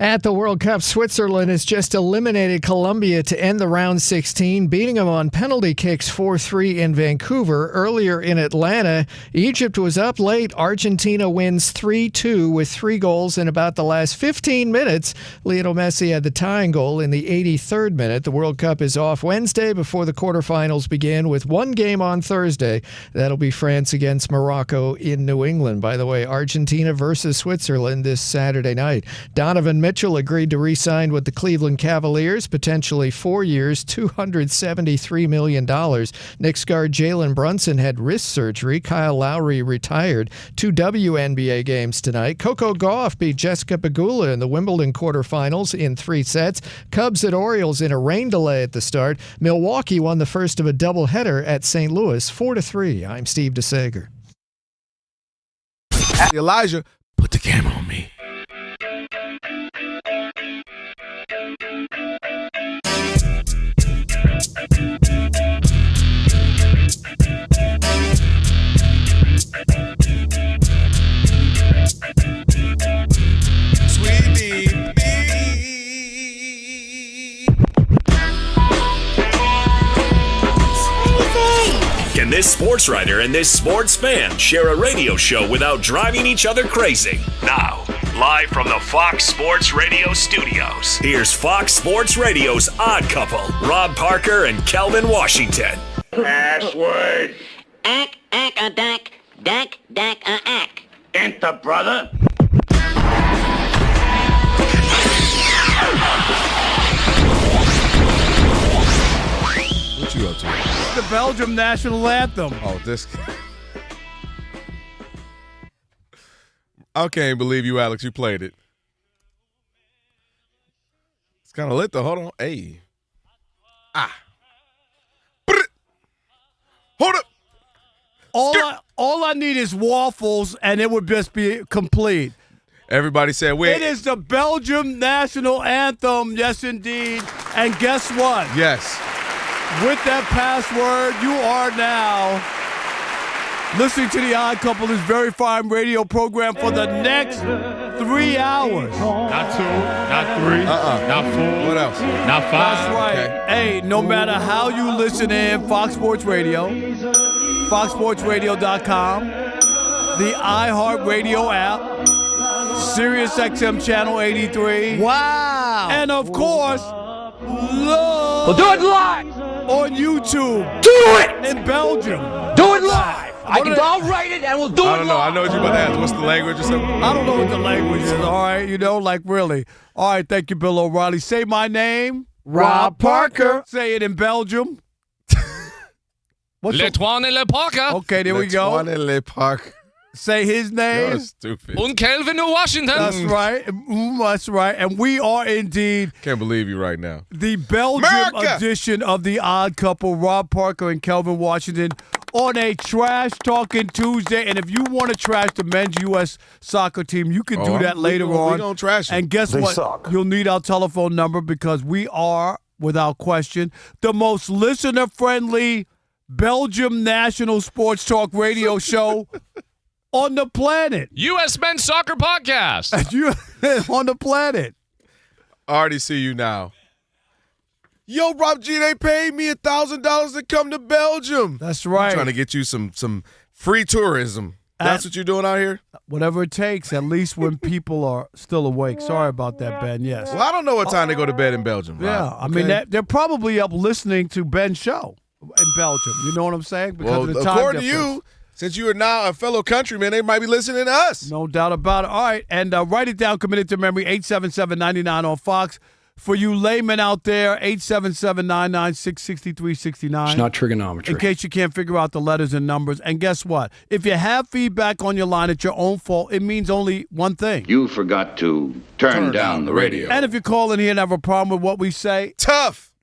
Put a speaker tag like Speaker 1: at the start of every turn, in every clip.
Speaker 1: At the World Cup, Switzerland has just eliminated Colombia to end the round 16, beating them on penalty kicks 4-3 in Vancouver. Earlier in Atlanta, Egypt was up late. Argentina wins 3-2 with 3 goals in about the last 15 minutes. Lionel Messi had the tying goal in the 83rd minute. The World Cup is off Wednesday before the quarterfinals begin with one game on Thursday. That'll be France against Morocco in New England. By the way, Argentina versus Switzerland this Saturday night. Donovan Mitchell agreed to re-sign with the Cleveland Cavaliers, potentially 4 years, $273 million. Knicks guard Jalen Brunson had wrist surgery. Kyle Lowry retired. 2 WNBA games tonight. Coco Gauff beat Jessica Pegula in the Wimbledon quarterfinals in 3 sets. Cubs at Orioles in a rain delay at the start. Milwaukee won the first of a doubleheader at St. Louis, 4-3. I'm Steve DeSager.
Speaker 2: Elijah, put the camera on me. Sweetie.
Speaker 3: Can this sports writer and this sports fan share a radio show without driving each other crazy? Now, live from the Fox Sports Radio studios, here's Fox Sports Radio's Odd Couple, Rob Parker and Kelvin Washington.
Speaker 4: Password.
Speaker 5: Ack, ack.
Speaker 4: Enter, brother.
Speaker 2: What you up to?
Speaker 6: The Belgium national anthem.
Speaker 2: Oh, this. I can't believe you, Alex. You played it. It's kind of lit, though. Hold on. Hey. Hold up.
Speaker 6: All I need is waffles, and it would just be complete.
Speaker 2: Everybody said, wait.
Speaker 6: It is the Belgium national anthem, yes, indeed. And guess what?
Speaker 2: Yes.
Speaker 6: With that password, you are now listening to The Odd Couple, this very fine radio program for the next 3 hours.
Speaker 7: Not 2, not 3, not 4.
Speaker 2: What else?
Speaker 7: Not 5.
Speaker 6: That's right.
Speaker 2: Okay.
Speaker 6: Hey, no matter how you listen in, Fox Sports Radio, foxsportsradio.com, the iHeartRadio app, Sirius XM Channel 83.
Speaker 1: Wow.
Speaker 6: And, of course,
Speaker 7: We'll do it live.
Speaker 6: on YouTube.
Speaker 7: Do it.
Speaker 6: In Belgium.
Speaker 7: Do it live. I'll write it and we'll do
Speaker 2: I
Speaker 7: it
Speaker 2: don't know. I
Speaker 7: live.
Speaker 2: know what you're about to ask. What's the language or something?
Speaker 6: I don't know what the language is, all right? You know, like really. All right, thank you, Bill O'Reilly. Say my name.
Speaker 1: Rob Parker.
Speaker 6: Say it in Belgium. What's
Speaker 7: Le Toine et le Parker.
Speaker 6: Okay, there we go.
Speaker 2: Antoine Le Parc.
Speaker 6: Say his name.
Speaker 2: You're stupid.
Speaker 7: Und Kelvin Washington.
Speaker 6: That's right. That's right. And we are indeed
Speaker 2: Can't believe you right now.
Speaker 6: the Belgium
Speaker 2: America!
Speaker 6: edition of The Odd Couple, Rob Parker and Kelvin Washington, on a Trash Talking Tuesday. And if you want to trash the men's U.S. soccer team, you can do that later on.
Speaker 2: We're going to trash them.
Speaker 6: And guess what? You'll need our telephone number because we are, without question, the most listener-friendly Belgium national sports talk radio show on the planet.
Speaker 7: U.S. Men's Soccer Podcast.
Speaker 6: You on the planet.
Speaker 2: I already see you now. Yo, Rob G, they paid me $1,000 to come to Belgium.
Speaker 6: That's right.
Speaker 2: I'm trying to get you some free tourism. That's what you're doing out here?
Speaker 6: Whatever it takes, at least when people are still awake. Sorry about that, Ben. Yes.
Speaker 2: Well, I don't know what time they go to bed in Belgium. Rob.
Speaker 6: Yeah, I mean, they're probably up listening to Ben's show in Belgium. You know what I'm saying? Because
Speaker 2: Well,
Speaker 6: of the time
Speaker 2: according to
Speaker 6: difference.
Speaker 2: you, since you are now a fellow countryman, they might be listening to us.
Speaker 6: No doubt about it. All right, and write it down, commit it to memory, 877-99 on Fox. For you laymen out there, 877-996-6369.
Speaker 8: It's not trigonometry.
Speaker 6: In case you can't figure out the letters and numbers. And guess what? If you have feedback on your line, it's your own fault. It means only one thing.
Speaker 4: You forgot to turn down the radio.
Speaker 6: And if you call in here and have a problem with what we say,
Speaker 2: Tough.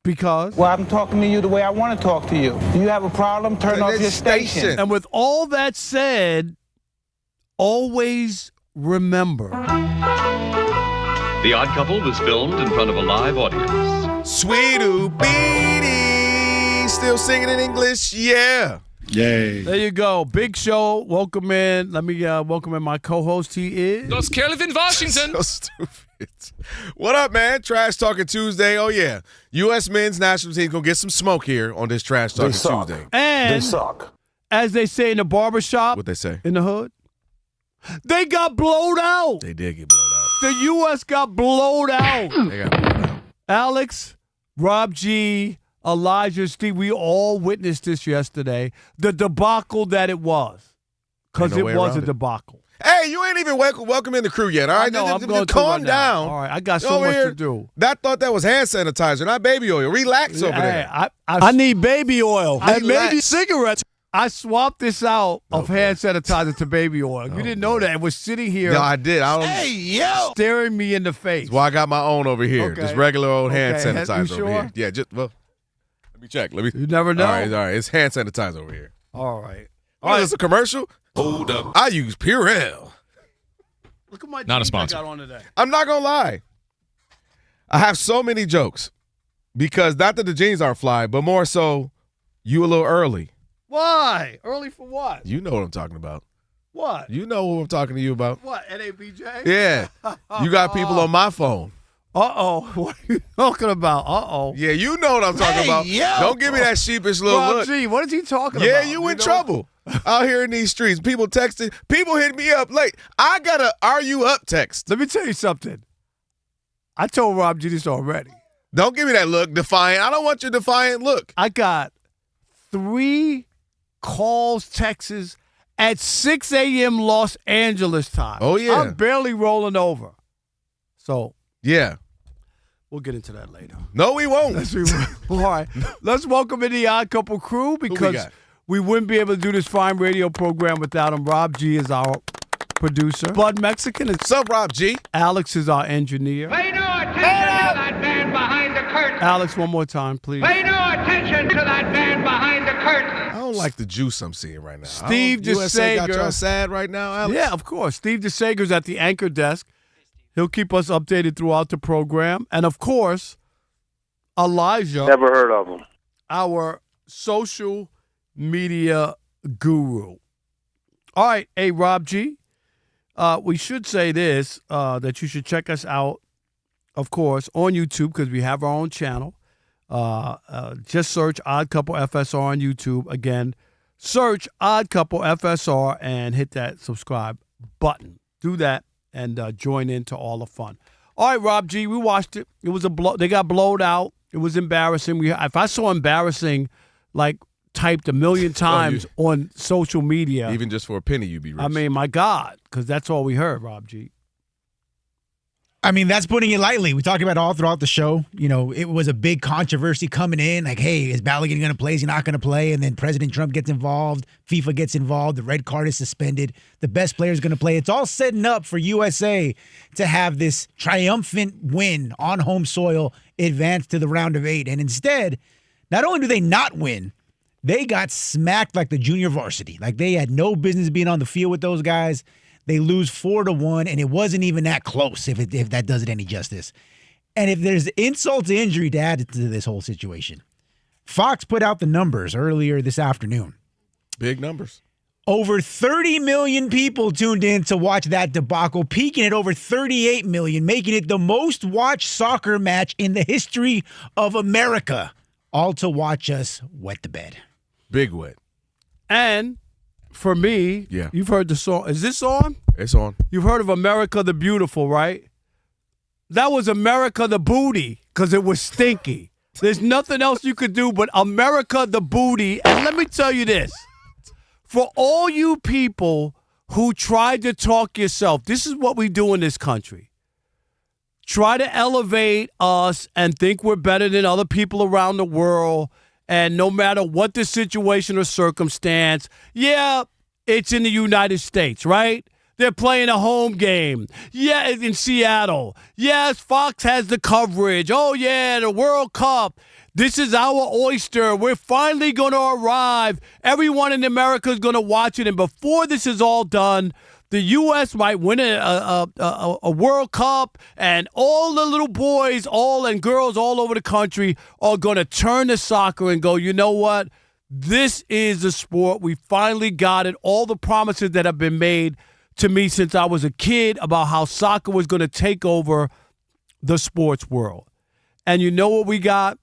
Speaker 6: because...
Speaker 9: Well, I'm talking to you the way I want to talk to you. Do you have a problem? Turn off your station.
Speaker 6: And with all that said, always remember.
Speaker 10: The Odd Couple was filmed in front of a live audience.
Speaker 2: Sweet-oo beanie. Still singing in English? Yeah.
Speaker 8: Yay.
Speaker 6: There you go. Big show. Welcome in. Let me welcome in my co-host. He is.
Speaker 7: That's Kelvin Washington.
Speaker 2: So stupid. What up, man? Trash Talking Tuesday. Oh, yeah. U.S. men's national team going to get some smoke here on this Trash Talking Tuesday.
Speaker 6: And
Speaker 8: They suck.
Speaker 6: as they say in the barbershop,
Speaker 2: What they say?
Speaker 6: in the hood, they got blowed out.
Speaker 2: They did get blown out.
Speaker 6: The U.S. got blowed out.
Speaker 2: They got blown out.
Speaker 6: Alex, Rob G, Elijah, Steve, we all witnessed this yesterday. The debacle that it was. Because
Speaker 2: Ain't no way
Speaker 6: it was
Speaker 2: around
Speaker 6: a
Speaker 2: it.
Speaker 6: debacle.
Speaker 2: Hey, you ain't even welcome in the crew yet, all right?
Speaker 6: No, I'm going to
Speaker 2: calm
Speaker 6: right
Speaker 2: down.
Speaker 6: now. All right, I got so
Speaker 2: Over
Speaker 6: much
Speaker 2: here,
Speaker 6: to do.
Speaker 2: That thought that was hand sanitizer, not baby oil. Relax over there.
Speaker 6: I
Speaker 8: need baby oil
Speaker 6: I-
Speaker 8: and maybe cigarettes.
Speaker 6: I swapped this out of hand sanitizer to baby oil. You didn't know that. It was sitting here
Speaker 2: No, I did. I don't.
Speaker 6: staring me in the face.
Speaker 2: Well, I got my own over here.
Speaker 6: Okay.
Speaker 2: Just regular old hand
Speaker 6: Okay,
Speaker 2: sanitizer
Speaker 6: you
Speaker 2: over here.
Speaker 6: sure?
Speaker 2: Yeah, just let me check. Let me.
Speaker 6: You never know.
Speaker 2: All right. It's hand sanitizer over here.
Speaker 6: All right.
Speaker 2: Oh, is this a commercial? Hold up. I use Purell.
Speaker 6: Look at my
Speaker 7: Not a
Speaker 6: jeans
Speaker 7: sponsor.
Speaker 6: I got on today.
Speaker 2: I'm not gonna lie. I have so many jokes because not that the jeans aren't fly, but more so, you a little early.
Speaker 6: Why? Early for what?
Speaker 2: You know what I'm talking about.
Speaker 6: What?
Speaker 2: You know what I'm talking to you about.
Speaker 6: What? NABJ?
Speaker 2: Yeah. You got people on my phone.
Speaker 6: Uh-oh. What are you talking about? Uh-oh.
Speaker 2: Yeah, you know what I'm talking about. Don't give me that sheepish little
Speaker 6: Rob
Speaker 2: look.
Speaker 6: G, what is he talking
Speaker 2: Yeah,
Speaker 6: about?
Speaker 2: you in trouble out here in these streets. People texting. People hit me up late. I got a "Are you up?" text.
Speaker 6: Let me tell you something. I told Rob G this already.
Speaker 2: Don't give me that look, defiant. I don't want your defiant look.
Speaker 6: I got 3 calls, texts at 6 a.m. Los Angeles time.
Speaker 2: Oh, yeah.
Speaker 6: I'm barely rolling over. So
Speaker 2: Yeah.
Speaker 6: we'll get into that later.
Speaker 2: No, we won't.
Speaker 6: All right. Let's welcome in the Odd Couple crew because
Speaker 2: got?
Speaker 6: we wouldn't be able to do this fine radio program without him. Rob G is our producer. Bud Mexican is
Speaker 2: What's up, Rob G?
Speaker 6: Alex is our engineer.
Speaker 11: Pay no attention to that man behind the curtain.
Speaker 6: Alex, one more time, please.
Speaker 11: Pay no attention to that man behind the curtain.
Speaker 2: I don't like the juice I'm seeing right now.
Speaker 6: Steve
Speaker 2: USA got
Speaker 6: DeSager.
Speaker 2: y'all sad right now, Alex?
Speaker 6: Yeah, of course. Steve DeSager's at the anchor desk. He'll keep us updated throughout the program. And, of course, Elijah.
Speaker 12: Never heard of him.
Speaker 6: Our social media guru. All right, hey, Rob G. We should say this, that you should check us out, of course, on YouTube because we have our own channel. Just search Odd Couple FSR on YouTube. Again, search Odd Couple FSR and hit that subscribe button. Do that and join into all the fun. All right, Rob G, we watched it. It was they got blowed out. It was embarrassing. If I saw embarrassing, like typed 1 million times on social media.
Speaker 2: Even just for a penny, you'd be rich.
Speaker 6: I mean, my God, because that's all we heard, Rob G.
Speaker 13: I mean, that's putting it lightly. We talked about it all throughout the show. You know, it was a big controversy coming in. Like, hey, is Balogun going to play? Is he not going to play? And then President Trump gets involved. FIFA gets involved. The red card is suspended. The best player is going to play. It's all setting up for USA to have this triumphant win on home soil, advance to the round of 8. And instead, not only do they not win, they got smacked like the junior varsity. Like they had no business being on the field with those guys. They lose 4-1, and it wasn't even that close, if that does it any justice. And if there's insult to injury to add to this whole situation, Fox put out the numbers earlier this afternoon.
Speaker 2: Big numbers.
Speaker 13: Over 30 million people tuned in to watch that debacle, peaking at over 38 million, making it the most watched soccer match in the history of America, all to watch us wet the bed.
Speaker 2: Big wet.
Speaker 6: And for me,
Speaker 2: yeah,
Speaker 6: you've heard the song. Is this on?
Speaker 2: It's on.
Speaker 6: You've heard of America the Beautiful, right? That was America the Booty because it was stinky. There's nothing else you could do but America the Booty. And let me tell you this. For all you people who tried to talk yourself, this is what we do in this country. Try to elevate us and think we're better than other people around the world. And no matter what the situation or circumstance, yeah, it's in the United States, right? They're playing a home game. Yeah, in Seattle. Yes, Fox has the coverage. Oh, yeah, the World Cup. This is our oyster. We're finally going to arrive. Everyone in America is going to watch it. And before this is all done, the U.S. might win a World Cup, and all the little boys and girls all over the country are going to turn to soccer and go, you know what? This is the sport. We finally got it. All the promises that have been made to me since I was a kid about how soccer was going to take over the sports world. And you know what we got?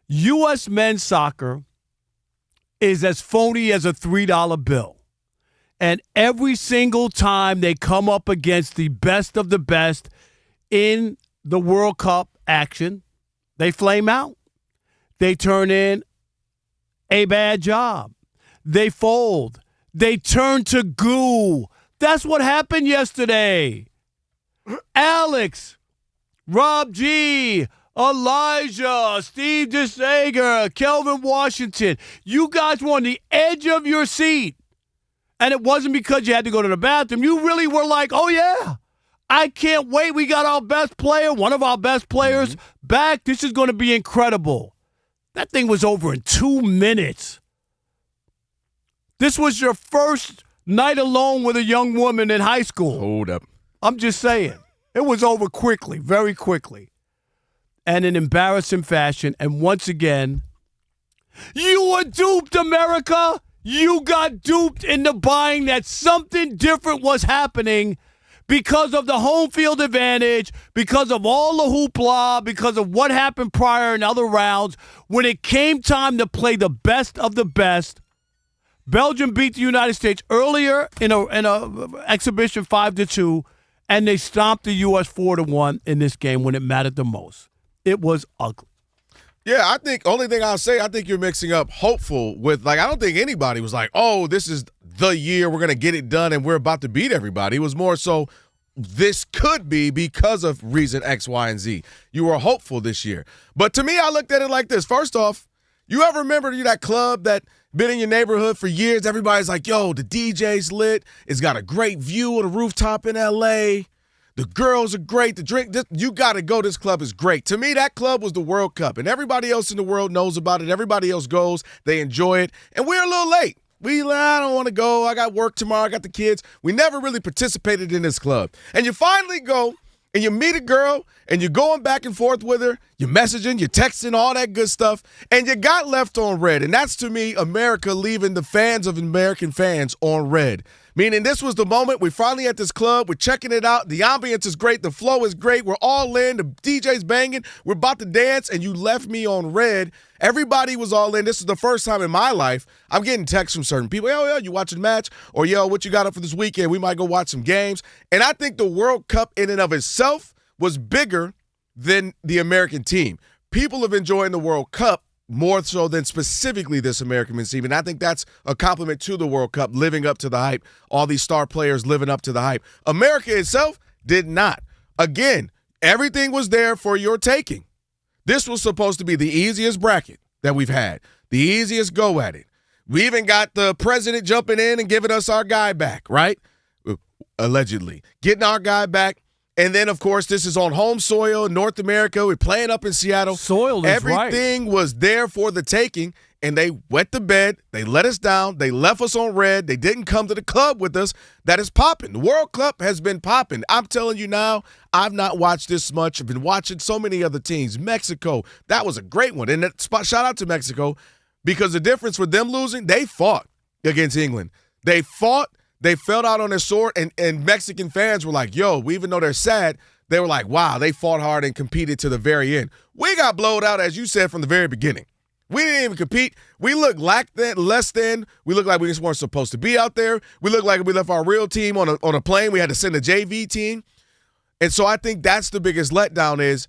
Speaker 6: U.S. men's soccer is as phony as a $3 bill. And every single time they come up against the best of the best in the World Cup action, they flame out. They turn in a bad job. They fold. They turn to goo. That's what happened yesterday. Alex, Rob G., Elijah, Steve DeSager, Kelvin Washington, you guys were on the edge of your seat. And it wasn't because you had to go to the bathroom. You really were like, oh, yeah, I can't wait. We got our best player, one of our best players, back. This is going to be incredible. That thing was over in 2 minutes. This was your first night alone with a young woman in high school.
Speaker 2: Hold up.
Speaker 6: I'm just saying. It was over quickly, very quickly. And in embarrassing fashion. And once again, you were duped, America. You got duped into buying that something different was happening because of the home field advantage, because of all the hoopla, because of what happened prior in other rounds. When it came time to play the best of the best, Belgium beat the United States earlier in a exhibition 5-2, and they stomped the U.S. 4-1 in this game when it mattered the most. It was ugly.
Speaker 2: Yeah, I think only thing I'll say, I think you're mixing up hopeful with, like, I don't think anybody was like, oh, this is the year we're going to get it done and we're about to beat everybody. It was more so this could be because of reason X, Y, and Z. You were hopeful this year. But to me, I looked at it like this. First off, you ever remember that club that been in your neighborhood for years? Everybody's like, yo, the DJ's lit. It's got a great view of the rooftop in L.A., the girls are great. The drink, you got to go. This club is great. To me, that club was the World Cup, and everybody else in the world knows about it. Everybody else goes. They enjoy it, and we're a little late. I don't want to go. I got work tomorrow. I got the kids. We never really participated in this club. And you finally go, and you meet a girl, and you're going back and forth with her. You're messaging, you're texting, all that good stuff, and you got left on red. And that's, to me, America leaving the fans of American fans on red. Meaning this was the moment. We're finally at this club. We're checking it out. The ambience is great. The flow is great. We're all in. The DJ's banging. We're about to dance, and you left me on red. Everybody was all in. This is the first time in my life I'm getting texts from certain people. Yo, you watching the match? Or, yo, what you got up for this weekend? We might go watch some games. And I think the World Cup in and of itself was bigger than the American team. People have enjoyed the World Cup more so than specifically this American men's team. And I think that's a compliment to the World Cup, living up to the hype, all these star players living up to the hype. America itself did not. Again, everything was there for your taking. This was supposed to be the easiest bracket that we've had, the easiest go at it. We even got the president jumping in and giving us our guy back, right? Allegedly. Getting our guy back. And then, of course, this is on home soil, North America. We're playing up in Seattle.
Speaker 6: Soil is
Speaker 2: Everything was there for the taking, and they wet the bed. They let us down. They left us on red. They didn't come to the club with us. That is popping. The World Cup has been popping. I'm telling you now, I've not watched this much. I've been watching so many other teams. Mexico, that was a great one. And shout out to Mexico, because the difference with them losing, they fought against England. They fought. They fell out on their sword, and Mexican fans were like, yo, even though they're sad, they were like, wow, they fought hard and competed to the very end. We got blowed out, as you said, from the very beginning. We didn't even compete. We looked less than. We looked like we just weren't supposed to be out there. We looked like we left our real team on a plane. We had to send a JV team. And so I think that's the biggest letdown is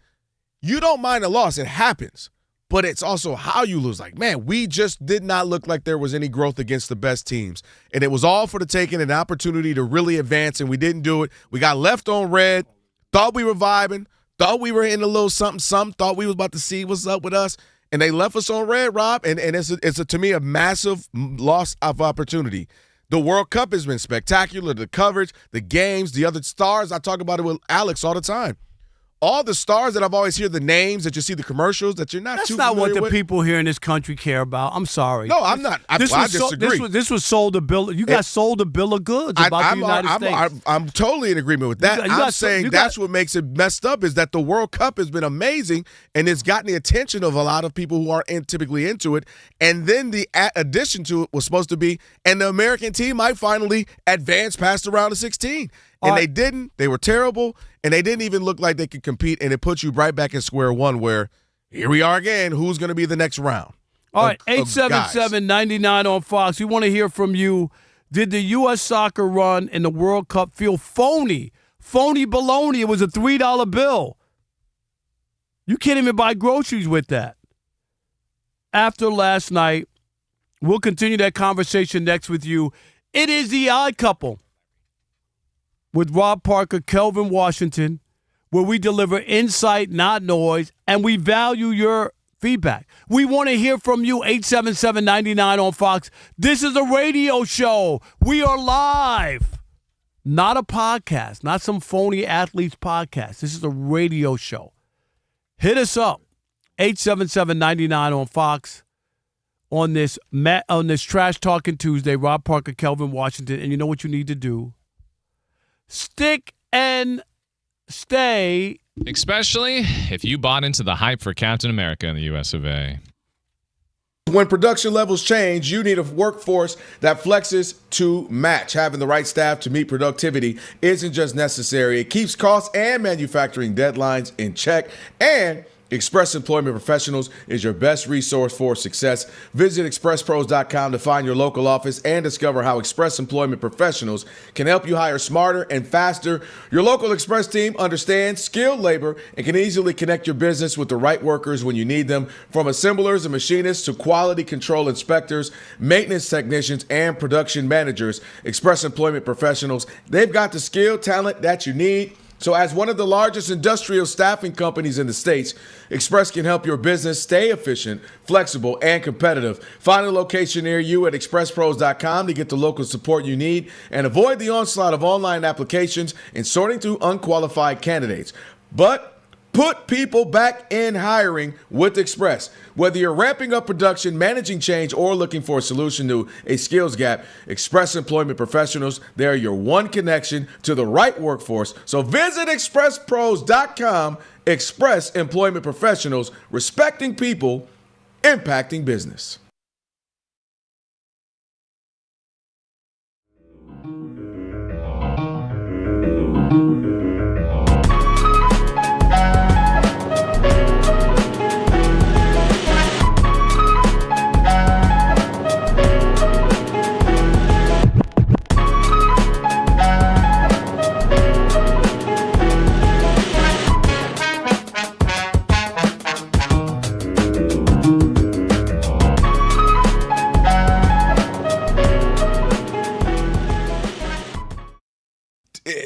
Speaker 2: you don't mind a loss. It happens. But it's also how you lose. Like, man, we just did not look like there was any growth against the best teams. And it was all for the taking, an opportunity to really advance, and we didn't do it. We got left on red, thought we were vibing, thought we were in a little something, thought we was about to see what's up with us, and they left us on red, Rob, and it's to me, a massive loss of opportunity. The World Cup has been spectacular, the coverage, the games, the other stars. I talk about it with Alex all the time. all the stars that I've always heard the names that you see the commercials that you're not
Speaker 6: That's
Speaker 2: too
Speaker 6: not
Speaker 2: familiar
Speaker 6: what the
Speaker 2: with.
Speaker 6: people here in this country care about. I'm sorry.
Speaker 2: No, I'm not. I disagree.
Speaker 6: This was sold a bill. You got sold a bill of goods about the United States.
Speaker 2: I'm totally in agreement with that. I'm saying that's what makes it messed up is that the World Cup has been amazing and it's gotten the attention of a lot of people who aren't typically into it. And then the addition to it was supposed to be, and the American team might finally advance past the round of 16. And they didn't. They were terrible, and they didn't even look like they could compete, and it puts you right back in square one where here we are again. Who's going to be the next round?
Speaker 6: All right, 877-99 on Fox. We want to hear from you. Did the U.S. soccer run in the World Cup feel phony? Phony baloney. It was a $3 bill. You can't even buy groceries with that. After last night, we'll continue that conversation next with you. It is the Odd Couple with Rob Parker, Kelvin Washington, where we deliver insight, not noise, and we value your feedback. We want to hear from you, 877-99 on Fox. This is a radio show. We are live, not a podcast, not some phony athletes podcast. This is a radio show. Hit us up, 877-99 on Fox on this Trash Talking Tuesday. Rob Parker, Kelvin Washington, and you know what you need to do? Stick and stay.
Speaker 7: Especially if you bought into the hype for Captain America in the US of A.
Speaker 2: When production levels change, you need a workforce that flexes to match. Having the right staff to meet productivity isn't just necessary. It keeps costs and manufacturing deadlines in check. And Express Employment Professionals is your best resource for success. Visit expresspros.com to find your local office and discover how Express Employment Professionals can help you hire smarter and faster. Your local Express team understands skilled labor and can easily connect your business with the right workers when you need them. From assemblers and machinists to quality control inspectors, maintenance technicians, and production managers, Express Employment Professionals, they've got the skilled talent that you need. So as one of the largest industrial staffing companies in the States, Express can help your business stay efficient, flexible, and competitive. Find a location near you at expresspros.com to get the local support you need and avoid the onslaught of online applications and sorting through unqualified candidates. But put people back in hiring with Express. Whether you're ramping up production, managing change, or looking for a solution to a skills gap, Express Employment Professionals, they're your one connection to the right workforce. So visit expresspros.com. Express Employment Professionals, respecting people, impacting business.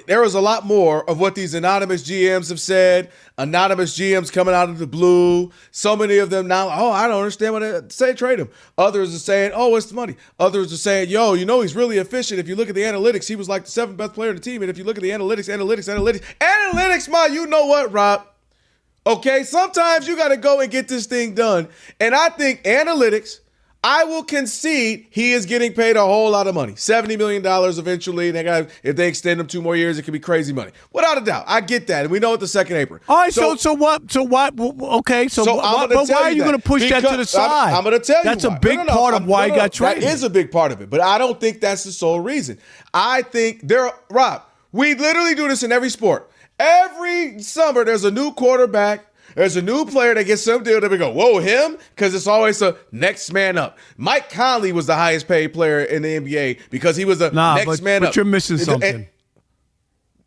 Speaker 2: There is a lot more of what these anonymous GMs have said. Anonymous GMs coming out of the blue. So many of them now, I don't understand what they say, trade him. Others are saying, it's the money. Others are saying, he's really efficient. If you look at the analytics, he was like the 7th best player in the team. And if you look at the analytics, you know what, Rob? Okay, sometimes you got to go and get this thing done. And I think analytics, I will concede he is getting paid a whole lot of money, $70 million eventually. And if they extend him 2 more years, it could be crazy money. Without a doubt, I get that, and we know it's the second apron.
Speaker 6: All right, so what? Okay, but why are you going to push that to the side?
Speaker 2: I'm going to tell you
Speaker 6: that's a big part of why he got traded.
Speaker 2: That is a big part of it, but I don't think that's the sole reason. I think Rob, we literally do this in every sport. Every summer, there's a new quarterback. There's a new player that gets some deal that we go, whoa, him? Because it's always a next man up. Mike Conley was the highest paid player in the NBA because he was the next man up.
Speaker 6: But you're missing something.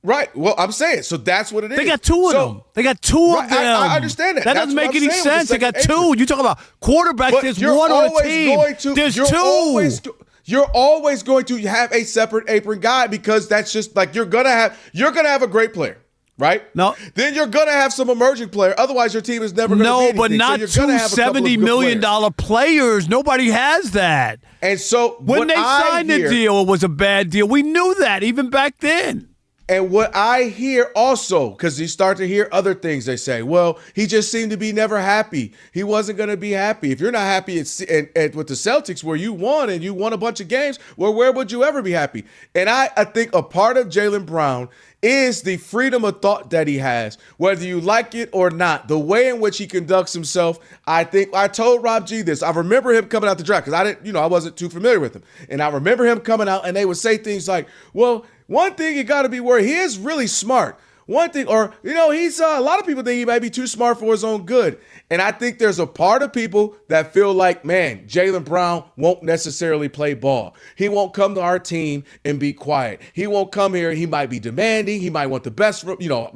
Speaker 2: Right. Well, I'm saying. So that's what it is.
Speaker 6: They got two of them. They got two of them.
Speaker 2: I understand that.
Speaker 6: That doesn't make any sense. They got two. You talk about quarterbacks.
Speaker 2: But
Speaker 6: there's one on a team. There's two.
Speaker 2: You're always going to have a separate apron guy because that's just like you're gonna have a great player. Right?
Speaker 6: No.
Speaker 2: Then you're going to have some emerging player. Otherwise, your team is never going to be anything.
Speaker 6: No, but not
Speaker 2: so
Speaker 6: two $70 million players. Nobody has that.
Speaker 2: And so
Speaker 6: when they signed the deal, it was a bad deal. We knew that even back then.
Speaker 2: And what I hear also, because you start to hear other things they say, well, he just seemed to be never happy. He wasn't going to be happy. If you're not happy with the Celtics where you won and you won a bunch of games, well, where would you ever be happy? And I think a part of Jaylen Brown is the freedom of thought that he has, whether you like it or not. The way in which he conducts himself, I think I told Rob G this. I remember him coming out the draft because I wasn't too familiar with him. And I remember him coming out and they would say things like, well, one thing you got to be worried, he is really smart. One thing, or, he's a lot of people think he might be too smart for his own good. And I think there's a part of people that feel like, man, Jaylen Brown won't necessarily play ball. He won't come to our team and be quiet. He won't come here. He might be demanding. He might want the best,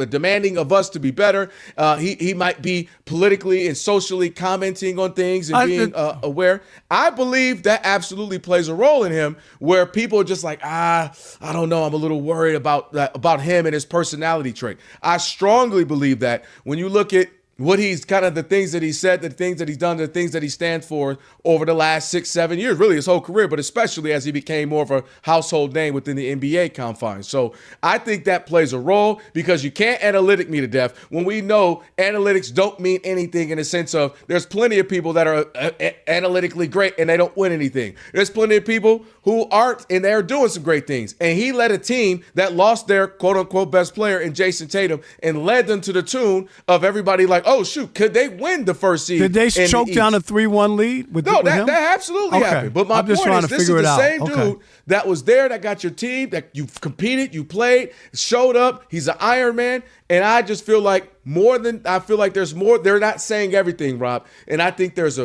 Speaker 2: demanding of us to be better. He might be politically and socially commenting on things and being aware. I believe that absolutely plays a role in him where people are just like, I don't know. I'm a little worried about him and his personality trait. I strongly believe that when you look at what he's kind of the things that he said, the things that he's done, the things that he stands for over the last 6-7 years, really his whole career, but especially as he became more of a household name within the NBA confines. So I think that plays a role because you can't analytic me to death when we know analytics don't mean anything in the sense of there's plenty of people that are analytically great and they don't win anything. There's plenty of people who aren't and they're doing some great things. And he led a team that lost their quote unquote best player in Jason Tatum and led them to the tune of everybody like, oh, shoot, could they win the first seed?
Speaker 6: Did they choke down a 3-1 lead with him?
Speaker 2: That absolutely happened. But my point is, this is the same dude that was there, that got your team, that you competed, you played, showed up. He's an Iron Man. And I just feel like there's more. They're not saying everything, Rob. And I think there's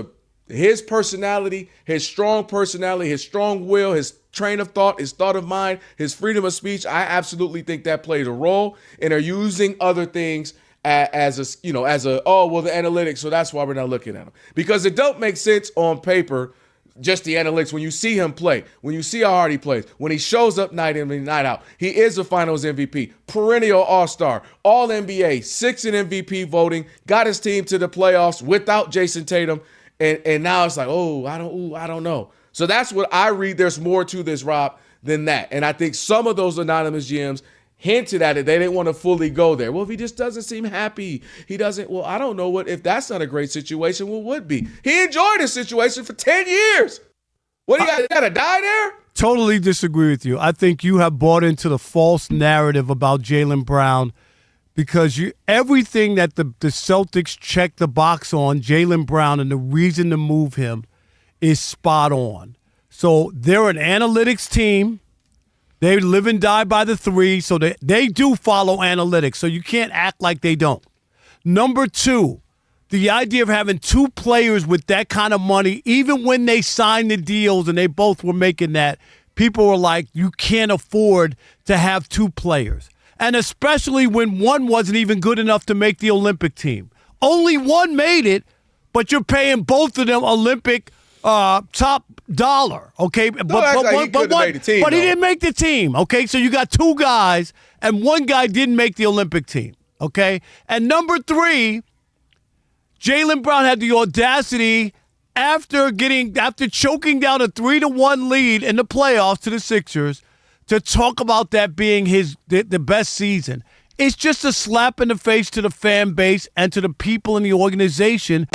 Speaker 2: his personality, his strong will, his train of thought, his thought of mind, his freedom of speech. I absolutely think that played a role. And are using other things the analytics, so that's why we're not looking at him. Because it don't make sense on paper, just the analytics, when you see him play, when you see how hard he plays, when he shows up night in and night out. He is a finals MVP, perennial all-star, all-NBA, 6th in MVP voting, got his team to the playoffs without Jason Tatum, and now it's like, I don't know. So that's what I read. There's more to this, Rob, than that. And I think some of those anonymous GMs hinted at it. They didn't want to fully go there. Well, if he just doesn't seem happy, he doesn't. Well, I don't know if that's not a great situation, what would be? He enjoyed his situation for 10 years. What, you got to die there?
Speaker 6: Totally disagree with you. I think you have bought into the false narrative about Jaylen Brown because everything that the Celtics check the box on Jaylen Brown and the reason to move him is spot on. So they're an analytics team. They live and die by the three, so they do follow analytics, so you can't act like they don't. Number two, the idea of having two players with that kind of money, even when they signed the deals and they both were making that, people were like, you can't afford to have two players. And especially when one wasn't even good enough to make the Olympic team. Only one made it, but you're paying both of them Olympic top dollar, okay? But he didn't make the team, okay? So you got two guys, and one guy didn't make the Olympic team, okay? And number three, Jaylen Brown had the audacity after choking down a 3-1 lead in the playoffs to the Sixers to talk about that being the best season. It's just a slap in the face to the fan base and to the people in the organization.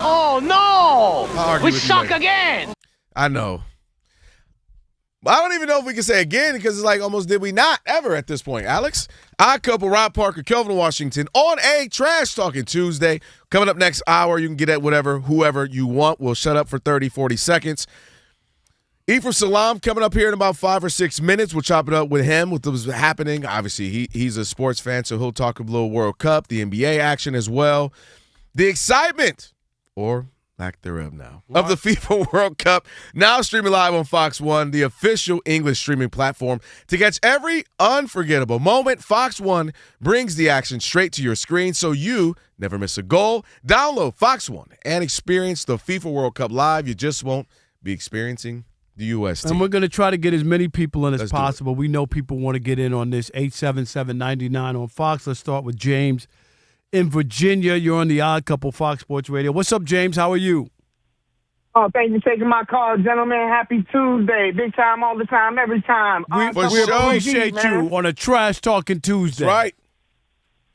Speaker 11: Oh, no! We suck again!
Speaker 2: I know. I don't even know if we can say again because it's like almost did we not ever at this point, Alex. Odd Couple, Rob Parker, Kelvin Washington on a Trash Talking Tuesday. Coming up next hour, you can get at whoever you want. We'll shut up for 30, 40 seconds. Ephraim Salam coming up here in about 5 or 6 minutes. We'll chop it up with him, what was happening. Obviously, he's a sports fan, so he'll talk a little World Cup, the NBA action as well. The excitement, or lack thereof now, of the FIFA World Cup, now streaming live on Fox 1, the official English streaming platform. To catch every unforgettable moment, Fox 1 brings the action straight to your screen so you never miss a goal. Download Fox 1 and experience the FIFA World Cup live. You just won't be experiencing the U.S. team.
Speaker 6: And we're going to try to get as many people in as possible. We know people want to get in on this. 877-99 on Fox. Let's start with James in Virginia. You're on the Odd Couple Fox Sports Radio. What's up, James? How are you?
Speaker 12: Oh, thank you for taking my call, gentlemen. Happy Tuesday. Big time, all the time, every time.
Speaker 6: We appreciate you on a Trash Talking Tuesday.
Speaker 2: That's right.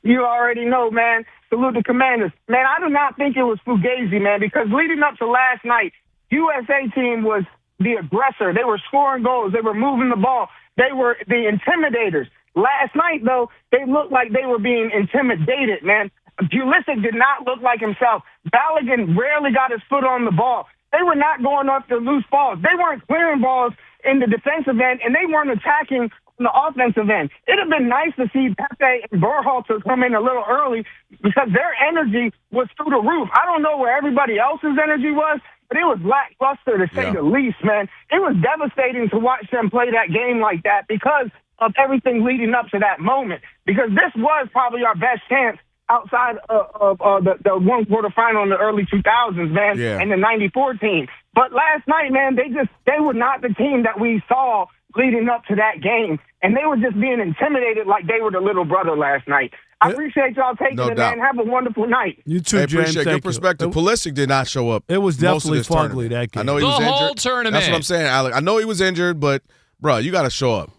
Speaker 12: You already know, man. Salute the Commanders. Man, I do not think it was fugazi, man, because leading up to last night, USA team was the aggressor. They were scoring goals. They were moving the ball. They were the intimidators. Last night, though, they looked like they were being intimidated, man. Pulisic did not look like himself. Balogun rarely got his foot on the ball. They were not going up to loose balls. They weren't clearing balls in the defensive end, and they weren't attacking on the offensive end. It would have been nice to see Pepe and Berhalter come in a little early because their energy was through the roof. I don't know where everybody else's energy was, but it was lackluster, to say the least, man. It was devastating to watch them play that game like that because of everything leading up to that moment, because this was probably our best chance outside of the one quarterfinal in the early 2000s, man, and the 94 team. But last night, man, they were not the team that we saw leading up to that game, and they were just being intimidated like they were the little brother last night. I appreciate y'all taking it, man. Have a wonderful night.
Speaker 6: You too, James.
Speaker 2: Appreciate your perspective. Pulisic did not show up.
Speaker 6: It was definitely
Speaker 2: most of this
Speaker 6: fugly, that game.
Speaker 2: I know he was injured.
Speaker 7: The whole tournament.
Speaker 2: That's what I'm saying, Alec. I know he was injured, but, bro, you got to show up.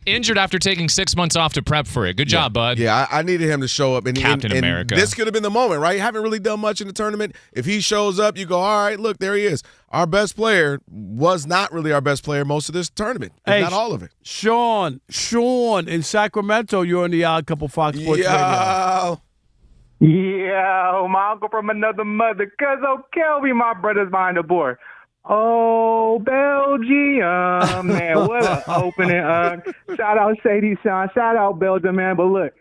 Speaker 7: Injured after taking 6 months off to prep for it. Good job, bud.
Speaker 2: Yeah, I needed him to show up.
Speaker 7: Captain America.
Speaker 2: This could have been the moment, right? You haven't really done much in the tournament. If he shows up, you go, all right, look, there he is. Our best player was not really our best player most of this tournament, if not all of it.
Speaker 6: Sean in Sacramento, you're on the Odd Couple Fox Sports Radio.
Speaker 14: Yeah, my uncle from another mother, cuz Kelvin, my brother's behind the board. Oh, Belgium, man, what an opening. Shout out Sadie Sean, shout out Belgium, man. But look,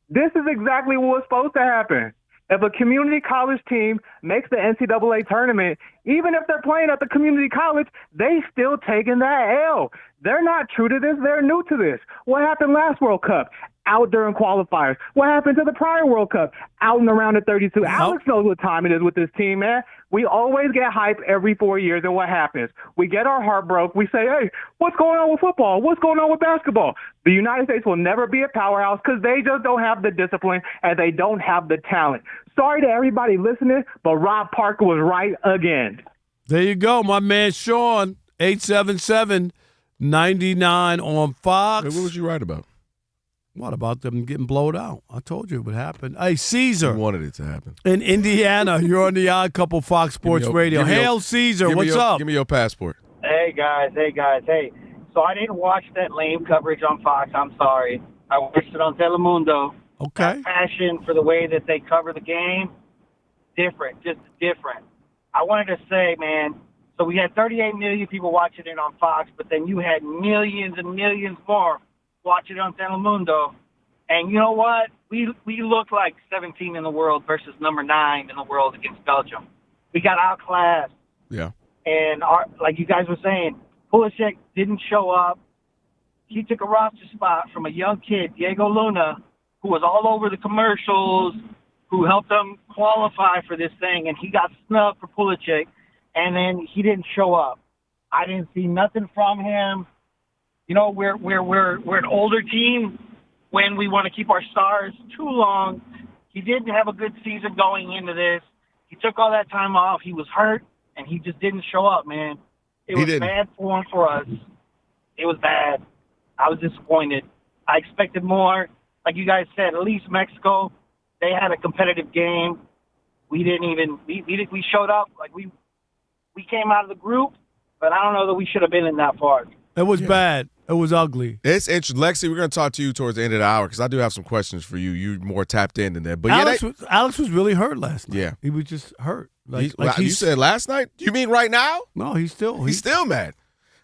Speaker 14: this is exactly what's supposed to happen. If a community college team makes the NCAA tournament, even if they're playing at the community college, they still taking that L. They're not true to this. They're new to this. What happened last World Cup? Out during qualifiers. What happened to the prior World Cup? Out and around the 32. Alex knows what time it is with this team, man. We always get hype every 4 years, and what happens? We get our heart broke. We say, hey, what's going on with football? What's going on with basketball? The United States will never be a powerhouse because they just don't have the discipline and they don't have the talent. Sorry to everybody listening, but Rob Parker was right again.
Speaker 6: There you go, my man Sean, 877-99 on Fox.
Speaker 2: Hey, what was you right about?
Speaker 6: What about them getting blowed out? I told you it would happen. Hey, Caesar.
Speaker 2: You wanted it to happen.
Speaker 6: In Indiana, you're on the Odd Couple Fox Sports Radio. Hail Caesar, what's up?
Speaker 2: Give me your passport.
Speaker 15: Hey, guys. Hey, so I didn't watch that lame coverage on Fox. I'm sorry. I watched it on Telemundo.
Speaker 6: Okay.
Speaker 15: That passion for the way that they cover the game, just different. I wanted to say, man, so we had 38 million people watching it on Fox, but then you had millions and millions more watch it on Telemundo, and you know what? We look like 17 in the world versus number 9 in the world against Belgium. We got outclassed.
Speaker 2: Yeah.
Speaker 15: And like you guys were saying, Pulisic didn't show up. He took a roster spot from a young kid, Diego Luna, who was all over the commercials, who helped them qualify for this thing, and he got snubbed for Pulisic, and then he didn't show up. I didn't see nothing from him. You know, we're an older team when we want to keep our stars too long. He didn't have a good season going into this. He took all that time off. He was hurt, and he just didn't show up, man. It was bad form for us. It was bad. I was disappointed. I expected more. Like you guys said, at least Mexico, they had a competitive game. We didn't even we showed up. Like we came out of the group, but I don't know that we should have been in that far.
Speaker 6: It was bad. It was ugly.
Speaker 2: It's interesting. Lexi, we're going to talk to you towards the end of the hour because I do have some questions for you. You're more tapped in than that. But
Speaker 6: Alex was really hurt last night.
Speaker 2: Yeah.
Speaker 6: He was just hurt.
Speaker 2: You said last night? You mean right now?
Speaker 6: No, he's still
Speaker 2: mad.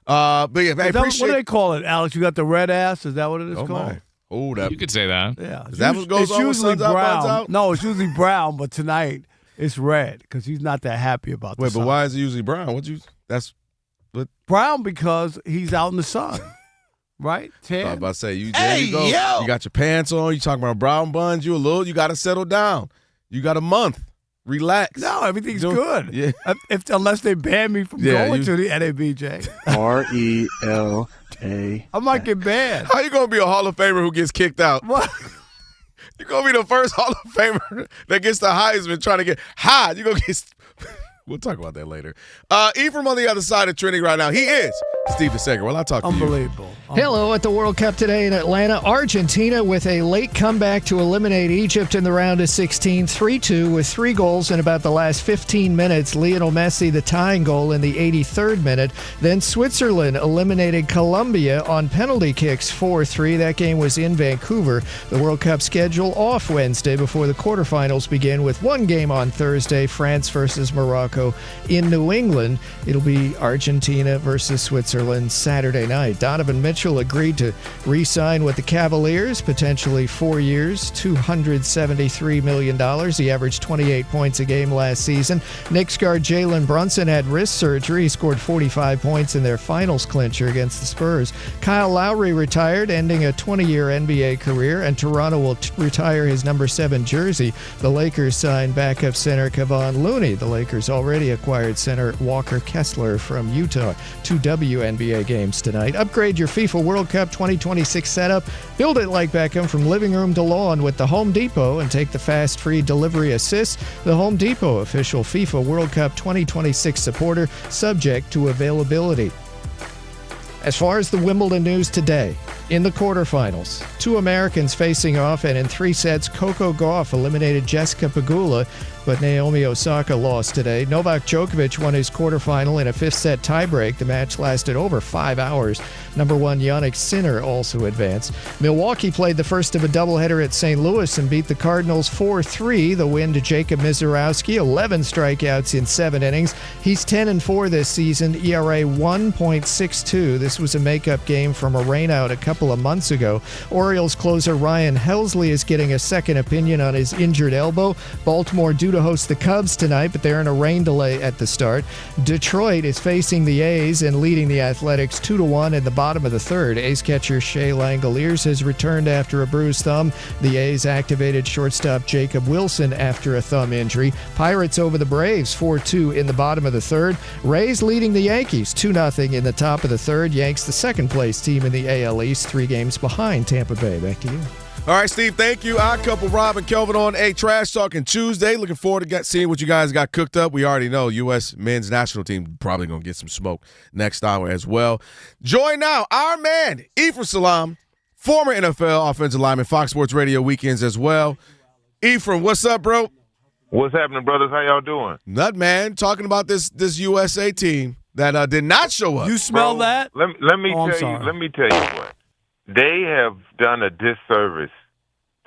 Speaker 2: But yeah, I appreciate.
Speaker 6: What do they call it, Alex? You got the red ass? Is that what it is called?
Speaker 2: My. Oh,
Speaker 7: you could say that.
Speaker 6: Yeah.
Speaker 2: Is that what goes on with Suns Out, Buns Out?
Speaker 6: No, it's usually brown, but tonight It's red because he's not that happy about the
Speaker 2: Wait,
Speaker 6: sun.
Speaker 2: but why is it usually brown?
Speaker 6: Brown because he's out in the sun, right?
Speaker 2: I
Speaker 6: Tan.
Speaker 2: was about to say, there you go. You got your pants on. You talking about brown buns. You got to settle down. You got a month. Relax.
Speaker 6: No, everything's good.
Speaker 2: Yeah.
Speaker 6: Unless they ban me from going to the NABJ.
Speaker 8: RELA.
Speaker 6: I might get banned.
Speaker 2: How you going to be a Hall of Famer who gets kicked out?
Speaker 6: What?
Speaker 2: You're going to be the first Hall of Famer that gets the Heisman trying to get high. You're going to get – we'll talk about that later. Ephraim on the other side of Trinity right now. He is Stephen Sager. Well, I'll talk to you.
Speaker 6: Unbelievable.
Speaker 1: Hello at the World Cup today in Atlanta. Argentina with a late comeback to eliminate Egypt in the round of 16, 3-2 with 3 goals in about the last 15 minutes. Lionel Messi, the tying goal in the 83rd minute. Then Switzerland eliminated Colombia on penalty kicks 4-3. That game was in Vancouver. The World Cup schedule off Wednesday before the quarterfinals begin with one game on Thursday, France versus Morocco in New England. It'll be Argentina versus Switzerland Saturday night. Donovan Mitchell agreed to re-sign with the Cavaliers, potentially 4 years, $273 million. He averaged 28 points a game last season. Knicks guard Jalen Brunson had wrist surgery. He scored 45 points in their finals clincher against the Spurs. Kyle Lowry retired, ending a 20-year NBA career, and Toronto will retire his number 7 jersey. The Lakers signed backup center Kevon Looney. The Lakers already acquired center Walker Kessler from Utah. 2 WNBA games tonight. Upgrade your FIFA World Cup 2026 setup. Build it like Beckham from living room to lawn with the Home Depot and take the fast free delivery assist. The Home Depot, official FIFA World Cup 2026 supporter, subject to availability. As far as the Wimbledon news today, in the quarterfinals, 2 Americans facing off, and in 3 sets, Coco Gauff eliminated Jessica Pegula, but Naomi Osaka lost today. Novak Djokovic won his quarterfinal in a 5th-set tiebreak. The match lasted over 5 hours. Number 1 Jannik Sinner also advanced. Milwaukee played the first of a doubleheader at St. Louis and beat the Cardinals 4-3. The win to Jacob Mizorowski, 11 strikeouts in 7 innings. He's 10-4 this season, ERA 1.62. This was a makeup game from a rainout a couple of months ago. Orioles closer Ryan Helsley is getting a second opinion on his injured elbow. Baltimore due to host the Cubs tonight, but they're in a rain delay at the start. Detroit is facing the A's and leading the Athletics 2-1 in the bottom of the 3rd. A's catcher Shea Langoliers has returned after a bruised thumb. The A's activated shortstop Jacob Wilson after a thumb injury. Pirates over the Braves 4-2 in the bottom of the 3rd. Rays leading the Yankees 2-0 in the top of the 3rd. Yanks the second-place team in the AL East, 3 games behind Tampa Bay. Back to you.
Speaker 2: All right, Steve, thank you. Odd Couple, Rob and Kelvin on a Trash Talking Tuesday. Looking forward to seeing what you guys got cooked up. We already know U.S. men's national team probably going to get some smoke next hour as well. Join now our man, Ephraim Salam, former NFL offensive lineman, Fox Sports Radio weekends as well. Ephraim, what's up, bro?
Speaker 16: What's happening, brothers? How y'all doing?
Speaker 2: Nut, man. Talking about this USA team that did not show up.
Speaker 6: You smell that?
Speaker 16: Let me tell you what. They have done a disservice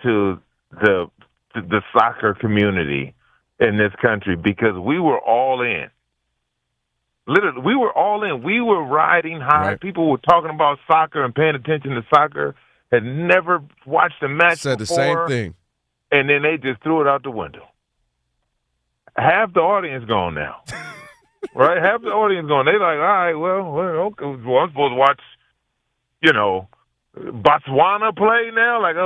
Speaker 16: to the soccer community in this country because we were all in. Literally, we were all in. We were riding high. Right. People were talking about soccer and paying attention to soccer, had never watched a match
Speaker 2: Said
Speaker 16: before.
Speaker 2: the same thing.
Speaker 16: And then they just threw it out the window. Half the audience gone now. Right? Half the audience gone. They like, all right, well, okay. Well, I'm supposed to watch, Botswana play now? Like,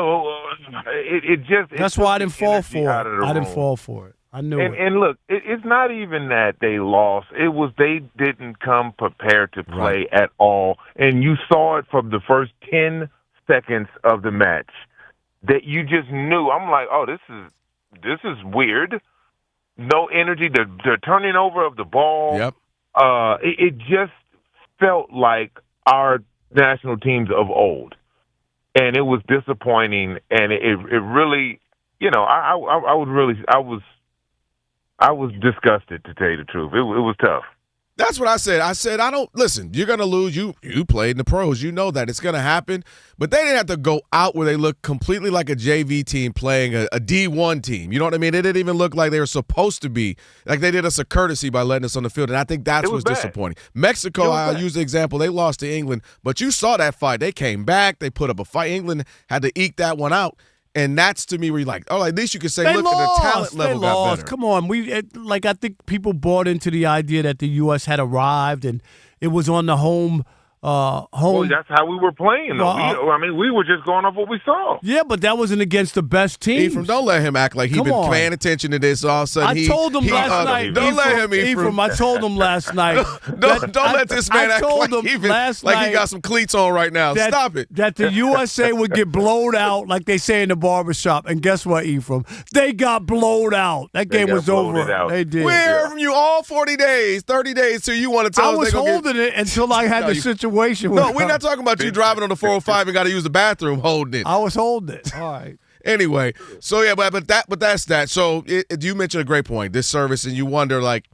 Speaker 16: it just...
Speaker 6: That's why I didn't fall for it. I didn't fall for it. I knew it.
Speaker 16: And look, it's not even that they lost. It was they didn't come prepared to play at all. And you saw it from the first 10 seconds of the match that you just knew. I'm like, oh, this is weird. No energy. The turning over of the ball.
Speaker 2: Yep.
Speaker 16: It just felt like our national teams of old, and it was disappointing. And it really, I was disgusted, to tell you the truth. It was tough.
Speaker 2: That's what I said. I said, listen, you're going to lose. You played in the pros. You know that. It's going to happen. But they didn't have to go out where they look completely like a JV team playing a D1 team. You know what I mean? It didn't even look like they were supposed to be. Like they did us a courtesy by letting us on the field. And I think that's what's disappointing. Mexico, I'll use the example. They lost to England. But you saw that fight. They came back. They put up a fight. England had to eke that one out. And that's to me where you're like, oh, at least you can say,
Speaker 6: They
Speaker 2: look,
Speaker 6: lost.
Speaker 2: the talent level got better.
Speaker 6: Come on, I think people bought into the idea that the U.S. had arrived and it was on the home.
Speaker 16: Well, that's how we were playing, though. We were just going off what we saw.
Speaker 6: Yeah, but that wasn't against the best team.
Speaker 2: Ephraim, don't let him act like he's been paying attention to this all of a sudden.
Speaker 6: I told him last night.
Speaker 2: Don't let him, Ephraim.
Speaker 6: I told him last night.
Speaker 2: Don't let this man act like he got some cleats on right now. Stop it.
Speaker 6: That the USA would get blowed out, like they say in the barbershop. And guess what, Ephraim? They got blowed out. That game was over. They did.
Speaker 2: We heard from you all 40 days, 30 days till you want to tell us.
Speaker 6: I was holding it until I had the situation.
Speaker 2: No, we're not talking about you driving on the 405 and got to use the bathroom holding it.
Speaker 6: I was holding it. All right.
Speaker 2: Anyway, so yeah, but that's that. So you mentioned a great point, this service, and you wonder, like,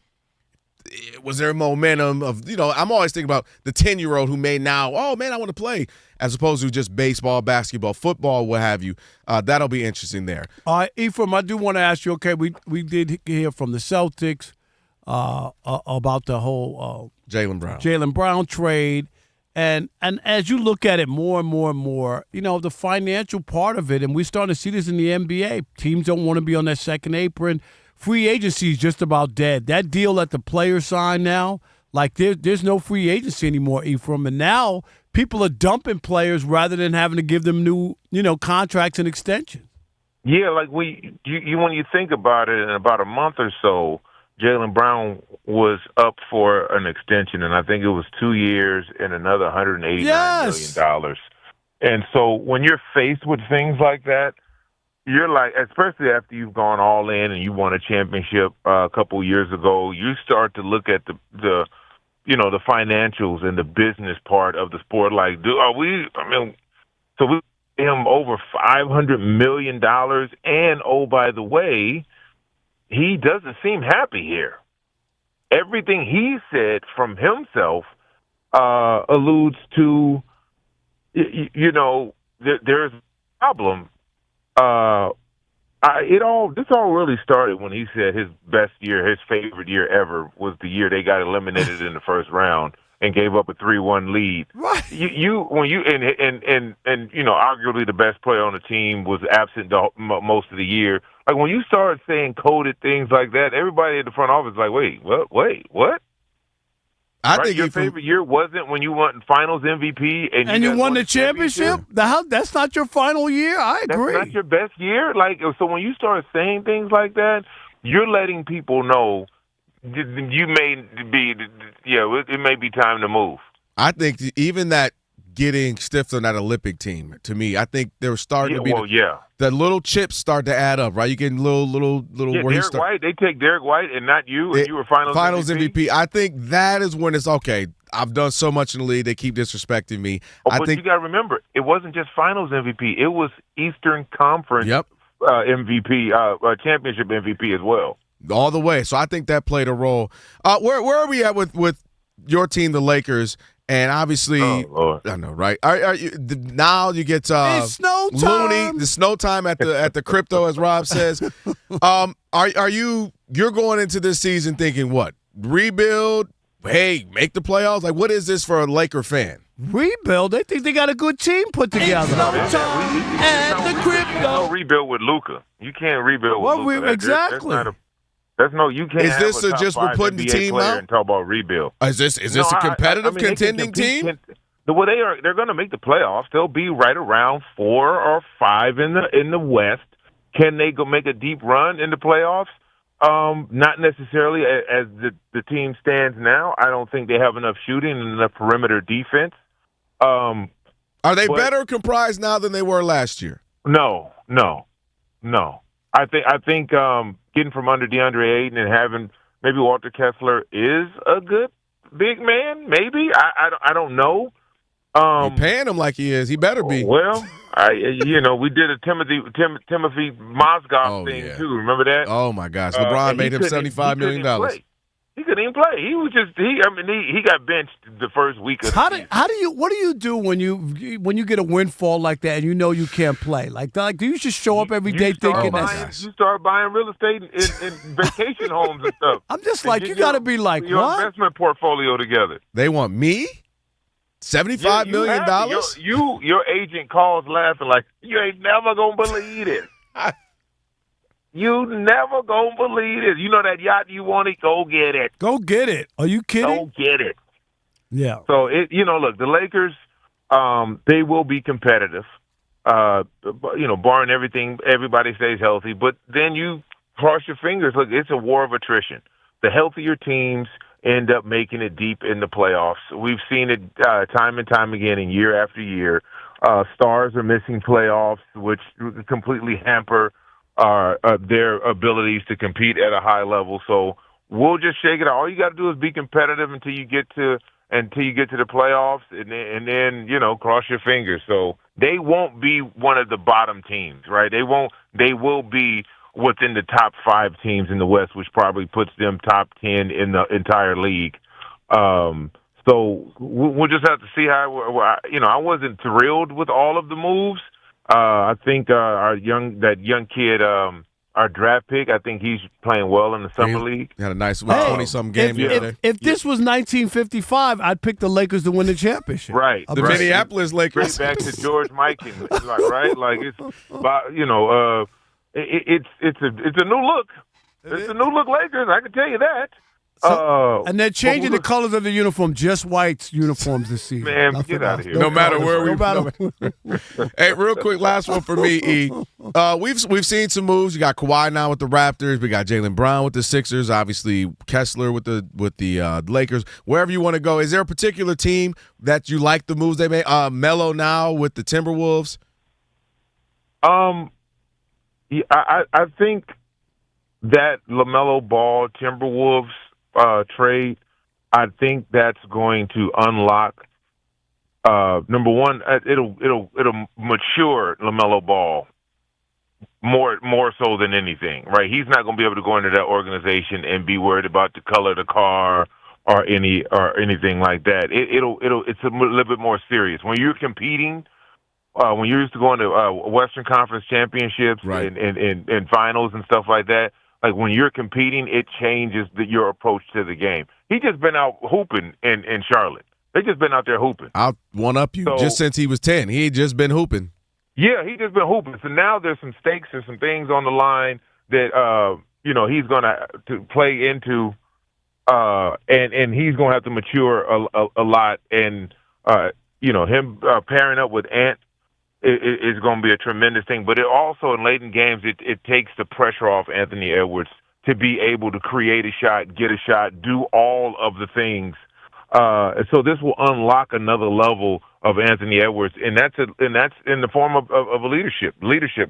Speaker 2: was there momentum of, I'm always thinking about the 10-year-old who may now, oh, man, I want to play, as opposed to just baseball, basketball, football, what have you. That'll be interesting there.
Speaker 6: All right, Ephraim, I do want to ask you, okay, we did hear from the Celtics about the whole Jaylen Brown trade. And as you look at it more and more and more, the financial part of it, and we're starting to see this in the NBA, teams don't want to be on that second apron. Free agency is just about dead. That deal that the players sign now, like there's no free agency anymore, Ephraim. And now people are dumping players rather than having to give them new, contracts and extensions.
Speaker 16: Yeah, like when you think about it, in about a month or so, Jaylen Brown was up for an extension, and I think it was 2 years and another $189 million. And so when you're faced with things like that, you're like, especially after you've gone all in and you won a championship a couple years ago, you start to look at the financials and the business part of the sport. Like, so we pay him over $500 million, and oh, by the way, he doesn't seem happy here. Everything he said from himself alludes to, there's a problem. This all really started when he said his best year, his favorite year ever, was the year they got eliminated in the first round and gave up a 3-1 lead.
Speaker 6: Right.
Speaker 16: Arguably the best player on the team was absent most of the year. Like, when you start saying coded things like that, everybody at the front office is like, wait, what?
Speaker 2: I think
Speaker 16: your favorite year wasn't when you won Finals MVP
Speaker 6: and you won the championship. That's not your final year. I agree.
Speaker 16: That's not your best year. Like, so when you start saying things like that, you're letting people know you may be, it may be time to move.
Speaker 2: I think even that getting stiffed on that Olympic team, to me, I think they're starting to be the little chips start to add up, right? You get little.
Speaker 16: Yeah, Derek White. They take Derek White and not you, and you were finals
Speaker 2: MVP. I think that is when it's okay. I've done so much in the league; they keep disrespecting me.
Speaker 16: But you got to remember, it wasn't just finals MVP; it was Eastern Conference MVP, championship MVP as well.
Speaker 2: All the way. So I think that played a role. Where are we at with your team, the Lakers? And obviously, I know, right? Are you, now you get
Speaker 6: it's snow time.
Speaker 2: Looney, the snow time at the crypto, as Rob says. You're going into this season thinking what? Rebuild? Hey, make the playoffs? Like, what is this for a Laker fan?
Speaker 6: Rebuild? They think they got a good team put together.
Speaker 16: It's the crypto. No rebuild with Luka. You can't rebuild with Luka.
Speaker 6: Exactly.
Speaker 16: You can't.
Speaker 2: Is this
Speaker 16: just
Speaker 2: we're putting the team out
Speaker 16: and talk about rebuild?
Speaker 2: Is this a competitive contending team?
Speaker 16: Well, they're going to make the playoffs. They'll be right around 4 or 5 in the West. Can they go make a deep run in the playoffs? Not necessarily as the team stands now. I don't think they have enough shooting and enough perimeter defense.
Speaker 2: Are they better comprised now than they were last year?
Speaker 16: No. I think getting from under DeAndre Ayton and having maybe Walter Kessler is a good big man. Maybe I don't know.
Speaker 2: You're paying him like he is. He better be.
Speaker 16: Well, we did a Timothy Mozgov thing too. Remember that?
Speaker 2: Oh my gosh, LeBron made him $75 million.
Speaker 16: He couldn't even play. He was just he got benched the first week of the season.
Speaker 6: What do you do when you get a windfall like that and you know you can't play? Like do you just show up every day thinking that
Speaker 16: you start buying real estate in vacation homes and stuff?
Speaker 6: I'm just like, you got to be like,
Speaker 16: your
Speaker 6: what?
Speaker 16: Investment portfolio together.
Speaker 2: They want me? $75 million?
Speaker 16: Your agent calls laughing like, you ain't never going to believe it. You never going to believe it. You know that yacht you wanted? Go get it.
Speaker 6: Go get it. Are you kidding?
Speaker 16: Go get it.
Speaker 6: Yeah.
Speaker 16: So, look, the Lakers, they will be competitive, barring everything, everybody stays healthy. But then you cross your fingers. Look, it's a war of attrition. The healthier teams end up making it deep in the playoffs. We've seen it time and time again and year after year. Stars are missing playoffs, which completely hamper their abilities to compete at a high level. So we'll just shake it out. All you got to do is be competitive until you get to the playoffs, and then cross your fingers. So they won't be one of the bottom teams, right? They will be within the top 5 teams in the West, which probably puts them top 10 in the entire league. So we'll just have to see how. I wasn't thrilled with all of the moves. I think our young kid, our draft pick, I think he's playing well in the summer league.
Speaker 2: He had a nice 20-something game yesterday.
Speaker 6: If this was 1955, I'd pick the Lakers to win the championship.
Speaker 16: Right.
Speaker 2: The Minneapolis Lakers.
Speaker 16: Straight back to George Mikan, right? Like it's a new look. It's a new look Lakers, I can tell you that.
Speaker 6: And they're changing the colors of the uniform, just white uniforms this season.
Speaker 16: Man, get out of here.
Speaker 2: No matter where we go. Hey, real quick, last one for me, E. We've seen some moves. You got Kawhi now with the Raptors. We got Jaylen Brown with the Sixers. Obviously, Kessler with the Lakers. Wherever you want to go, is there a particular team that you like the moves they made? Melo now with the Timberwolves.
Speaker 16: Yeah, I think that LaMelo Ball Timberwolves trade, I think that's going to unlock. Number one, it'll mature LaMelo Ball more so than anything, right? He's not going to be able to go into that organization and be worried about the color of the car or anything like that. It's a little bit more serious when you're competing. When you're used to going to Western Conference championships and finals and stuff like that, like when you're competing, it changes your approach to the game. He just been out hooping in Charlotte. They just been out there hooping. I'll
Speaker 2: one-up you. Just since he was 10, he just been hooping.
Speaker 16: Yeah, he just been hooping. So now there's some stakes and some things on the line that he's going to play into, and he's going to have to mature a lot. And him pairing up with Ant is going to be a tremendous thing. But it also, in late in games, it takes the pressure off Anthony Edwards to be able to create a shot, get a shot, do all of the things. So this will unlock another level of Anthony Edwards, and that's in the form of a leadership.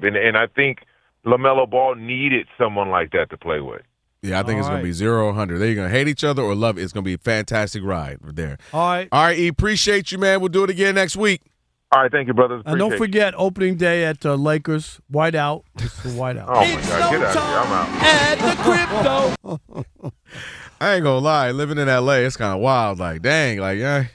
Speaker 16: And I think LaMelo Ball needed someone like that to play with.
Speaker 2: Yeah, I think it's going to be 0-100. They're going to hate each other or love it. It's going to be a fantastic ride there.
Speaker 6: All right,
Speaker 2: E, appreciate you, man. We'll do it again next week.
Speaker 16: All right, thank you, brothers.
Speaker 6: And don't forget, opening day at Lakers, white out. It's the white out.
Speaker 16: Oh, my God, get out of here. I'm out.
Speaker 6: At the crypto.
Speaker 2: I ain't going to lie. Living in L.A., it's kind of wild. Like, dang, like, yeah.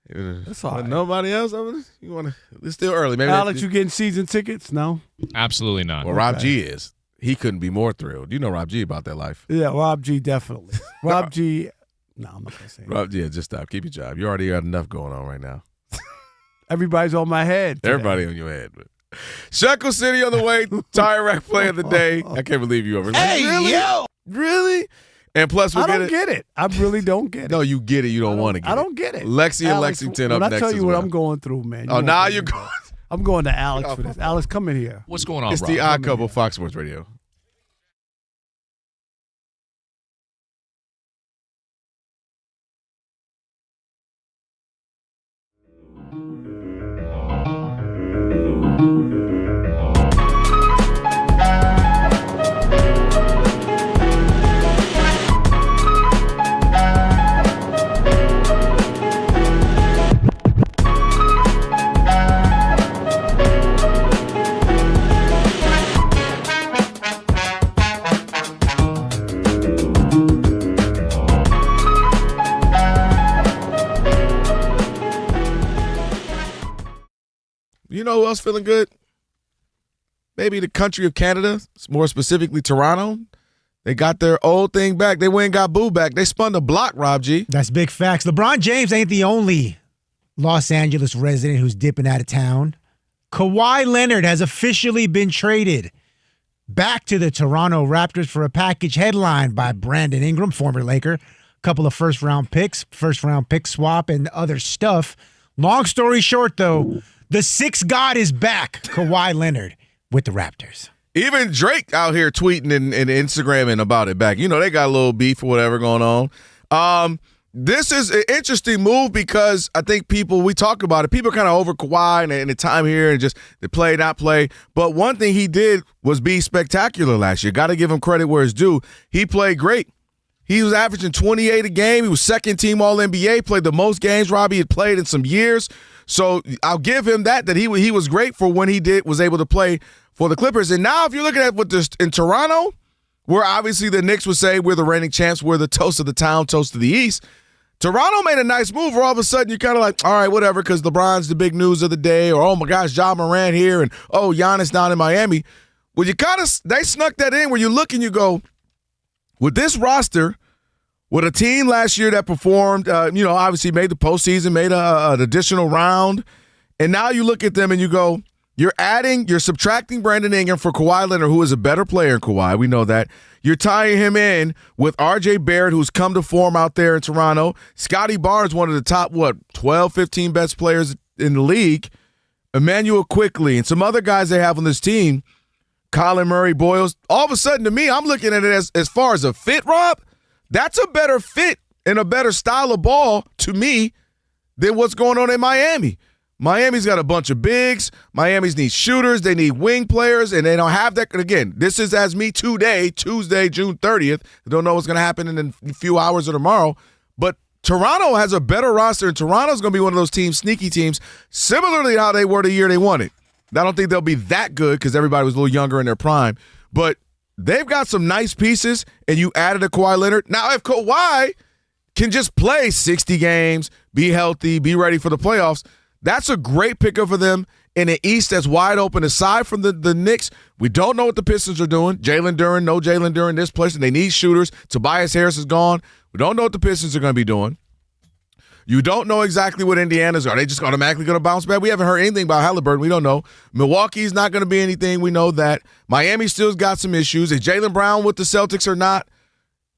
Speaker 6: That's all right.
Speaker 2: Nobody else? You want to? It's still early. Maybe
Speaker 6: Alex, you getting season tickets? No?
Speaker 7: Absolutely not.
Speaker 2: Well, Rob G is. He couldn't be more thrilled. You know Rob G about that life.
Speaker 6: Yeah, Rob G, definitely. Rob G, no, I'm not going to say
Speaker 2: Rob G, just stop. Keep your job. You already got enough going on right now.
Speaker 6: Everybody's on my head today.
Speaker 2: Everybody on your head. Shekel City on the way. Tire Rack play of the day. I can't believe you over.
Speaker 8: Hey,
Speaker 2: really?
Speaker 8: yo.
Speaker 2: Really? And plus,
Speaker 6: I don't get it. I really don't get it.
Speaker 2: No, you get it. You don't want to get it.
Speaker 6: I don't get it.
Speaker 2: Lexi and Lexington up next.
Speaker 6: I tell you
Speaker 2: as
Speaker 6: what
Speaker 2: well.
Speaker 6: I'm going through, man.
Speaker 2: Oh, now you're going.
Speaker 6: I'm going to Alex for this. Alex, come in here.
Speaker 7: What's going on,
Speaker 2: It's
Speaker 7: Rob?
Speaker 2: the Odd Couple, Fox Sports Radio. You know who else feeling good? Maybe the country of Canada, more specifically Toronto. They got their old thing back. They went and got Boo back. They spun the block, Rob G.
Speaker 13: That's big facts. LeBron James ain't the only Los Angeles resident who's dipping out of town. Kawhi Leonard has officially been traded back to the Toronto Raptors for a package headlined by Brandon Ingram, former Laker, a couple of first-round pick swap, and other stuff. Long story short, though, the sixth god is back, Kawhi Leonard, with the Raptors.
Speaker 2: Even Drake out here tweeting and Instagramming about it back. You know, they got a little beef or whatever going on. This is an interesting move because I think we talk about it. People are kind of over Kawhi and the time here and just the play, not play. But one thing he did was be spectacular last year. Got to give him credit where it's due. He played great. He was averaging 28 a game. He was second-team All-NBA, played the most games Robbie had played in some years. So I'll give him that he was great for when he was able to play for the Clippers. And now if you're looking at what this in Toronto, where obviously the Knicks would say we're the reigning champs, we're the toast of the town, toast of the East, Toronto made a nice move where all of a sudden you're kind of like, all right, whatever, because LeBron's the big news of the day, or, oh, my gosh, Ja Morant here, and, oh, Giannis down in Miami. Well, they snuck that in where you look and you go, with this roster, with a team last year that performed, obviously made the postseason, made an additional round, and now you look at them and you go, you're subtracting Brandon Ingram for Kawhi Leonard, who is a better player than Kawhi. We know that. You're tying him in with R.J. Barrett, who's come to form out there in Toronto. Scotty Barnes, one of the top, 12, 15 best players in the league. Emmanuel Quickley and some other guys they have on this team. Colin Murray, Boyles. All of a sudden, to me, I'm looking at it as far as a fit, Rob. That's a better fit and a better style of ball to me than what's going on in Miami. Miami's got a bunch of bigs. Miami's need shooters. They need wing players, and they don't have that. Again, this is as me today, Tuesday, June 30th. I don't know what's going to happen in a few hours or tomorrow. But Toronto has a better roster, and Toronto's going to be one of those teams, sneaky teams, similarly to how they were the year they won it. I don't think they'll be that good because everybody was a little younger in their prime. But they've got some nice pieces, and you added a Kawhi Leonard. Now, if Kawhi can just play 60 games, be healthy, be ready for the playoffs, that's a great pickup for them in the East that's wide open. Aside from the Knicks, we don't know what the Pistons are doing. No Jalen Duren this place, and they need shooters. Tobias Harris is gone. We don't know what the Pistons are going to be doing. You don't know exactly what Indiana's are. They just automatically going to bounce back? We haven't heard anything about Halliburton. We don't know. Milwaukee's not going to be anything. We know that. Miami still's got some issues. Is Jaylen Brown with the Celtics or not?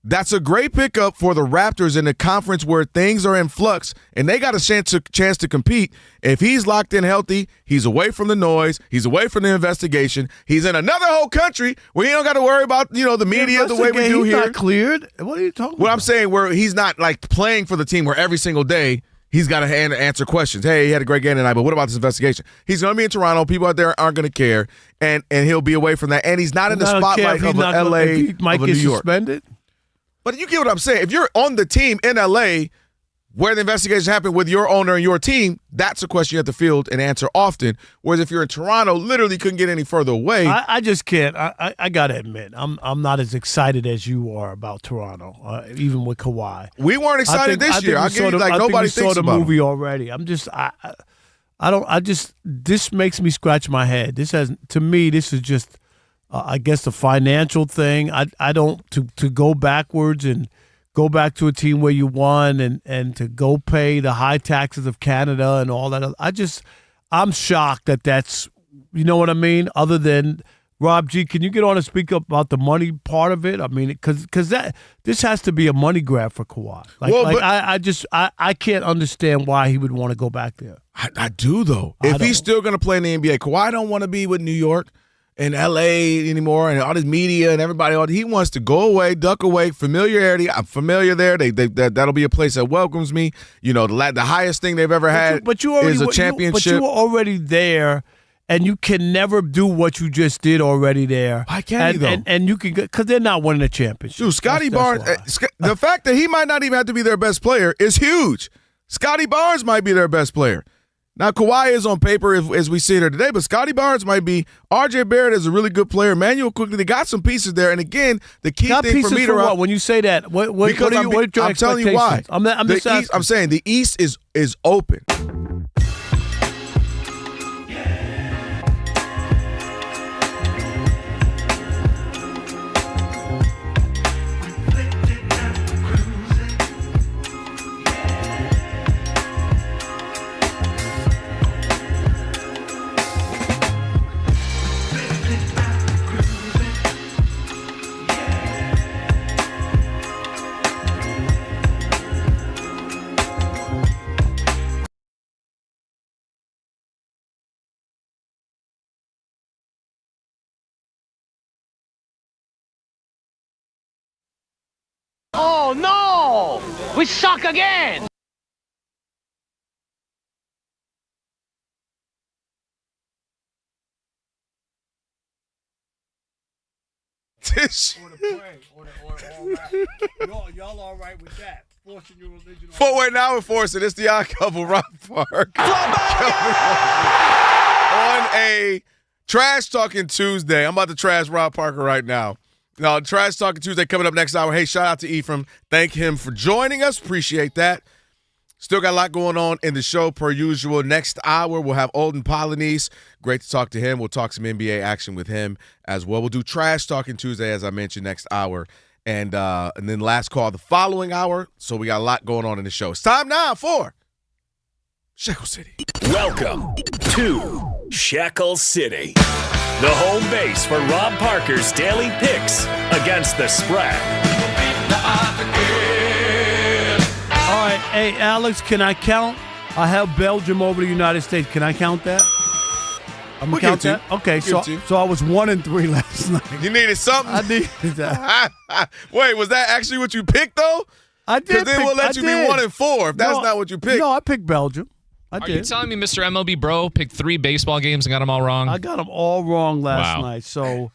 Speaker 2: That's a great pickup for the Raptors in a conference where things are in flux, and they got a chance to compete. If he's locked in healthy, he's away from the noise, he's away from the investigation, he's in another whole country where he don't got to worry about the media the way we do here.
Speaker 6: He's not cleared? What are you talking about?
Speaker 2: What I'm saying, where he's not like playing for the team where every single day he's got to answer questions. Hey, he had a great game tonight, but what about this investigation? He's going to be in Toronto. People out there aren't going to care, and he'll be away from that. And he's not in the spotlight of L.A.,
Speaker 6: might
Speaker 2: of
Speaker 6: get
Speaker 2: New York.
Speaker 6: Suspended?
Speaker 2: But you get what I'm saying. If you're on the team in L.A. where the investigation happened with your owner and your team, that's a question you have to field and answer often. Whereas if you're in Toronto, literally couldn't get any further away.
Speaker 6: I just can't. I got to admit, I'm not as excited as you are about Toronto, even with Kawhi.
Speaker 2: We weren't excited this year. I think nobody thinks
Speaker 6: saw the
Speaker 2: about
Speaker 6: movie
Speaker 2: him.
Speaker 6: already. This makes me scratch my head. To me, this is just, I guess, a financial thing. I don't to go backwards and go back to a team where you won and to go pay the high taxes of Canada and all that. I'm shocked that's, you know what I mean? Other than, Rob G, can you get on and speak up about the money part of it? I mean, because this has to be a money grab for Kawhi. I can't understand why he would want to go back there.
Speaker 2: I do, though. If he's still going to play in the NBA, Kawhi don't want to be with New York and L.A. anymore, and all this media and everybody. He wants to go away, duck away, familiarity. I'm familiar there. That'll be a place that welcomes me. The highest thing they've ever had is a championship.
Speaker 6: But you were already there, and you can never do what you just did already there.
Speaker 2: Why can't he, though?
Speaker 6: And you can, because they're not winning a championship.
Speaker 2: Dude, Scotty Barnes, the fact that he might not even have to be their best player is huge. Scotty Barnes might be their best player. Now, Kawhi is on paper as we see it here today, but Scotty Barnes might be. R.J. Barrett is a really good player. Emmanuel Quickley, they got some pieces there. And again, the key thing for me to
Speaker 6: what? When you say that,
Speaker 2: I'm telling you why. I'm saying the East is open.
Speaker 11: We suck again.
Speaker 6: Y'all all right with that? Forcing your religion
Speaker 2: Wait, now we're forcing. It's the odd couple, Rob Park. On a Trash Talking Tuesday. I'm about to trash Rob Parker right now. Now, Trash Talking Tuesday coming up next hour. Hey, shout out to Ephraim. Thank him for joining us. Appreciate that. Still got a lot going on in the show per usual. Next hour, we'll have Olden Polynice. Great to talk to him. We'll talk some NBA action with him as well. We'll do Trash Talking Tuesday, as I mentioned, next hour. And then last call the following hour. So we got a lot going on in the show. It's time now for Shackle City.
Speaker 3: Welcome to Shackle City, the home base for Rob Parker's daily picks against the spread.
Speaker 6: All right, hey, Alex, can I count? I have Belgium over the United States. Can I count that? I'm going to count that? Okay, so I was 1-3 last night.
Speaker 2: You needed something?
Speaker 6: I needed that.
Speaker 2: Wait, was that actually what you picked, though?
Speaker 6: I did.
Speaker 2: Because then we'll let you be 1-4 if that's not what you picked.
Speaker 6: No, I picked Belgium.
Speaker 7: Are you telling me Mr. MLB Bro picked 3 baseball games and got them all wrong?
Speaker 6: I got them all wrong last night, so...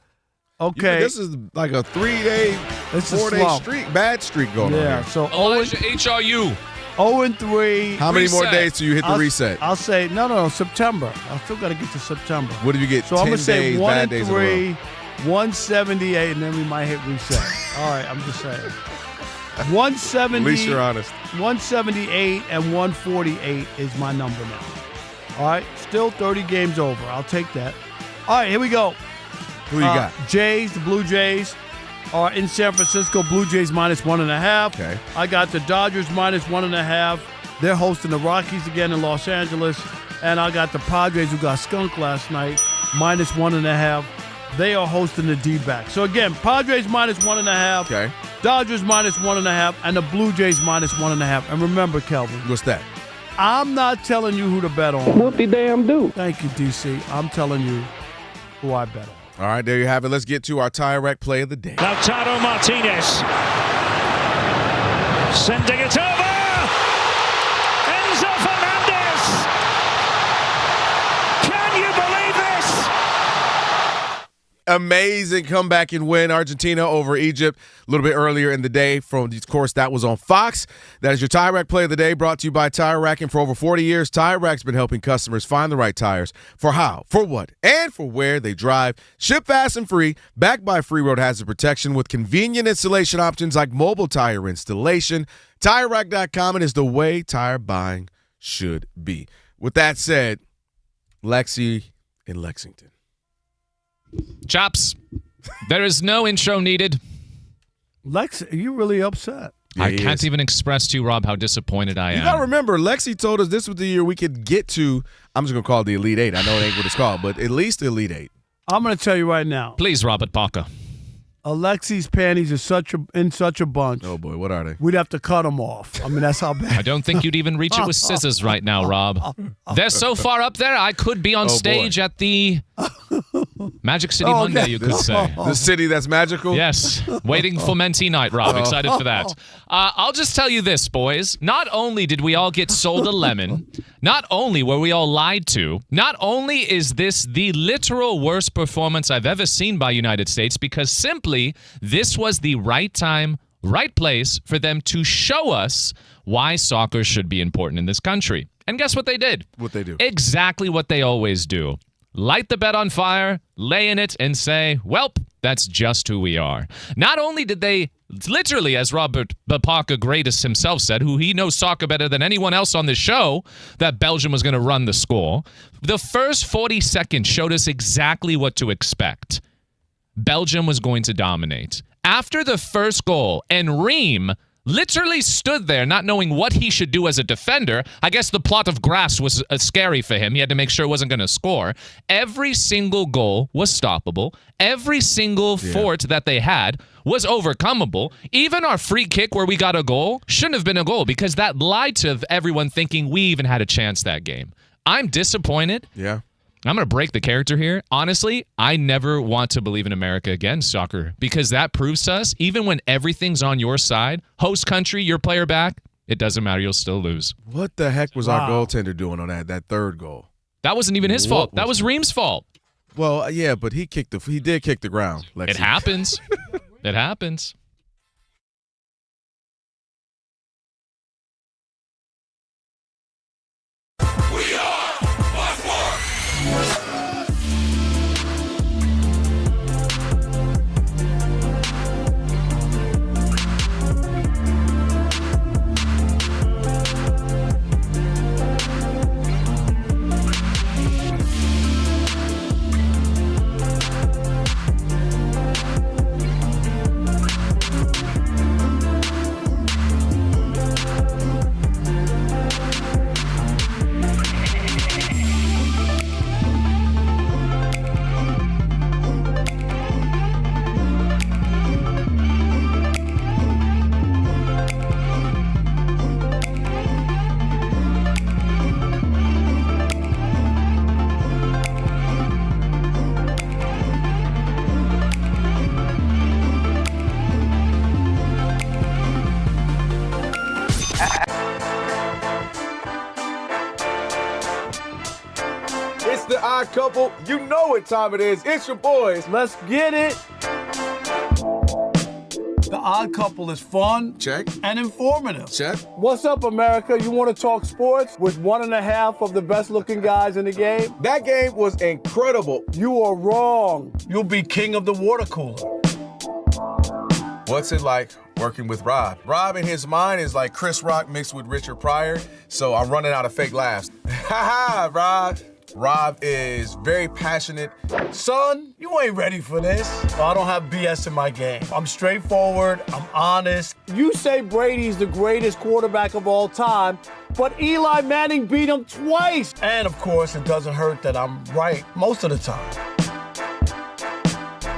Speaker 6: Okay.
Speaker 2: This is like a 3-day, 4-day streak, bad streak going on here.
Speaker 6: So
Speaker 7: Elijah HRU.
Speaker 6: 0-3.
Speaker 2: How many more days till you hit the reset?
Speaker 6: I'll say, no, September. I still got to get to September.
Speaker 2: What did you get?
Speaker 6: So I'm going to say
Speaker 2: 1-3,
Speaker 6: 178, and then we might hit reset. All right, I'm just saying. 170.
Speaker 2: At least you're honest.
Speaker 6: 178 and 148 is my number now. All right, still 30 games over. I'll take that. All right, here we go.
Speaker 2: Who you got?
Speaker 6: Jays, the Blue Jays are in San Francisco. Blue Jays -1.5.
Speaker 2: Okay.
Speaker 6: I got the Dodgers -1.5. They're hosting the Rockies again in Los Angeles. And I got the Padres, who got skunked last night, -1.5. They are hosting the D-backs. So again, Padres -1.5.
Speaker 2: Okay.
Speaker 6: Dodgers -1.5. And the Blue Jays -1.5. And remember, Kelvin.
Speaker 2: What's that?
Speaker 6: I'm not telling you who to bet on.
Speaker 9: Whoop-de-damn-do.
Speaker 6: Thank you, DC. I'm telling you who I bet on.
Speaker 2: All right, there you have it. Let's get to our Tire Rack play of the day.
Speaker 17: Lautaro Martinez sending it over. Enzo Fernandez. Can you believe this?
Speaker 2: Amazing comeback and win. Argentina over Egypt a little bit earlier in the day. Of course, that was on Fox. That is your Tire Rack play of the day, brought to you by Tire Rack. And for over 40 years, Tire Rack's been helping customers find the right tires for how, for what, and for where they drive. Ship fast and free, backed by free road hazard protection with convenient installation options like mobile tire installation. TireRack.com is the way tire buying should be. With that said, Lexi in Lexington.
Speaker 7: Chops, there is no intro needed.
Speaker 6: Lex, are you really upset?
Speaker 2: Yeah,
Speaker 7: I can't even express to you, Rob, how disappointed I am.
Speaker 2: You got to remember, Lexi told us this was the year we could get to, I'm just going to call it the Elite Eight. I know it ain't what it's called, but at least the Elite Eight.
Speaker 6: I'm going to tell you right now.
Speaker 7: Please, Robert Parker.
Speaker 6: Alexi's panties are in such a bunch.
Speaker 2: Oh, boy, what are they?
Speaker 6: We'd have to cut them off. I mean, that's how bad.
Speaker 7: I don't think you'd even reach it with scissors right now, Rob. They're so far up there, I could be on stage at the Magic City Monday, you could say.
Speaker 2: The city that's magical?
Speaker 7: Yes. Waiting for Mentee Night, Rob. Excited for that. I'll just tell you this, boys. Not only did we all get sold a lemon, not only were we all lied to, not only is this the literal worst performance I've ever seen by United States, because simply this was the right time, right place for them to show us why soccer should be important in this country. And guess what they did?
Speaker 2: What they do?
Speaker 7: Exactly what they always do. Light the bet on fire, lay in it, and say, welp, that's just who we are. Not only did they, literally, as Robert Parker Greatest himself said, who he knows soccer better than anyone else on the show, that Belgium was going to run the score. The first 40 seconds showed us exactly what to expect. Belgium was going to dominate. After the first goal, and Ream literally stood there not knowing what he should do as a defender. I guess the plot of grass was scary for him. He had to make sure it wasn't going to score. Every single goal was stoppable. Every single fort that they had was overcomable. Even our free kick where we got a goal shouldn't have been a goal because that lied to everyone thinking we even had a chance that game. I'm disappointed.
Speaker 2: Yeah.
Speaker 7: I'm going to break the character here. Honestly, I never want to believe in America again, soccer, because that proves to us, even when everything's on your side, host country, your player back, it doesn't matter. You'll still lose.
Speaker 2: What the heck was our goaltender doing on that third goal?
Speaker 7: That wasn't even his fault. That was Ream's fault.
Speaker 2: Well, yeah, but he did kick the ground. Lexi.
Speaker 7: It happens. It happens.
Speaker 17: We are Fox Sports.
Speaker 2: It's the Odd Couple. You know what time it is. It's your boys.
Speaker 6: Let's get it. The Odd Couple is fun.
Speaker 2: Check.
Speaker 6: And informative.
Speaker 2: Check.
Speaker 6: What's up, America? You want to talk sports with 1.5 of the best-looking guys in the game?
Speaker 2: That game was incredible.
Speaker 6: You are wrong. You'll be king of the water cooler.
Speaker 2: What's it like working with Rob? Rob in his mind is like Chris Rock mixed with Richard Pryor, so I'm running out of fake laughs. Ha ha, Rob. Rob is very passionate.
Speaker 6: Son, you ain't ready for this. I don't have BS in my game. I'm straightforward. I'm honest. You say Brady's the greatest quarterback of all time, but Eli Manning beat him twice. And of course, it doesn't hurt that I'm right most of the time.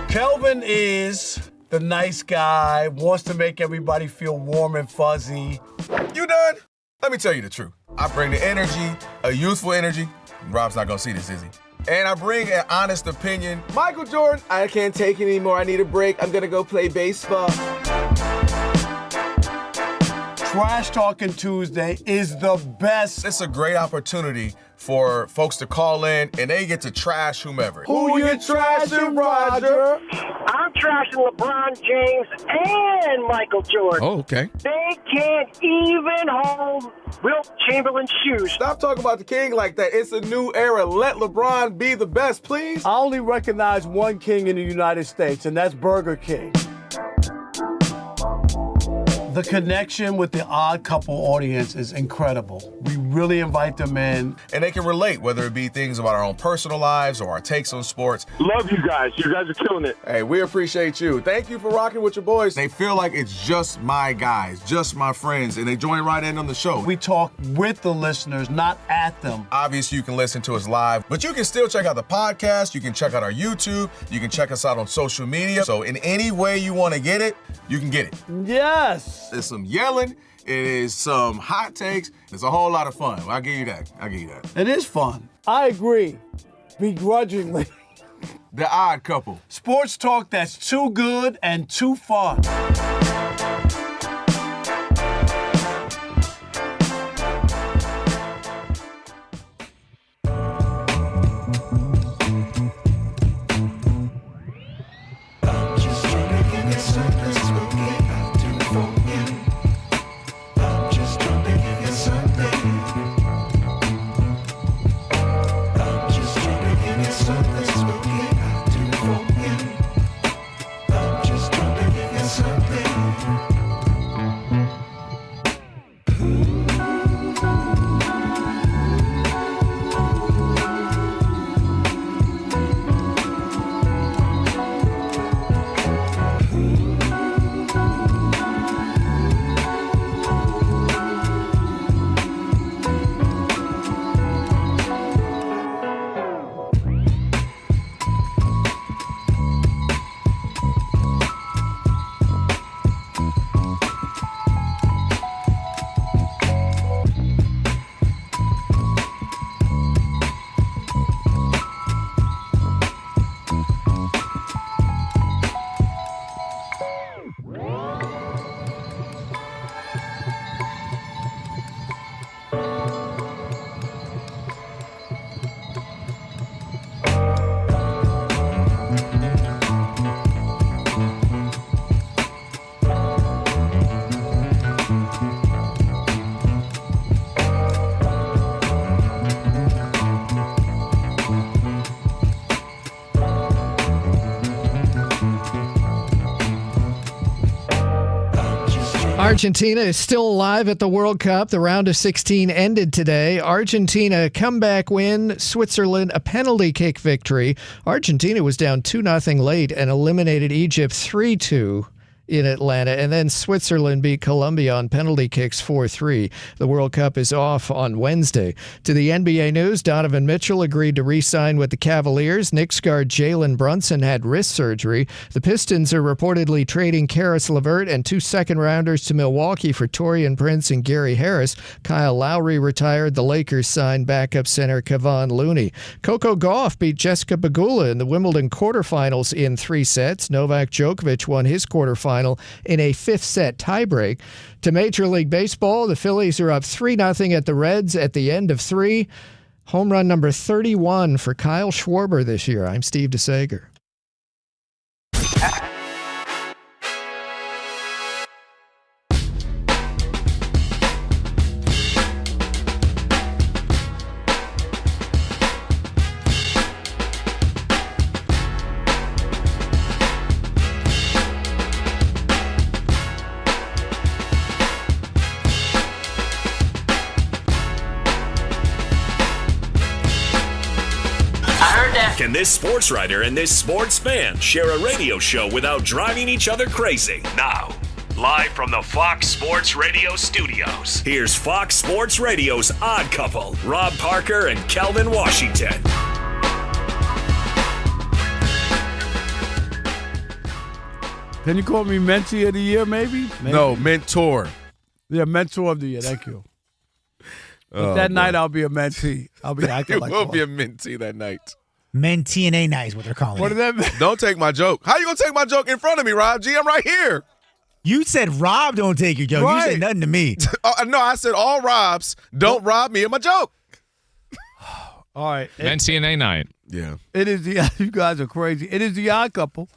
Speaker 6: Kelvin is the nice guy, wants to make everybody feel warm and fuzzy.
Speaker 2: You done? Let me tell you the truth. I bring the energy, a youthful energy. Rob's not gonna see this, is he? And I bring an honest opinion. Michael Jordan, I can't take it anymore. I need a break. I'm gonna go play baseball.
Speaker 6: Trash Talking Tuesday is the best.
Speaker 2: It's a great opportunity for folks to call in and they get to trash whomever.
Speaker 6: Who you trashing, Roger?
Speaker 11: I'm trashing LeBron James and Michael Jordan.
Speaker 2: Oh, okay.
Speaker 11: They can't even hold Wilt Chamberlain's shoes.
Speaker 2: Stop talking about the king like that. It's a new era. Let LeBron be the best, please.
Speaker 6: I only recognize one king in the United States, and that's Burger King. The connection with the Odd Couple audience is incredible. We really invite them in.
Speaker 2: And they can relate, whether it be things about our own personal lives or our takes on sports.
Speaker 14: Love you guys. You guys are killing it.
Speaker 2: Hey, we appreciate you. Thank you for rocking with your boys. They feel like it's just my guys, just my friends, and they join right in on the show.
Speaker 6: We talk with the listeners, not at them.
Speaker 2: Obviously, you can listen to us live, but you can still check out the podcast. You can check out our YouTube. You can check us out on social media. So in any way you want to get it, you can get it.
Speaker 6: Yes.
Speaker 2: There's some yelling. It is some hot takes. It's a whole lot of fun. I'll give you that.
Speaker 6: It is fun. I agree. Begrudgingly.
Speaker 2: The Odd Couple.
Speaker 6: Sports talk that's too good and too fun.
Speaker 1: Argentina is still alive at the World Cup. The round of 16 ended today. Argentina comeback win, Switzerland a penalty kick victory. Argentina was down 2-0 late and eliminated Egypt 3-2 in Atlanta, and then Switzerland beat Colombia on penalty kicks 4-3. The World Cup is off on Wednesday. To the NBA news, Donovan Mitchell agreed to re-sign with the Cavaliers. Knicks guard Jalen Brunson had wrist surgery. The Pistons are reportedly trading Karis LeVert and 2 second-rounders to Milwaukee for Taurean Prince and Gary Harris. Kyle Lowry retired. The Lakers signed backup center Kevon Looney. Coco Gauff beat Jessica Pegula in the Wimbledon quarterfinals in 3 sets. Novak Djokovic won his quarterfinal in a 5th-set tiebreak. To Major League Baseball, the Phillies are up 3-0 at the Reds at the end of 3. Home run number 31 for Kyle Schwarber this year. I'm Steve DeSager.
Speaker 3: Can this sports writer and this sports fan share a radio show without driving each other crazy? Now, live from the Fox Sports Radio studios, here's Fox Sports Radio's Odd Couple, Rob Parker and Kelvin Washington.
Speaker 6: Can you call me Mentee of the Year, maybe?
Speaker 2: No, Mentor.
Speaker 6: Yeah, Mentor of the Year. Thank you. But that night, I'll be a mentee. I'll be acting like
Speaker 2: you will be a mentee that night.
Speaker 13: Mentee and A-night is what they're calling
Speaker 6: What
Speaker 13: it.
Speaker 6: does that mean?
Speaker 2: Don't take my joke. How you gonna take my joke in front of me, Rob G? I'm right here.
Speaker 13: You said Rob don't take your joke. You
Speaker 6: Right.
Speaker 13: said nothing to me.
Speaker 2: No, I said all Robs don't rob me of my joke.
Speaker 6: All right.
Speaker 7: NCNA night.
Speaker 2: Yeah.
Speaker 6: It is the you guys are crazy. It is the Odd Couple.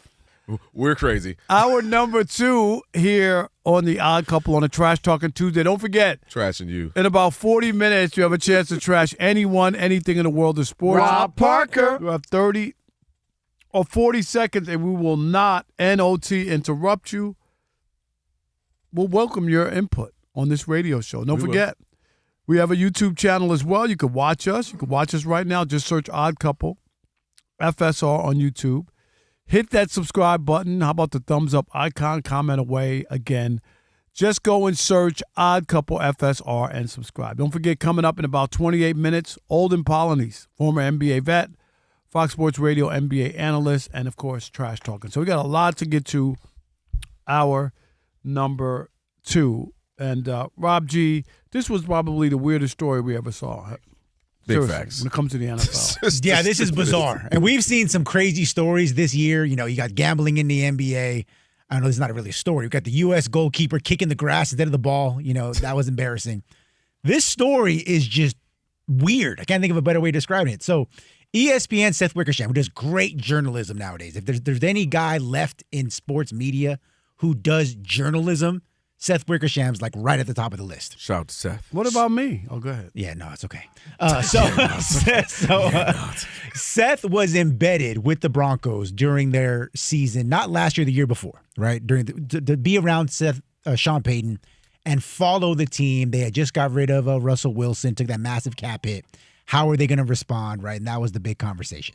Speaker 2: We're crazy.
Speaker 6: Our number 2 here on the Odd Couple on a Trash Talking Tuesday. Don't forget,
Speaker 2: Trashing you.
Speaker 6: in about 40 minutes, you have a chance to trash anyone, anything in the world of sports.
Speaker 1: Rob Parker.
Speaker 6: You have 30 or 40 seconds, and we will not, N-O-T, interrupt you. We'll welcome your input on this radio show. Don't forget, we have a YouTube channel as well. You can watch us. You can watch us right now. Just search Odd Couple, FSR on YouTube. Hit that subscribe button. How about the thumbs up icon? Comment away again. Just go and search Odd Couple FSR and subscribe. Don't forget, coming up in about 28 minutes, Olden Polynice, former NBA vet, Fox Sports Radio NBA analyst, and, of course, Trash Talking. So we got a lot to get to. Our number 2. And, Rob G., this was probably the weirdest story we ever saw.
Speaker 2: Big
Speaker 6: Seriously,
Speaker 2: facts.
Speaker 6: when it comes to the NFL.
Speaker 13: Yeah, this is bizarre. And we've seen some crazy stories this year. You know, you got gambling in the NBA. I don't know, this is not really a story. You got the U.S. goalkeeper kicking the grass instead of the ball. You know, that was embarrassing. This story is just weird. I can't think of a better way to describe it. So ESPN Seth Wickersham, who does great journalism nowadays. If there's any guy left in sports media who does journalism, Seth Wickersham's like right at the top of the list.
Speaker 2: Shout out to Seth.
Speaker 6: What about me? Oh, go ahead.
Speaker 13: Yeah, no, it's okay. Seth was embedded with the Broncos during their season, not last year, the year before, right? To be around Sean Payton and follow the team. They had just got rid of Russell Wilson, took that massive cap hit. How are they going to respond, right? And that was the big conversation.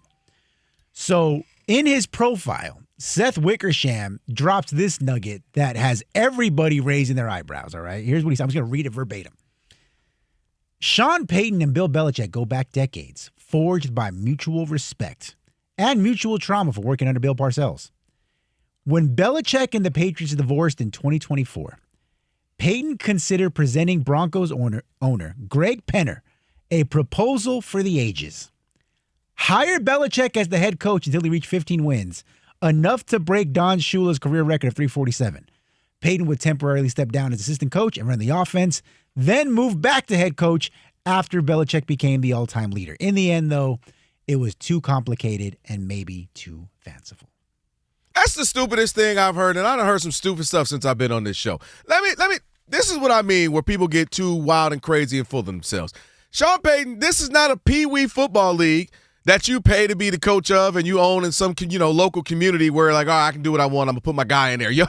Speaker 13: So in his profile, Seth Wickersham drops this nugget that has everybody raising their eyebrows, all right? Here's what he said. I'm just going to read it verbatim. Sean Payton and Bill Belichick go back decades, forged by mutual respect and mutual trauma for working under Bill Parcells. When Belichick and the Patriots divorced in 2024, Payton considered presenting Broncos owner Greg Penner a proposal for the ages. Hire Belichick as the head coach until he reached 15 wins, enough to break Don Shula's career record of 347. Payton would temporarily step down as assistant coach and run the offense, then move back to head coach after Belichick became the all-time leader. In the end, though, it was too complicated and maybe too fanciful.
Speaker 2: That's the stupidest thing I've heard, and I done heard some stupid stuff since I've been on this show. This is what I mean where people get too wild and crazy and full of themselves. Sean Payton, this is not a pee-wee football league. that you pay to be the coach of and you own in some, local community where like, I can do what I want. I'm going to put my guy in there. Yo,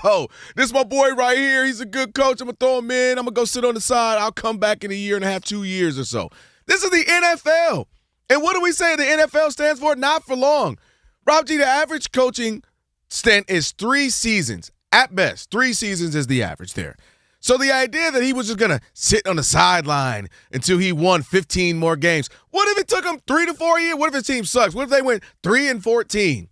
Speaker 2: this is my boy right here. He's a good coach. I'm going to throw him in. I'm going to go sit on the side. I'll come back in a year and a half, 2 years or so. This is the NFL. And what do we say the NFL stands for? Not for long. Rob G, the average coaching stint is 3 seasons. At best, 3 seasons is the average there. So the idea that he was just going to sit on the sideline until he won 15 more games, what if it took him 3 to 4 years? What if his team sucks? What if they went 3-14?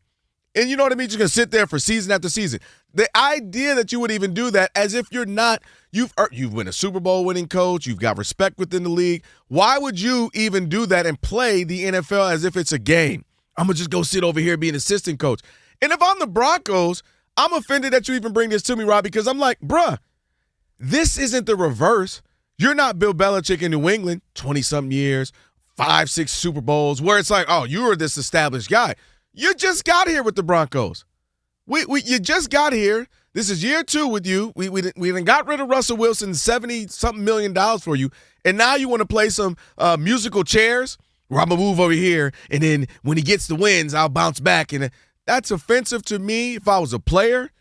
Speaker 2: And you know what I mean? You're going to sit there for season after season. The idea that you would even do that as if you're not, you've been a Super Bowl winning coach, you've got respect within the league. Why would you even do that and play the NFL as if it's a game? I'm going to just go sit over here and be an assistant coach. And if I'm the Broncos, I'm offended that you even bring this to me, Rob, because I'm like, bruh, this isn't the reverse. You're not Bill Belichick in New England, 20-something years, 5-6 Super Bowls, where it's like, oh, you are this established guy. You just got here with the Broncos. You just got here. This is year 2 with you. We done got rid of Russell Wilson, $70-something million for you, and now you want to play some musical chairs where I'm going to move over here, and then when he gets the wins, I'll bounce back. And that's offensive to me if I was a player.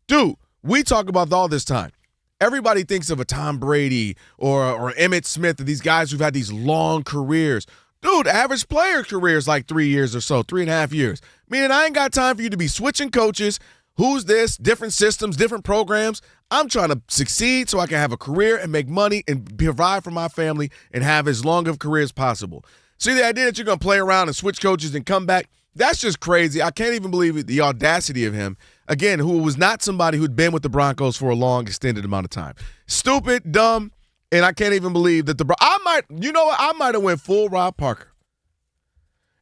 Speaker 2: Dude, we talk about all this time. Everybody thinks of a Tom Brady or Emmitt Smith, or these guys who've had these long careers. Dude, average player career is like 3 years or so, 3.5 years. Meaning I ain't got time for you to be switching coaches. Who's this? Different systems, different programs. I'm trying to succeed so I can have a career and make money and provide for my family and have as long of a career as possible. See, the idea that you're going to play around and switch coaches and come back, that's just crazy. I can't even believe the audacity of him. Again, who was not somebody who'd been with the Broncos for a long, extended amount of time. Stupid, dumb, and I can't even believe that I might have went full Rob Parker.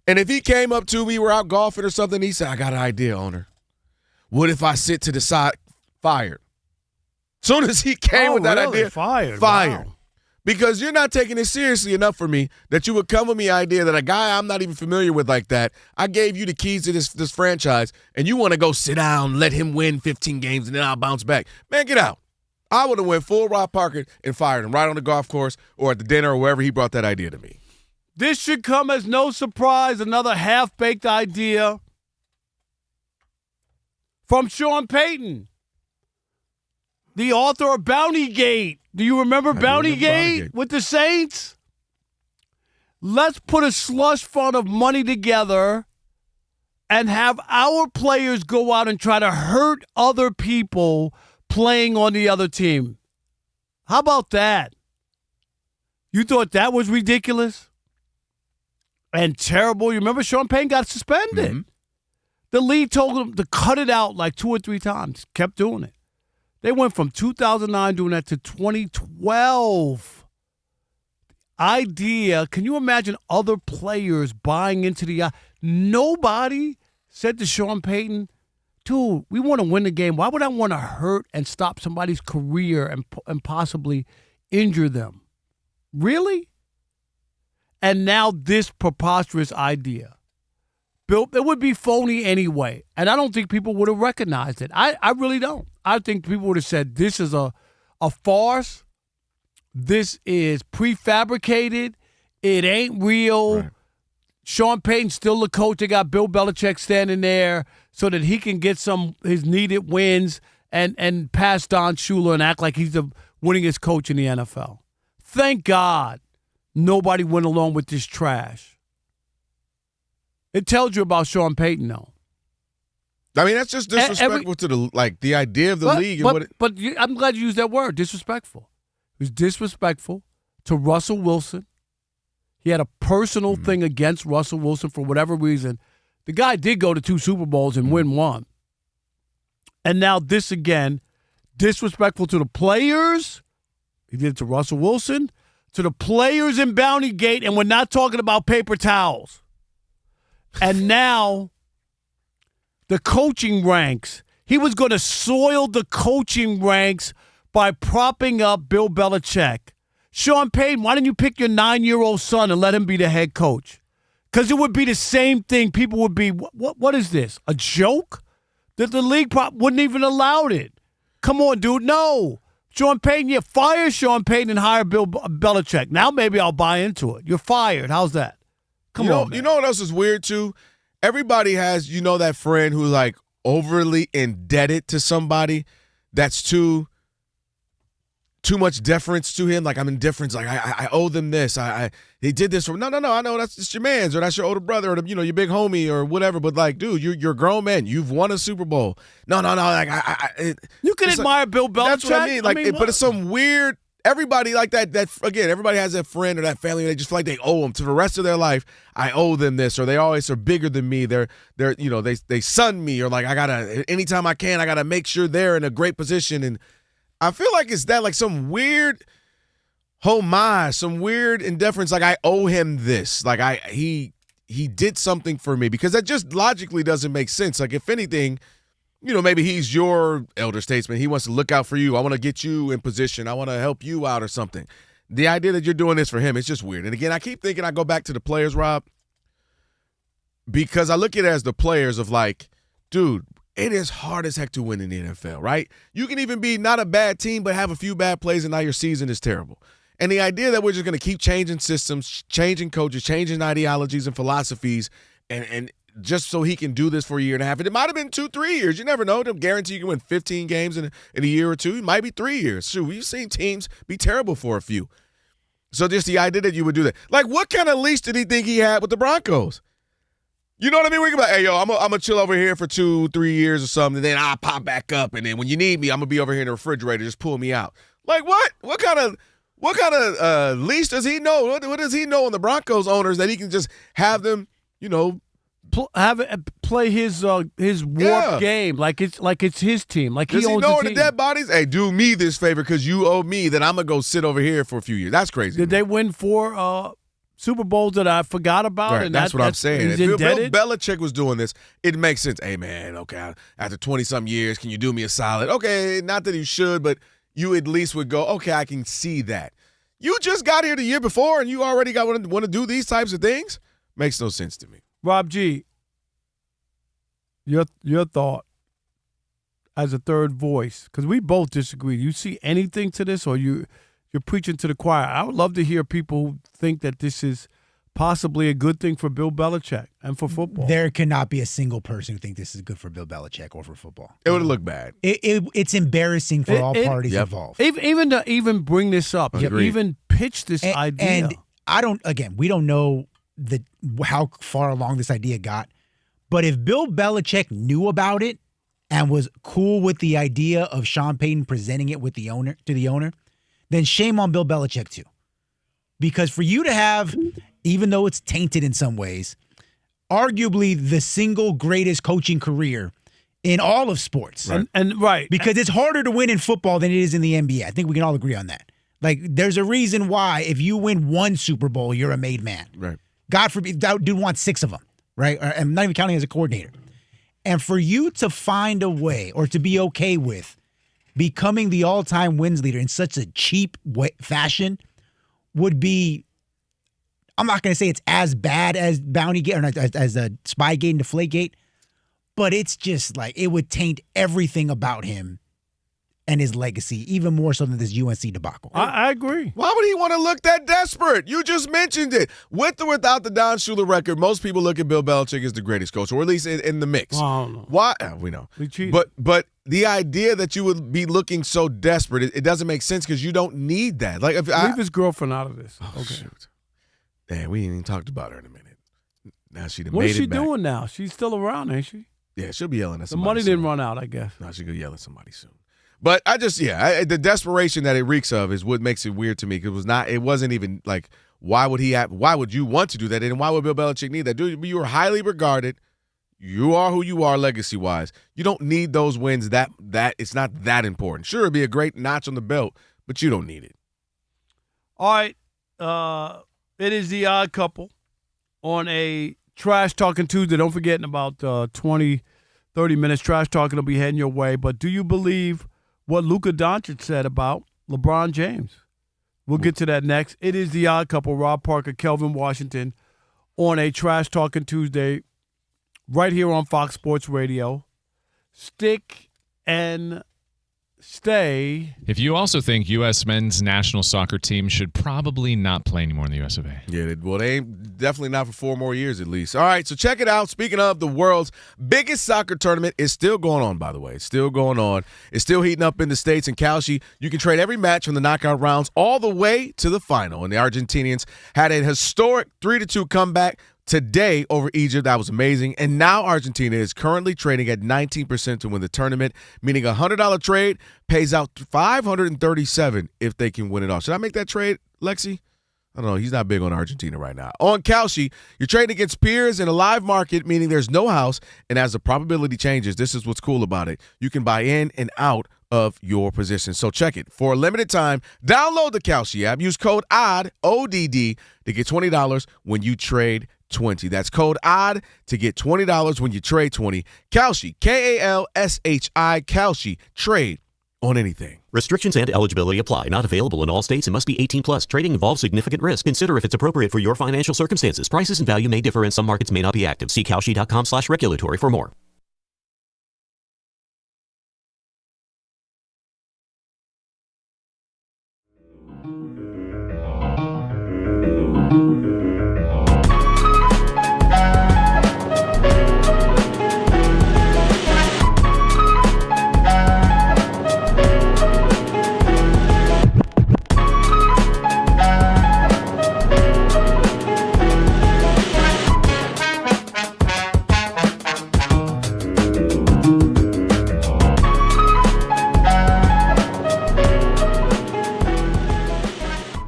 Speaker 2: And if he came up to me, we're out golfing or something, he said, I got an idea, owner. What if I sit to the side? Fired. Soon as he came with that idea,
Speaker 6: fired.
Speaker 2: Wow.
Speaker 6: Because
Speaker 2: you're not taking it seriously enough for me that you would come with me idea that a guy I'm not even familiar with like that, I gave you the keys to this franchise, and you want to go sit down, let him win 15 games, and then I'll bounce back. Man, get out. I would have went full Rob Parker and fired him right on the golf course or at the dinner or wherever he brought that idea to me.
Speaker 6: This should come as no surprise. Another half-baked idea from Sean Payton, the author of Bounty Gate. Do you remember Bounty Gate with the Saints? Let's put a slush fund of money together and have our players go out and try to hurt other people playing on the other team. How about that? You thought that was ridiculous and terrible? You remember Sean Payton got suspended. Mm-hmm. The league told him to cut it out like 2 or 3 times. Kept doing it. They went from 2009 doing that to 2012. Idea, can you imagine other players buying into the nobody said to Sean Payton, dude, we want to win the game. Why would I want to hurt and stop somebody's career and possibly injure them? Really? And now this preposterous idea. Bill, it would be phony anyway. And I don't think people would have recognized it. I really don't. I think people would have said this is a farce. This is prefabricated. It ain't real. Right. Sean Payton's still the coach. They got Bill Belichick standing there so that he can get his needed wins and pass Don Shula and act like he's the winningest coach in the NFL. Thank God nobody went along with this trash. It tells you about Sean Payton, though.
Speaker 2: I mean, that's just disrespectful to the idea of the league.
Speaker 6: But I'm glad you used that word, disrespectful. It was disrespectful to Russell Wilson. He had a personal thing against Russell Wilson for whatever reason. The guy did go to 2 Super Bowls and win 1. And now this again, disrespectful to the players. He did it to Russell Wilson, to the players in Bounty Gate, and we're not talking about paper towels. And now the coaching ranks. He was going to soil the coaching ranks by propping up Bill Belichick. Sean Payton, why didn't you pick your 9-year-old son and let him be the head coach? Because it would be the same thing. People would be, what is this, a joke? That the league wouldn't even allow it. Come on, dude, no. Sean Payton, fire Sean Payton and hire Bill Belichick. Now maybe I'll buy into it. You're fired. How's that? Come on, man.
Speaker 2: You know what else is weird too? Everybody has, that friend who's like overly indebted to somebody that's too much deference to him. Like, I'm in deference. Like, I owe them this. They did this for no. I know that's just your man's, or that's your older brother, or your big homie, or whatever. But like, dude, you're a grown man. You've won a Super Bowl. No. Like,
Speaker 6: you can admire Bill Belichick.
Speaker 2: That's what I mean. Like, but it's some weird. Everybody like that. That again, everybody has that friend or that family. They just feel like they owe them to the rest of their life. I owe them this, or they always are bigger than me. They're they son me, or like I gotta anytime I can, I gotta make sure they're in a great position. And I feel like it's that like some weird homage, some weird indifference. Like I owe him this. Like he did something for me, because that just logically doesn't make sense. Like if anything, maybe he's your elder statesman. He wants to look out for you. I want to get you in position. I want to help you out or something. The idea that you're doing this for him, it's just weird. And again, I keep thinking, I go back to the players, Rob, because I look at it as the players of like, dude, it is hard as heck to win in the NFL, right? You can even be not a bad team, but have a few bad plays, and now your season is terrible. And the idea that we're just going to keep changing systems, changing coaches, changing ideologies and philosophies, and just so he can do this for a year and a half. And it might have been 2-3 years. You never know. Don't guarantee you can win 15 games in a year or two. It might be 3 years. Shoot, we've seen teams be terrible for a few. So just the idea that you would do that. Like, what kind of leash did he think he had with the Broncos? You know what I mean? We can be like, hey, yo, I'm going to chill over here for 2-3 years or something, and then I'll pop back up, and then when you need me, I'm going to be over here in the refrigerator. Just pull me out. Like, what? What kind of leash does he know? What does he know on the Broncos owners that he can just have them,
Speaker 6: play his warped game like it's his team, like
Speaker 2: does
Speaker 6: he owns
Speaker 2: know
Speaker 6: the team.
Speaker 2: The dead bodies? Hey, do me this favor because you owe me. Then I'm gonna go sit over here for a few years. That's crazy.
Speaker 6: Did they win 4 Super Bowls that I forgot about?
Speaker 2: Right,
Speaker 6: and
Speaker 2: that's what I'm saying.
Speaker 6: He's
Speaker 2: If Bill
Speaker 6: indebted?
Speaker 2: Belichick was doing this, it makes sense. Hey man, okay, after 20-some years, can you do me a solid? Okay, not that you should, but you at least would go, okay, I can see that. You just got here the year before, and you already want to do these types of things? Makes no sense to me.
Speaker 6: Rob G, your thought as a third voice, because we both disagree. You see anything to this, or you're preaching to the choir? I would love to hear people who think that this is possibly a good thing for Bill Belichick and for football.
Speaker 13: There cannot be a single person who thinks this is good for Bill Belichick or for football.
Speaker 2: It would look bad.
Speaker 13: It's embarrassing for all parties involved.
Speaker 6: Even to bring this up, even pitch this idea.
Speaker 13: And we don't know how far along this idea got. But if Bill Belichick knew about it and was cool with the idea of Sean Payton presenting it to the owner, then shame on Bill Belichick too. Because for you to have, even though it's tainted in some ways, arguably the single greatest coaching career in all of sports.
Speaker 6: Right.
Speaker 13: Because it's harder to win in football than it is in the NBA. I think we can all agree on that. Like, there's a reason why if you win 1 Super Bowl, you're a made man.
Speaker 2: Right.
Speaker 13: God forbid, that dude wants 6 of them. Right? I'm not even counting as a coordinator. And for you to find a way or to be okay with becoming the all-time wins leader in such a cheap fashion would be, I'm not going to say it's as bad as Bountygate or as a Spygate and Deflategate, but it's just like it would taint everything about him and his legacy, even more so than this UNC debacle.
Speaker 6: I agree.
Speaker 2: Why would he want to look that desperate? You just mentioned it. With or without the Don Shula record, most people look at Bill Belichick as the greatest coach, or at least in the mix.
Speaker 6: Oh,
Speaker 2: why? We know.
Speaker 6: We cheated.
Speaker 2: But the idea that you would be looking so desperate, it doesn't make sense because you don't need that. Like,
Speaker 6: leave his girlfriend out of this. Okay.
Speaker 2: Shoot. Damn, we ain't even talked about her in a minute. Now she done
Speaker 6: What
Speaker 2: made
Speaker 6: is she
Speaker 2: it back.
Speaker 6: doing now? She's still around, ain't she?
Speaker 2: Yeah, she'll be yelling at
Speaker 6: The
Speaker 2: somebody
Speaker 6: money
Speaker 2: soon.
Speaker 6: didn't run out, I guess.
Speaker 2: No, she could yell at somebody soon. But I just, the desperation that it reeks of is what makes it weird to me. Because it wasn't even like, why would you want to do that? And why would Bill Belichick need that? Dude, you are highly regarded. You are who you are legacy-wise. You don't need those wins. That it's not that important. Sure, it'd be a great notch on the belt, but you don't need it.
Speaker 6: All right. It is the Odd Couple on a Trash Talking Tuesday. Don't forget, in about 20, 30 minutes, Trash Talking will be heading your way. But do you believe what Luka Doncic said about LeBron James? We'll get to that next. It is the Odd Couple, Rob Parker, Kelvin Washington, on a Trash Talking Tuesday right here on Fox Sports Radio. Stick and stay.
Speaker 7: If you also think U.S. men's national soccer team should probably not play anymore in the U.S. of A.
Speaker 2: Yeah, well, they ain't definitely not for 4 more years at least. All right, so check it out. Speaking of, the world's biggest soccer tournament is still going on, by the way. It's still going on. It's still heating up in the States. In Kalshi, you can trade every match from the knockout rounds all the way to the final. And the Argentinians had a historic 3-2 comeback today over Egypt. That was amazing. And now Argentina is currently trading at 19% to win the tournament, meaning a $100 trade pays out $537 if they can win it all. Should I make that trade, Lexi? I don't know. He's not big on Argentina right now. On Kalshi, you're trading against peers in a live market, meaning there's no house. And as the probability changes, this is what's cool about it. You can buy in and out of your position. So check it. For a limited time, download the Kalshi app. Use code ODD, ODD, to get $20 when you trade 20. That's code ODD to get $20 when you trade 20. Kalshi, Kalshi, Kalshi. Trade on anything.
Speaker 18: Restrictions and eligibility apply. Not available in all states and must be 18 plus. Trading involves significant risk. Consider if it's appropriate for your financial circumstances. Prices and value may differ and some markets may not be active. See Kalshi.com/regulatory for more.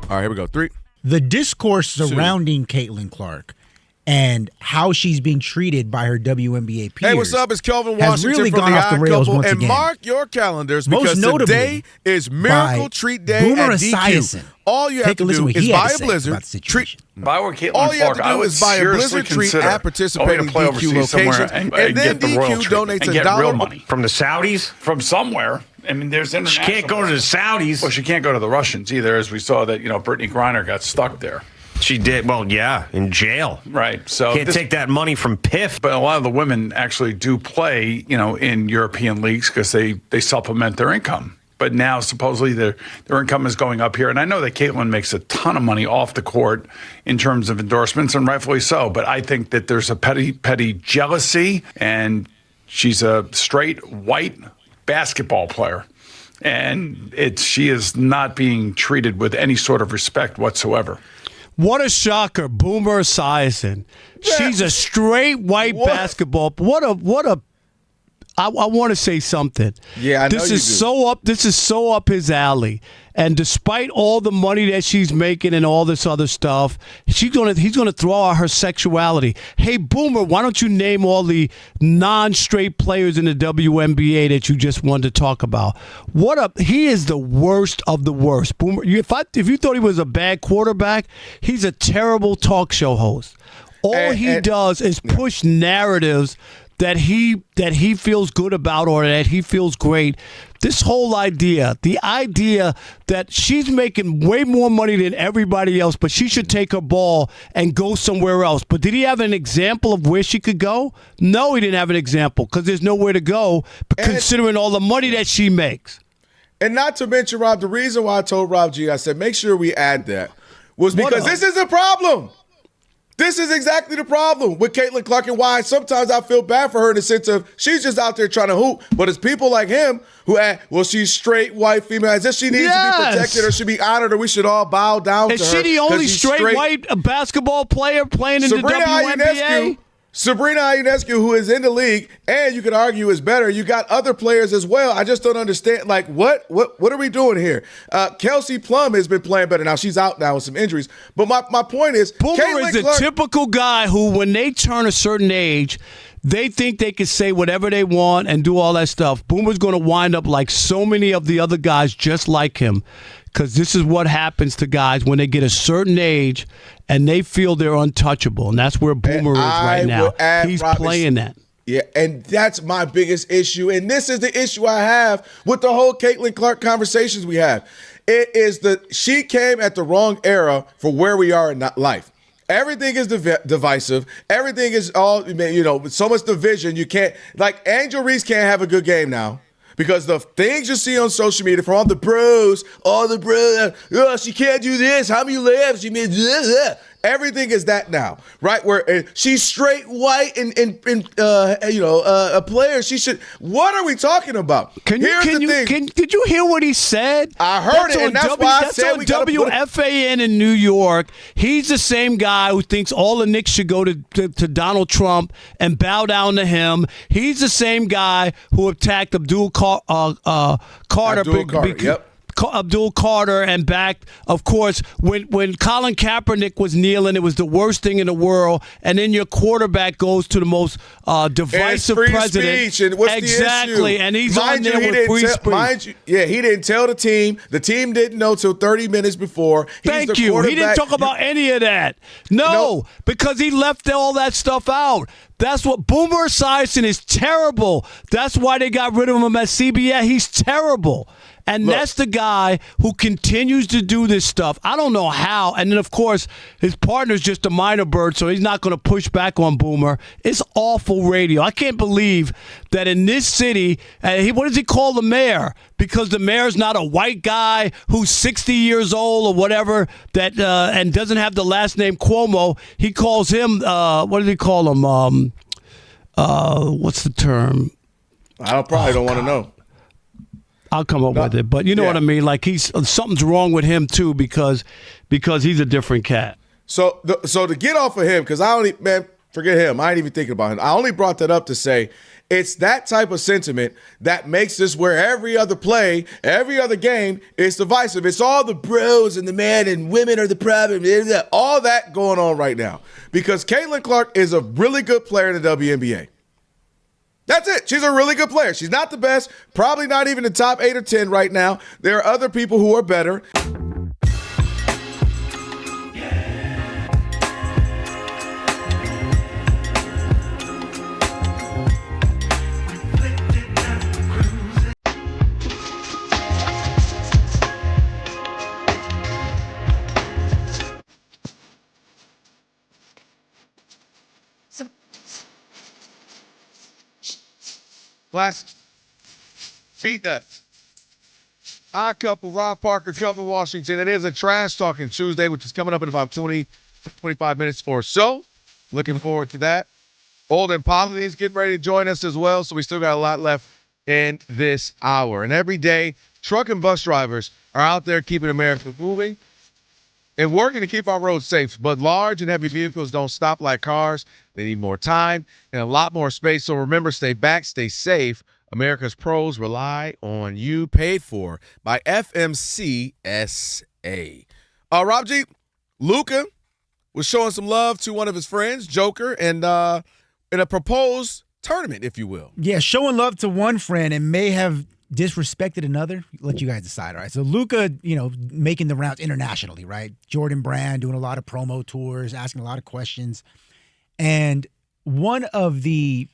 Speaker 2: All right, here we go. 3.
Speaker 13: The discourse surrounding Caitlin Clark and how she's being treated by her WNBA peers.
Speaker 2: Hey, what's up? It's Kelvin
Speaker 13: has
Speaker 2: Washington
Speaker 13: really
Speaker 2: from
Speaker 13: gone
Speaker 2: the
Speaker 13: off the rails
Speaker 2: Couple,
Speaker 13: once
Speaker 2: and
Speaker 13: again.
Speaker 2: mark your calendars
Speaker 13: Most
Speaker 2: because
Speaker 13: notably
Speaker 2: today is Miracle Treat Day
Speaker 13: Boomer
Speaker 2: at DQ.
Speaker 13: Esiason.
Speaker 2: All you have
Speaker 13: Take a
Speaker 2: to
Speaker 13: listen
Speaker 2: do
Speaker 13: what
Speaker 2: is
Speaker 13: he had
Speaker 2: buy
Speaker 13: to
Speaker 2: a
Speaker 13: say
Speaker 2: Blizzard
Speaker 13: about the
Speaker 2: treat.
Speaker 13: situation.
Speaker 19: If I were Caitlin
Speaker 2: All you have
Speaker 19: Clark,
Speaker 2: to
Speaker 19: I
Speaker 2: do
Speaker 19: would
Speaker 2: is buy a
Speaker 19: seriously
Speaker 2: Blizzard treat
Speaker 19: consider
Speaker 2: at participating
Speaker 19: going to play
Speaker 2: DQ
Speaker 19: overseas somewhere
Speaker 2: locations,
Speaker 19: and
Speaker 2: then
Speaker 19: get the royal
Speaker 2: DQ
Speaker 19: treatment
Speaker 2: donates
Speaker 19: and get
Speaker 2: $1
Speaker 19: real money
Speaker 20: From the Saudis?
Speaker 19: from somewhere. I mean, there's
Speaker 20: She
Speaker 19: international.
Speaker 20: can't go to the Saudis.
Speaker 19: Well, she can't go to the Russians either, as we saw that Brittany Griner got stuck there.
Speaker 20: She did. Well, yeah, in jail.
Speaker 19: Right. So
Speaker 20: Can't take that money from PIF.
Speaker 19: But a lot of the women actually do play, in European leagues because they supplement their income. But now supposedly their income is going up here. And I know that Caitlin makes a ton of money off the court in terms of endorsements, and rightfully so. But I think that there's a petty jealousy, and she's a straight white basketball player. And she is not being treated with any sort of respect whatsoever.
Speaker 6: What a shocker, Boomer Esiason. She's a straight white basketball. I want to say something.
Speaker 2: Yeah, I know
Speaker 6: this is so up his alley. And despite all the money that she's making and all this other stuff, he's gonna throw out her sexuality. Hey, Boomer, why don't you name all the non-straight players in the WNBA that you just wanted to talk about? He is the worst of the worst. Boomer, if you thought he was a bad quarterback, he's a terrible talk show host. All he does is push narratives that he feels good about or that he feels great. This whole idea, the idea that she's making way more money than everybody else, but she should take her ball and go somewhere else. But did he have an example of where she could go? No, he didn't have an example because there's nowhere to go, considering all the money that she makes.
Speaker 2: And not to mention, Rob, the reason why I told Rob G, I said, make sure we add that, was because this is a problem. This is exactly the problem with Caitlin Clark, and why sometimes I feel bad for her in the sense of she's just out there trying to hoop, but it's people like him who she's straight white female, as if she needs to be protected or should be honored, or we should all bow down to her.
Speaker 6: Is she the only straight white basketball player playing in the WNBA?
Speaker 2: Sabrina Ionescu, who is in the league, and you could argue is better. You got other players as well. I just don't understand. Like, what are we doing here? Kelsey Plum has been playing better. Now, she's out now with some injuries. But my point is,
Speaker 6: Boomer is a typical guy who, when they turn a certain age, they think they can say whatever they want and do all that stuff. Boomer's going to wind up like so many of the other guys just like him, because this is what happens to guys when they get a certain age and they feel they're untouchable. And that's where Boomer is right now. He's playing that.
Speaker 2: Yeah, and that's my biggest issue. And this is the issue I have with the whole Caitlin Clark conversations we have. It is she came at the wrong era for where we are in life. Everything is divisive. Everything is all, with so much division. You can't, like, Angel Reese can't have a good game now Because the things you see on social media from all the bros, oh, she can't do this. How many laughs? She made everything is that now, right? Where she's straight white and a player. She should. What are we talking about?
Speaker 6: Did you hear what he said?
Speaker 2: I heard it, and that's why I said we got
Speaker 6: WFAN in New York. He's the same guy who thinks all the Knicks should go to Donald Trump and bow down to him. He's the same guy who attacked Abdul Carter.
Speaker 2: Yep.
Speaker 6: Abdul Carter and back, of course, when Colin Kaepernick was kneeling, it was the worst thing in the world. And then your quarterback goes to the most divisive
Speaker 2: free
Speaker 6: president.
Speaker 2: Speech, and what's
Speaker 6: exactly,
Speaker 2: the issue?
Speaker 6: and he's on there with free speech.
Speaker 2: He didn't tell the team. The team didn't know till 30 minutes before.
Speaker 6: Thank you. He didn't talk about any of that. No, because he left all that stuff out. That's what Boomer Esiason is terrible. That's why they got rid of him at CBS. He's terrible. And that's the guy who continues to do this stuff. I don't know how. And then, of course, his partner's just a minor bird, so he's not going to push back on Boomer. It's awful radio. I can't believe that in this city, what does he call the mayor? Because the mayor's not a white guy who's 60 years old or whatever that and doesn't have the last name Cuomo. He calls him, what does he call him? What's the term?
Speaker 2: I probably don't want to know.
Speaker 6: I'll come up with it, but you know what I mean. Like something's wrong with him too because he's a different cat.
Speaker 2: So to get off of him, because forget him. I ain't even thinking about him. I only brought that up to say it's that type of sentiment that makes this where every other play, every other game is divisive. It's all the bros and the men and women are the problem. All that going on right now because Caitlin Clark is a really good player in the WNBA. That's it. She's a really good player. She's not the best, probably not even the top 8 or 10 right now. There are other people who are better.
Speaker 21: Last feed that. Odd couple, Rob Parker, Kelvin, Washington. It is a Trash Talking Tuesday, which is coming up in about 25 minutes or so. Looking forward to that. Old and Polly is getting ready to join us as well, so we still got a lot left in this hour. And every day, truck and bus drivers are out there keeping America moving and working to keep our roads safe. But large and heavy vehicles don't stop like cars. They need more time and a lot more space. So remember, stay back, stay safe. America's pros rely on you. Paid for by FMCSA. Rob G, Luka was showing some love to one of his friends, Joker, and in a proposed tournament, if you will.
Speaker 13: Yeah, showing love to one friend and may have disrespected another. Let you guys decide. All right. So Luka, making the rounds internationally, right? Jordan Brand doing a lot of promo tours, asking a lot of questions. And one of the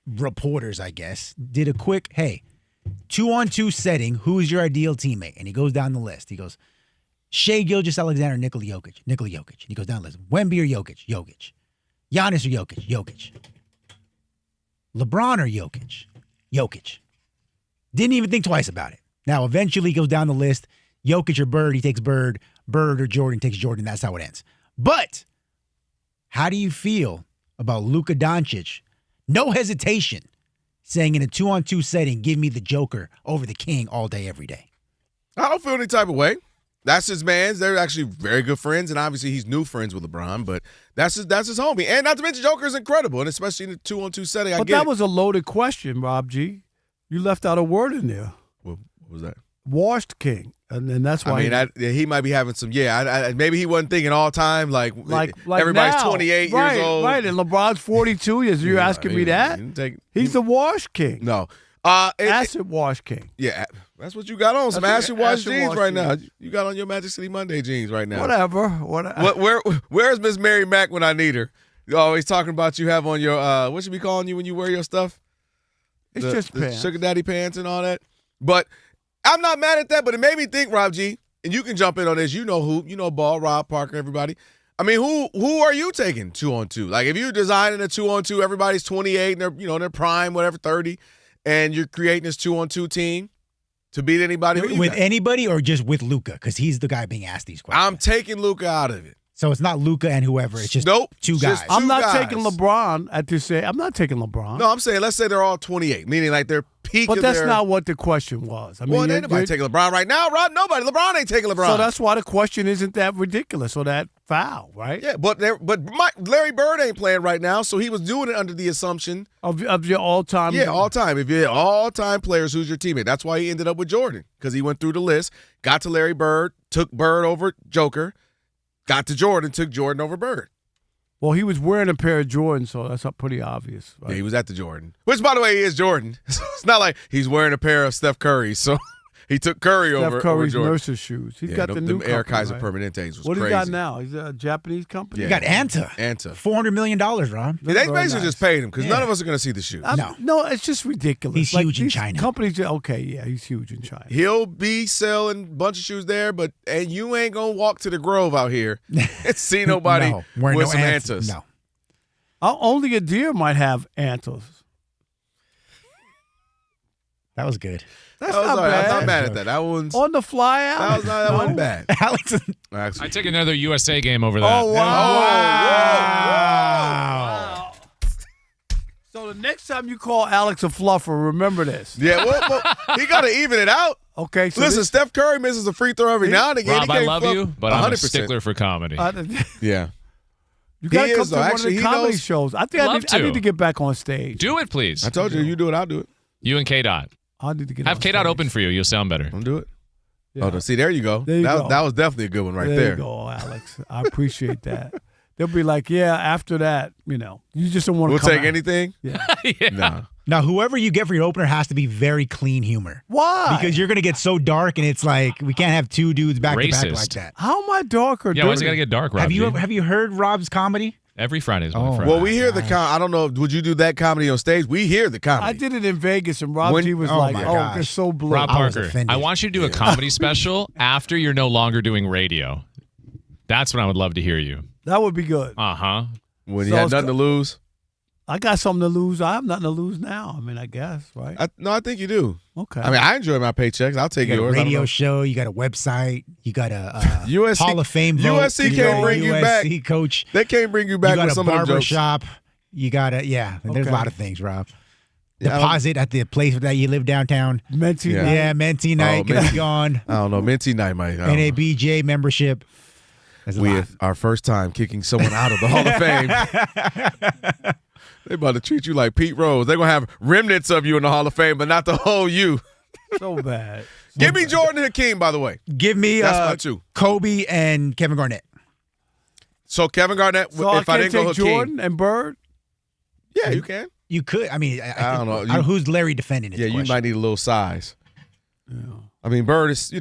Speaker 13: reporters, I guess, did a quick, 2-on-2 setting, who is your ideal teammate? And he goes down the list. He goes, Shai Gilgeous-Alexander, Nikola Jokic. And he goes down the list. Wemby or Jokic? Giannis or Jokic? LeBron or Jokic? Didn't even think twice about it. Now, eventually he goes down the list. Jokic or Bird, he takes Bird. Bird or Jordan takes Jordan. That's how it ends. But how do you feel about Luka Doncic? No hesitation, saying in a 2-on-2 setting, give me the Joker over the King all day, every day.
Speaker 2: I don't feel any type of way. That's his man's. They're actually very good friends, and obviously he's new friends with LeBron, but that's his homie. And not to mention Joker is incredible, and especially in the 2-on-2 setting.
Speaker 6: But that was a loaded question, Rob G. You left out a word in there.
Speaker 2: What was that?
Speaker 6: Washed King. And that's why
Speaker 2: he might be having some. Maybe he wasn't thinking all time like everybody's
Speaker 6: now.
Speaker 2: 28 years old.
Speaker 6: Right, and LeBron's 42 years. You're asking me that? He's the Wash King.
Speaker 2: No.
Speaker 6: Acid Wash King.
Speaker 2: Yeah, that's what you got on. Some acid wash jeans right now. You got on your Magic City Monday jeans right now.
Speaker 6: Whatever.
Speaker 2: Where's Miss Mary Mack when I need her? You're always talking about you have on your what should be calling you when you wear your stuff?
Speaker 6: It's just pants.
Speaker 2: Sugar Daddy pants and all that. But I'm not mad at that, but it made me think, Rob G, and you can jump in on this. You know who. You know Ball, Rob, Parker, everybody. I mean, who are you taking 2-on-2? Like, if you're designing a 2-on-2, everybody's 28 and they're, in their prime, whatever, 30. and you're creating this 2-on-2 team to beat anybody.
Speaker 13: With anybody or just with Luka? Because he's the guy being asked these questions.
Speaker 2: I'm taking Luka out of it.
Speaker 13: So it's not Luka and whoever. It's just two guys.
Speaker 6: I'm not taking LeBron at this age. I'm not taking LeBron.
Speaker 2: No, I'm saying let's say they're all 28, meaning like they're peak.
Speaker 6: But that's not what the question was. I mean,
Speaker 2: ain't nobody taking LeBron right now, Rob. Nobody. LeBron ain't taking LeBron.
Speaker 6: So that's why the question isn't that ridiculous or that foul, right?
Speaker 2: Yeah, but Larry Bird ain't playing right now, so he was doing it under the assumption
Speaker 6: of your all-time.
Speaker 2: Yeah, all-time. If you're all-time players, who's your teammate? That's why he ended up with Jordan, because he went through the list, got to Larry Bird, took Bird over Joker. Got to Jordan, took Jordan over Bird.
Speaker 6: Well, he was wearing a pair of Jordans, so that's pretty obvious. Right?
Speaker 2: Yeah, he was at the Jordan. Which, by the way, he is Jordan. It's not like he's wearing a pair of Steph Curry, so he took Curry over
Speaker 6: Curry's
Speaker 2: Jordan.
Speaker 6: nurse's shoes. He's got the new
Speaker 2: Air
Speaker 6: company,
Speaker 2: Kaiser
Speaker 6: right?
Speaker 2: Permanentes was
Speaker 6: what
Speaker 2: crazy.
Speaker 6: He got now? He's a Japanese company?
Speaker 2: Yeah.
Speaker 13: You got Anta. $400 million, Rob.
Speaker 2: They basically just paid him because none of us are going to see the shoes.
Speaker 6: No, it's just ridiculous.
Speaker 13: He's huge in China.
Speaker 6: Companies, okay, yeah, he's huge in China.
Speaker 2: He'll be selling a bunch of shoes there, and you ain't going to walk to the Grove out here and see nobody with some Antas.
Speaker 13: No.
Speaker 6: Only a deer might have Antas.
Speaker 13: That was good.
Speaker 6: That's not bad.
Speaker 2: I'm not mad at that. That one's
Speaker 6: on the fly out.
Speaker 2: That wasn't bad.
Speaker 13: Alex,
Speaker 7: I take another USA game over that.
Speaker 6: Oh, wow. So the next time you call Alex a fluffer, remember this.
Speaker 2: Yeah, well he got to even it out.
Speaker 6: Okay. So
Speaker 2: listen, Steph Curry misses a free throw every now and again.
Speaker 7: Rob, I love you, but 100%. I'm a stickler for comedy.
Speaker 2: Yeah.
Speaker 6: You got to come to one of the comedy shows. I think I need to get back on stage.
Speaker 7: Do it, please.
Speaker 2: I told you, you do it, I'll do it.
Speaker 7: You and K-Dot.
Speaker 6: I need to get
Speaker 7: Have K-Dot open for you. You'll sound better.
Speaker 2: I'll do it.
Speaker 6: Yeah.
Speaker 2: Oh, see, there you go.
Speaker 6: There you go.
Speaker 2: That was definitely a good one right
Speaker 6: there.
Speaker 2: there.
Speaker 6: You go, Alex. I appreciate that. They'll be like, yeah, after that, you just don't want to
Speaker 2: We'll
Speaker 6: come
Speaker 2: take
Speaker 6: out.
Speaker 2: anything?
Speaker 6: Yeah.
Speaker 2: No.
Speaker 13: Now, whoever you get for your opener has to be very clean humor.
Speaker 6: Why?
Speaker 13: Because you're going to get so dark, and it's like we can't have two dudes back to back
Speaker 7: Racist.
Speaker 13: like that.
Speaker 6: How am I dark or
Speaker 7: Yeah, why's it got to get dark, Rob?
Speaker 13: Have you heard Rob's comedy?
Speaker 7: Every Friday is my Friday.
Speaker 2: Well, we hear the I don't know. Would you do that comedy on stage? We hear the comedy.
Speaker 6: I did it in Vegas, and Rob G was like, they're so blue.
Speaker 7: Rob Parker, I want you to do a comedy special after you're no longer doing radio. That's when I would love to hear you.
Speaker 6: That would be good.
Speaker 7: Uh-huh.
Speaker 2: When you had nothing to lose?
Speaker 6: I got something to lose. I have nothing to lose now. I mean, I guess, right?
Speaker 2: I think you do.
Speaker 6: Okay.
Speaker 2: I mean, I enjoy my paychecks. I'll take
Speaker 13: You got
Speaker 2: yours.
Speaker 13: a radio show. You got a website. You got a
Speaker 2: USC,
Speaker 13: Hall of Fame vote.
Speaker 2: USC can't bring you back.
Speaker 13: USC coach.
Speaker 2: They can't bring you back
Speaker 13: You got
Speaker 2: with
Speaker 13: a
Speaker 2: some of them
Speaker 13: barber
Speaker 2: jokes.
Speaker 13: shop. You got a There's a
Speaker 6: Okay.
Speaker 13: lot of things, Rob.
Speaker 2: Yeah,
Speaker 13: Deposit at the place that you live downtown.
Speaker 6: Mentee night.
Speaker 13: Yeah, Mentee night. Gonna be gone.
Speaker 2: I don't know. Mentee night might.
Speaker 13: NABJ membership. That's a lot.
Speaker 2: Our first time kicking someone out of the Hall of Fame. They about to treat you like Pete Rose. They're going to have remnants of you in the Hall of Fame, but not the whole you.
Speaker 6: So bad.
Speaker 2: Give me Jordan and Hakeem, by the way.
Speaker 13: Give me
Speaker 2: That's my two.
Speaker 13: Kobe and Kevin Garnett.
Speaker 2: So Kevin Garnett,
Speaker 6: So
Speaker 2: if I didn't go
Speaker 6: take
Speaker 2: Hakeem.
Speaker 6: Jordan and Bird?
Speaker 2: Yeah, you can.
Speaker 13: You could. I mean,
Speaker 2: I don't know.
Speaker 13: Who's Larry defending it?
Speaker 2: Yeah, you might need a little size. Yeah. I mean, Bird is,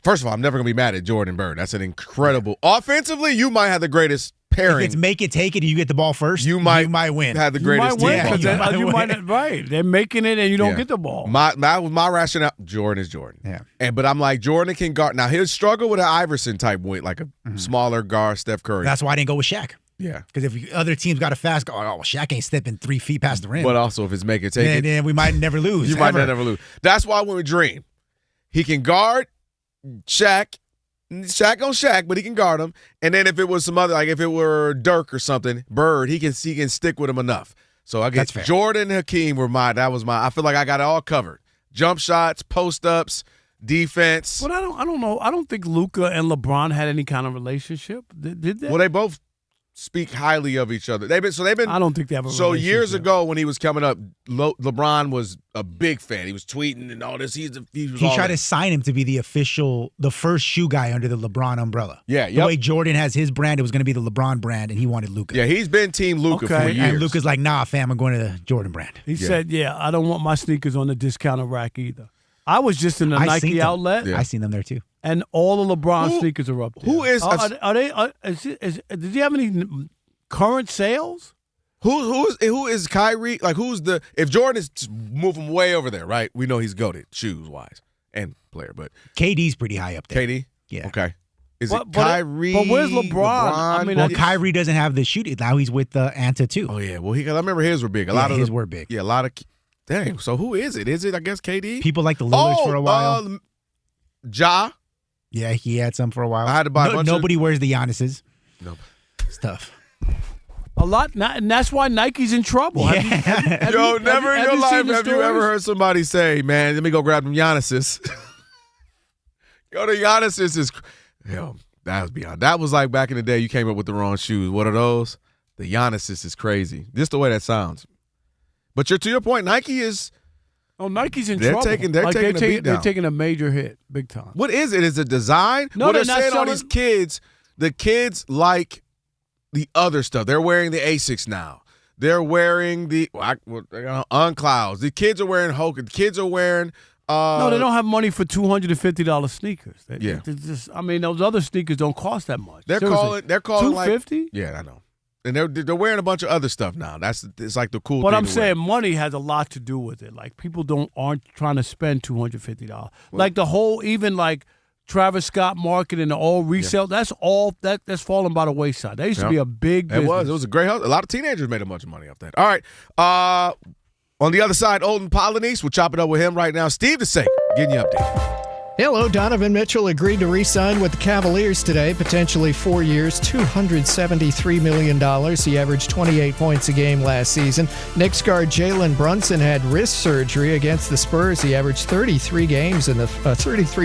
Speaker 2: first of all, I'm never going to be mad at Jordan and Bird. That's an incredible. Offensively, you might have the greatest pairing.
Speaker 13: If it's make it, take it, and you get the ball first,
Speaker 2: you might
Speaker 13: win.
Speaker 2: Have the greatest
Speaker 6: you might win,
Speaker 2: team.
Speaker 6: you might not, right. They're making it, and you don't get the ball.
Speaker 2: That was my rationale. Jordan is Jordan.
Speaker 13: Yeah.
Speaker 2: But I'm like, Jordan can guard. Now, he'll struggle with an Iverson type weight, like a smaller guard, Steph Curry.
Speaker 13: That's why I didn't go with Shaq.
Speaker 2: Yeah.
Speaker 13: Because if other teams got a fast guard, Shaq ain't stepping 3 feet past the rim.
Speaker 2: But also, if it's make it, take it.
Speaker 13: Then we might never lose.
Speaker 2: You might never lose. That's why when we dream, he can guard Shaq. Shaq on Shaq, but he can guard him. And then if it was some other, like if it were Dirk or something, Bird, he can stick with him enough. So I guess Jordan and Hakeem were I feel like I got it all covered. Jump shots, post ups, defense.
Speaker 6: But I don't know. I don't think Luka and LeBron had any kind of relationship. Did they?
Speaker 2: Well, they both speak highly of each other. They've been.
Speaker 6: I don't think they have a
Speaker 2: So
Speaker 6: relationship.
Speaker 2: years ago when he was coming up, LeBron was a big fan. He was tweeting and all this. He
Speaker 13: tried to sign him to be the first shoe guy under the LeBron umbrella.
Speaker 2: Yeah,
Speaker 13: The way Jordan has his brand, it was going to be the LeBron brand, and he wanted Luka.
Speaker 2: Yeah, he's been Team Luka for years.
Speaker 13: And Luka's like, nah, fam, I'm going to the Jordan brand.
Speaker 6: He said, I don't want my sneakers on the discounted rack either. I was just in the Nike outlet.
Speaker 13: I seen them there too.
Speaker 6: And all the LeBron sneakers are up there.
Speaker 2: Who is?
Speaker 6: Are they? Does he have any current sales?
Speaker 2: Who is Kyrie? Like if Jordan is moving way over there, right? We know he's goated shoes wise and player, but
Speaker 13: KD's pretty high up there.
Speaker 2: KD,
Speaker 13: yeah,
Speaker 2: okay. Is it Kyrie?
Speaker 6: But where's LeBron? I mean,
Speaker 13: Kyrie doesn't have the shooting. Now he's with Anta too.
Speaker 2: Oh yeah, well I remember his were big.
Speaker 13: His were big.
Speaker 2: Yeah, a lot of Dang. So who is it? Is it, I guess, KD?
Speaker 13: People like the Lillards for a while.
Speaker 2: Ja.
Speaker 13: Yeah, he had some for a while.
Speaker 2: I had to buy a bunch
Speaker 13: Nobody wears the Giannis's.
Speaker 2: No.
Speaker 13: Stuff.
Speaker 6: A lot, and that's why Nike's in trouble.
Speaker 13: Yeah.
Speaker 2: Yo, never in your life have you ever heard somebody say, man, let me go grab them Giannis's. Go to Giannis's is, yo, that was beyond. That was like back in the day you came up with the wrong shoes. What are those? The Giannis's is crazy. Just the way that sounds. But to your point, Nike is.
Speaker 6: Oh, Nike's in
Speaker 2: they're
Speaker 6: trouble.
Speaker 2: Taking a beat down.
Speaker 6: They're taking a major hit, big time.
Speaker 2: What is it? Is it design?
Speaker 6: No,
Speaker 2: what
Speaker 6: they're
Speaker 2: they're
Speaker 6: not
Speaker 2: saying
Speaker 6: selling.
Speaker 2: all these kids, the kids like the other stuff. They're wearing the Asics now. They're wearing the Unclouds. The kids are wearing Hoka. The kids are wearing.
Speaker 6: No, they don't have money for $250 sneakers.
Speaker 2: Yeah.
Speaker 6: I mean, those other sneakers don't cost that much.
Speaker 2: They're
Speaker 6: Seriously.
Speaker 2: calling
Speaker 6: $250?
Speaker 2: like, yeah, I know. And they're wearing a bunch of other stuff now. It's like the cool
Speaker 6: But
Speaker 2: thing.
Speaker 6: I'm
Speaker 2: to
Speaker 6: saying
Speaker 2: wear.
Speaker 6: money has a lot to do with it. Like people aren't trying to spend $250. Like the whole, even like Travis Scott market and the all resale. That's fallen by the wayside. That used to be a big business.
Speaker 2: It was a great house. A lot of teenagers made a bunch of money off that. All right. On the other side, Olden Polynice. We'll chop it up with him right now. Steve DeSager, getting you updated.
Speaker 1: Hello, Donovan Mitchell agreed to re-sign with the Cavaliers today, potentially 4 years, $273 million. He averaged 28 points a game last season. Knicks guard Jalen Brunson had wrist surgery against the Spurs. He averaged 33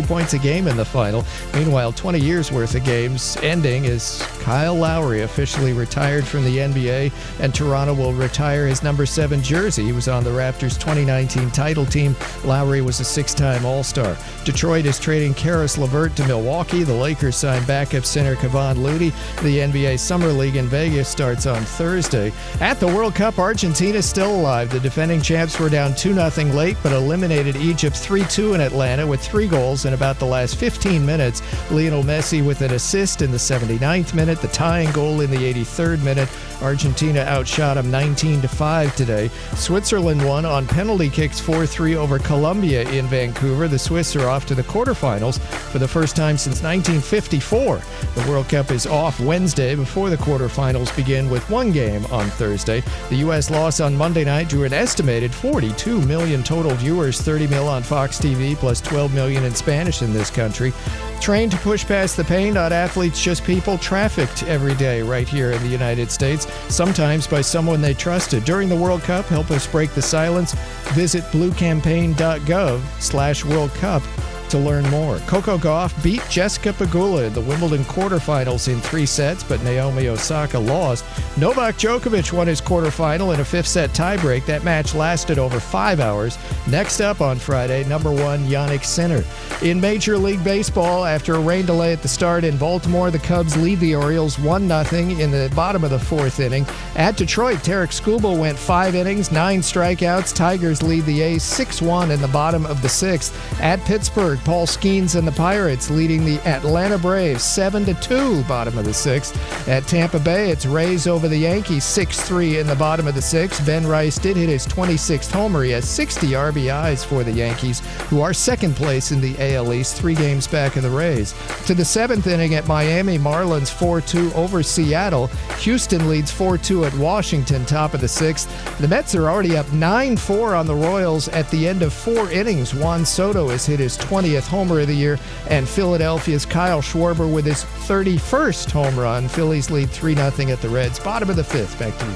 Speaker 1: points a game in the final. Meanwhile, 20 years worth of games ending as Kyle Lowry officially retired from the NBA, and Toronto will retire his number 7 jersey. He was on the Raptors' 2019 title team. Lowry was a 6-time All-Star. Detroit is trading Karis LeVert to Milwaukee. The Lakers signed backup center Kevon Looney. The NBA Summer League in Vegas starts on Thursday. At the World Cup, Argentina still alive. The defending champs were down 2-0 late, but eliminated Egypt 3-2 in Atlanta with 3 goals in about the last 15 minutes. Lionel Messi with an assist in the 79th minute, the tying goal in the 83rd minute. Argentina outshot them 19-5 today. Switzerland won on penalty kicks 4-3 over Colombia in Vancouver. The Swiss are off to the quarterfinals for the first time since 1954. The World Cup is off Wednesday before the quarterfinals begin with 1 game on Thursday. The U.S. loss on Monday night drew an estimated 42 million total viewers, 30 mil on Fox TV, plus 12 million in Spanish in this country. Trained to push past the pain, not athletes, just people trafficked every day right here in the United States, sometimes by someone they trusted. During the World Cup, help us break the silence. Visit bluecampaign.gov/World Cup to learn more. Coco Gauff beat Jessica Pegula in the Wimbledon quarterfinals in 3 sets, but Naomi Osaka lost. Novak Djokovic won his quarterfinal in a 5th-set tiebreak. That match lasted over 5 hours. Next up on Friday, number 1 Jannik Sinner. In Major League Baseball, after a rain delay at the start in Baltimore, the Cubs lead the Orioles 1-0 in the bottom of the 4th inning. At Detroit, Tarek Skubal went 5 innings, 9 strikeouts. Tigers lead the A's 6-1 in the bottom of the 6th. At Pittsburgh, Paul Skeens and the Pirates leading the Atlanta Braves 7-2, bottom of the 6th. At Tampa Bay, it's Rays over the Yankees 6-3 in the bottom of the 6th. Ben Rice did hit his 26th homer. He has 60 RBIs for the Yankees, who are second place in the AL East, 3 games back of the Rays. To the 7th inning at Miami, Marlins 4-2 over Seattle. Houston leads 4-2 at Washington, top of the 6th. The Mets are already up 9-4 on the Royals at the end of 4 innings. Juan Soto has hit his 20th homer of the year, and Philadelphia's Kyle Schwarber with his 31st home run. Phillies lead 3-0 at the Reds, bottom of the 5th. Back to you.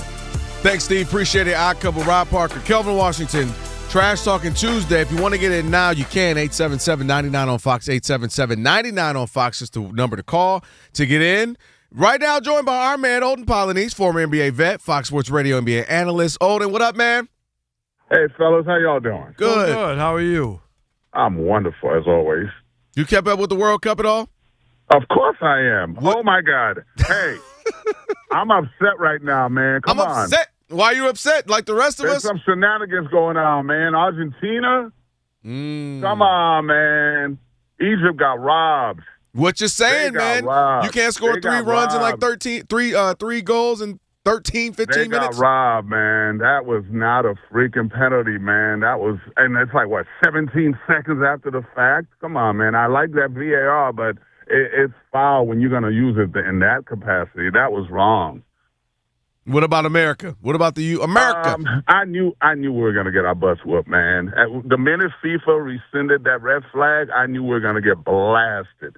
Speaker 2: Thanks, Steve. Appreciate it. Odd Couple, Rob Parker, Kelvin Washington. Trash Talking Tuesday. If you want to get in now, you can. 877-99 on Fox. 877-99 on Fox is the number to call to get in. Right now, joined by our man, Olden Polynice, former NBA vet, Fox Sports Radio NBA analyst. Olden, what up, man?
Speaker 5: Hey, fellas. How y'all doing?
Speaker 2: Good.
Speaker 6: Good. How are you?
Speaker 5: I'm wonderful, as always.
Speaker 2: You kept up with the World Cup at all?
Speaker 5: Of course I am. What? Oh, my God. Hey, I'm upset right now, man. Come on.
Speaker 2: I'm upset. Why are you upset? Like the rest of
Speaker 5: There's
Speaker 2: us?
Speaker 5: some shenanigans going on, man. Argentina? Come on, man. Egypt got robbed.
Speaker 2: What you saying, man?
Speaker 5: Robbed.
Speaker 2: You can't score 3 runs in like 3 goals in 13, 15 minutes?
Speaker 5: They got robbed, man. That was not a freaking penalty, man. That was, and it's like, what, 17 seconds after the fact? Come on, man. I like that VAR, but it's foul when you're going to use it in that capacity. That was wrong.
Speaker 2: What about America? What about the America?
Speaker 5: I knew we were gonna get our butts whooped, man. The minute FIFA rescinded that red flag, I knew we were gonna get blasted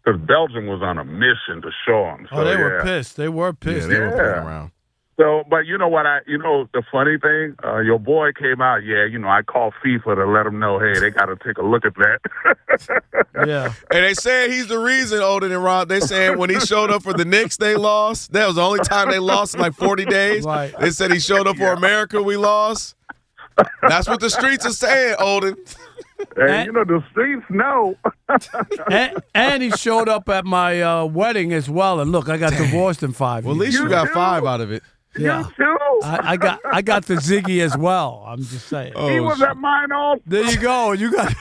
Speaker 5: because Belgium was on a mission to show them. So,
Speaker 6: they were pissed. They were pissed.
Speaker 2: Yeah, they were playing around.
Speaker 5: So, but you know what? The funny thing, your boy came out. Yeah, I called FIFA to let them know, hey, they got to take a look at that.
Speaker 6: Yeah.
Speaker 2: And they said he's the reason, Odin and Ron. They said when he showed up for the Knicks, they lost. That was the only time they lost in like 40 days.
Speaker 6: Right.
Speaker 2: They said he showed up for America, we lost. That's what the streets are saying, Odin.
Speaker 5: And the streets know.
Speaker 6: and he showed up at my wedding as well. And look, I got divorced in 5 years.
Speaker 2: Well, at least you got 5 out of it.
Speaker 6: Yeah.
Speaker 5: You too.
Speaker 6: I got the Ziggy as well. I'm just saying.
Speaker 5: He was at mine also.
Speaker 6: There you go. You got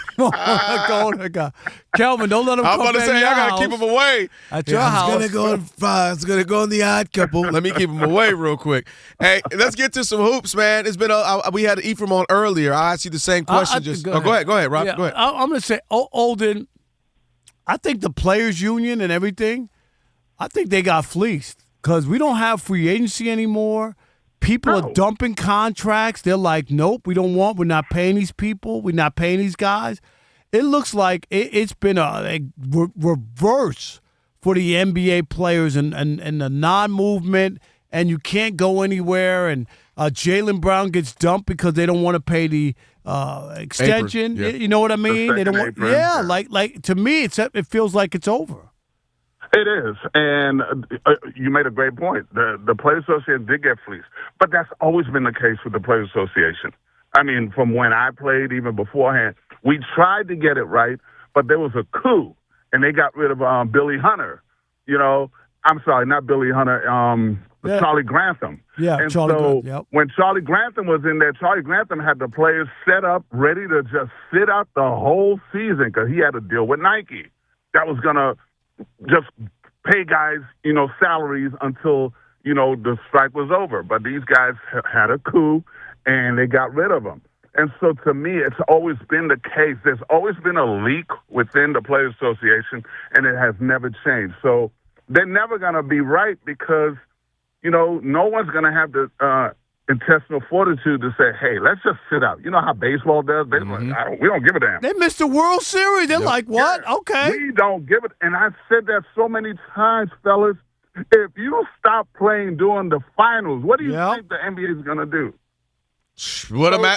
Speaker 6: Kelvin, don't let him
Speaker 2: I'm
Speaker 6: come
Speaker 2: about to say, I got to keep him away.
Speaker 6: At your house.
Speaker 2: It's going to go in the odd couple. Let me keep him away real quick. Hey, let's get to some hoops, man. It's been we had Ephraim on earlier. I asked you the same question. Go ahead, Rob.
Speaker 6: Yeah,
Speaker 2: go ahead.
Speaker 6: I'm going to say, Olden, I think the players' union and everything, I think they got fleeced because we don't have free agency anymore. People are dumping contracts. They're like, nope, we're not paying these people. We're not paying these guys. It looks like it's been a reverse for the NBA players and the non-movement, and you can't go anywhere. And Jaylen Brown gets dumped because they don't want to pay the extension.
Speaker 2: Apron, yeah.
Speaker 6: You know what I mean? They don't want.
Speaker 5: apron.
Speaker 6: Yeah, like to me, it feels like it's over.
Speaker 5: It is, and you made a great point. The Players Association did get fleeced, but that's always been the case with the Players Association. I mean, from when I played, even beforehand, we tried to get it right, but there was a coup, and they got rid of Billy Hunter. I'm sorry, not Billy Hunter, Charlie Grantham.
Speaker 6: Yeah,
Speaker 5: and
Speaker 6: Charlie
Speaker 5: so
Speaker 6: Grantham, yep.
Speaker 5: when Charlie Grantham was in there, Charlie Grantham had the players set up, ready to just sit out the whole season because he had to deal with Nike. That was going to just pay guys, salaries until, the strike was over. But these guys had a coup, and they got rid of them. And so to me, it's always been the case. There's always been a leak within the Players Association, and it has never changed. So they're never going to be right because, no one's going to have the intestinal fortitude to say, hey, let's just sit out. You know how baseball does? We don't give a damn.
Speaker 6: They missed the World Series. They're like, what?
Speaker 5: Yeah,
Speaker 6: okay.
Speaker 5: We don't give it. And I've said that so many times, fellas. If you stop playing during the finals, what do you think the NBA is going to do?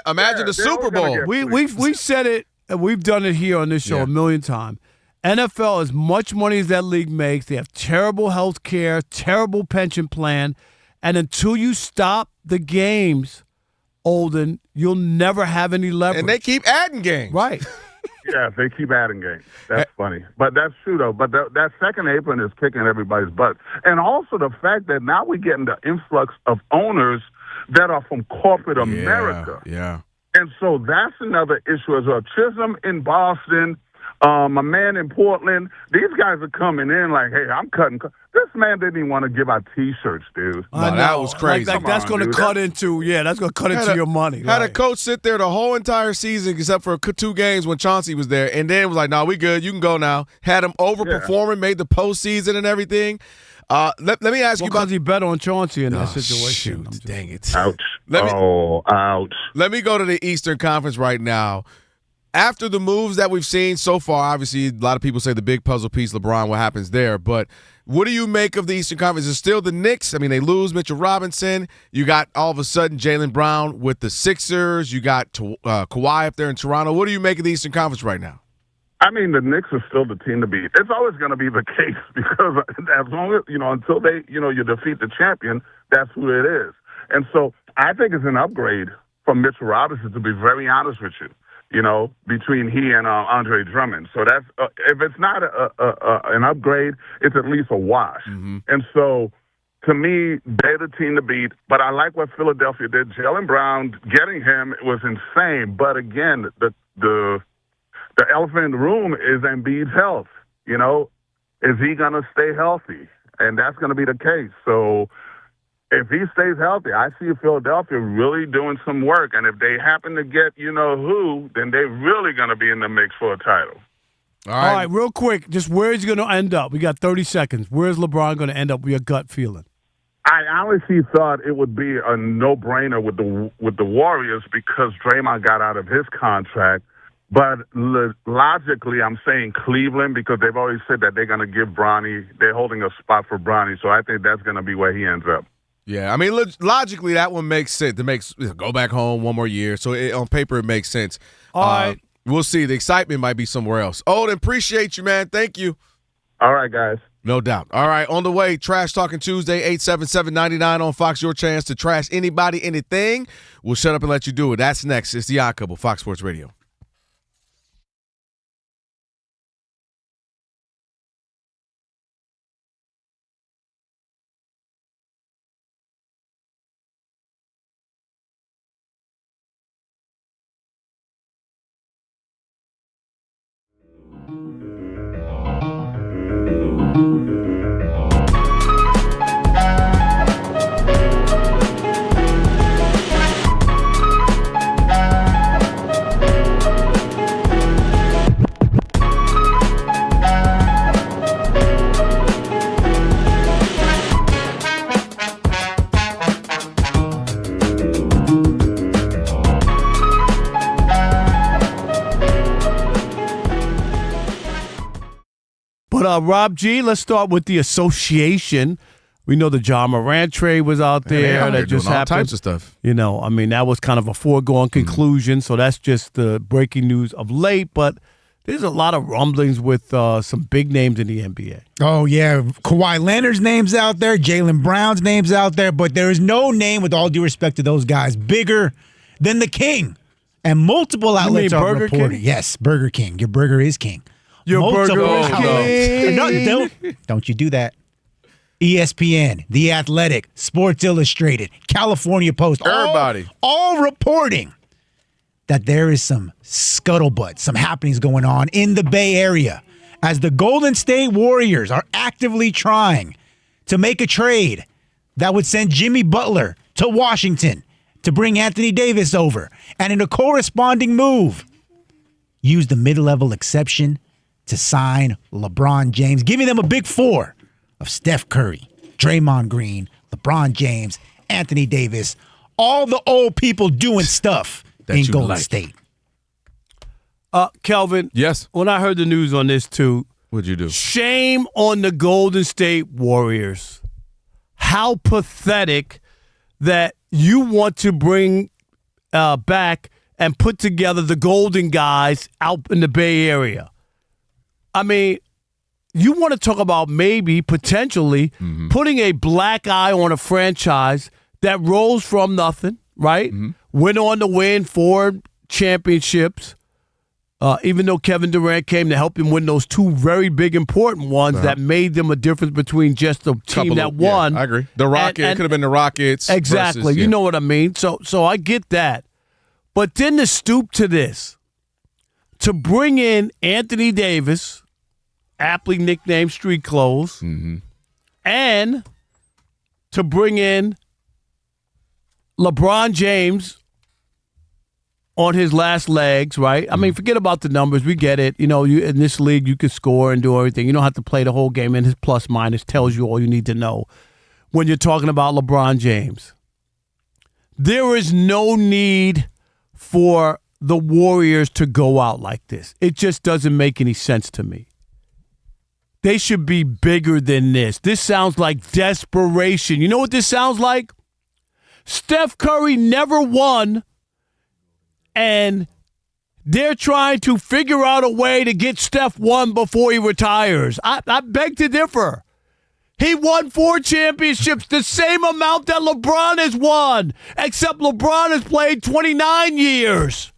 Speaker 2: Imagine the Super Bowl.
Speaker 6: We've said it, and we've done it here on this show a million times. NFL, as much money as that league makes, they have terrible health care, terrible pension plan, and until you stop the games, Olden, you'll never have any leverage.
Speaker 2: And they keep adding games.
Speaker 6: Right.
Speaker 5: Yeah, they keep adding games. That's funny. But that's true, though. But that second apron is kicking everybody's butt. And also the fact that now we're getting the influx of owners that are from corporate America.
Speaker 2: Yeah.
Speaker 5: And so that's another issue as well. Chisholm in Boston, my man in Portland, these guys are coming in like, hey, I'm cutting. This man didn't even want to give out T-shirts, dude.
Speaker 6: I know.
Speaker 2: That was crazy.
Speaker 6: That's going to cut into your money.
Speaker 2: Had a coach sit there the whole entire season except for 2 games when Chauncey was there, and then was like, no, we good. You can go now. Had him overperforming, made the postseason and everything. Let me ask you about.
Speaker 6: Because he bet on Chauncey in that situation.
Speaker 2: Shoot, dang it.
Speaker 5: Ouch. Ouch.
Speaker 2: Let me go to the Eastern Conference right now. After the moves that we've seen so far, obviously a lot of people say the big puzzle piece, LeBron, what happens there. But what do you make of the Eastern Conference? Is it still the Knicks? I mean, they lose Mitchell Robinson. You got all of a sudden Jaylen Brown with the Sixers. You got Kawhi up there in Toronto. What do you make of the Eastern Conference right now?
Speaker 5: I mean, the Knicks are still the team to beat. It's always going to be the case because as long as, until they, you defeat the champion, that's who it is. And so I think it's an upgrade from Mitchell Robinson, to be very honest with you. Between he and Andre Drummond. So that's if it's not an upgrade, it's at least a wash. Mm-hmm. And so, to me, they're the team to beat. But I like what Philadelphia did. Jaylen Brown, getting him was insane. But again, the elephant in the room is Embiid's health. Is he going to stay healthy? And that's going to be the case. So, if he stays healthy, I see Philadelphia really doing some work. And if they happen to get who, then they're really going to be in the mix for a title.
Speaker 6: All right, real quick, just where is he going to end up? We got 30 seconds. Where's LeBron going to end up with your gut feeling?
Speaker 5: I honestly thought it would be a no-brainer with the Warriors because Draymond got out of his contract. But logically, I'm saying Cleveland because they've already said that they're going to give Bronny. They're holding a spot for Bronny, so I think that's going to be where he ends up.
Speaker 2: Yeah, I mean, logically, that one makes sense. It makes go back home one more year. So on paper, it makes sense.
Speaker 6: All right.
Speaker 2: We'll see. The excitement might be somewhere else. Odin, appreciate you, man. Thank you.
Speaker 5: All right, guys.
Speaker 2: No doubt. All right, on the way, Trash Talking Tuesday, 877-99 on Fox. Your chance to trash anybody, anything. We'll shut up and let you do it. That's next. It's The Odd Couple, Fox Sports Radio.
Speaker 6: But Rob G, let's start with the association. We know the John Morant trade was out there. That just happened.
Speaker 2: All types of stuff.
Speaker 6: You know, I mean, that was kind of a foregone conclusion. So that's just the breaking news of late. But there's a lot of rumblings with some big names in the NBA.
Speaker 13: Oh, yeah. Kawhi Leonard's name's out there. Jaylen Brown's name's out there. But there is no name, with all due respect to those guys, bigger than the King. And multiple outlets are
Speaker 6: Burger
Speaker 13: reporting.
Speaker 6: King?
Speaker 13: Yes, Burger King. Your burger is king.
Speaker 6: Your
Speaker 13: Multiple
Speaker 6: burger is
Speaker 13: outlets.
Speaker 6: king.
Speaker 13: Don't you do that. ESPN, The Athletic, Sports Illustrated, California Post.
Speaker 2: Everybody.
Speaker 13: All reporting that there is some scuttlebutt, some happenings going on in the Bay Area as the Golden State Warriors are actively trying to make a trade that would send Jimmy Butler to Washington to bring Anthony Davis over. And in a corresponding move, use the mid-level exception to sign LeBron James, giving them a big four of Steph Curry, Draymond Green, LeBron James, Anthony Davis, all the old people doing stuff in Golden State.
Speaker 6: Kelvin.
Speaker 2: Yes.
Speaker 6: When I heard the news on this too,
Speaker 2: what'd you do?
Speaker 6: Shame on the Golden State Warriors. How pathetic that you want to bring back and put together the Golden guys out in the Bay Area. I mean, you want to talk about maybe potentially putting a black eye on a franchise that rose from nothing, right? Went on to win 4 championships, even though Kevin Durant came to help him win those 2 very big, important ones that made them a difference between just the team that won.
Speaker 2: Yeah, I agree. The Rockets, it could have been the Rockets.
Speaker 6: Exactly.
Speaker 2: Versus,
Speaker 6: You know what I mean? So I get that. But then to stoop to this, to bring in Anthony Davis, aptly nicknamed Street Clothes, and to bring in LeBron James on his last legs, right? I mean, forget about the numbers. We get it. You know, you in this league, you can score and do everything. You don't have to play the whole game, and his plus-minus tells you all you need to know when you're talking about LeBron James. There is no need for the Warriors to go out like this. It just doesn't make any sense to me. They should be bigger than this. This sounds like desperation. You know what this sounds like? Steph Curry never won, and they're trying to figure out a way to get Steph one before he retires. I beg to differ. He won 4 championships, the same amount that LeBron has won, except LeBron has played 29 years.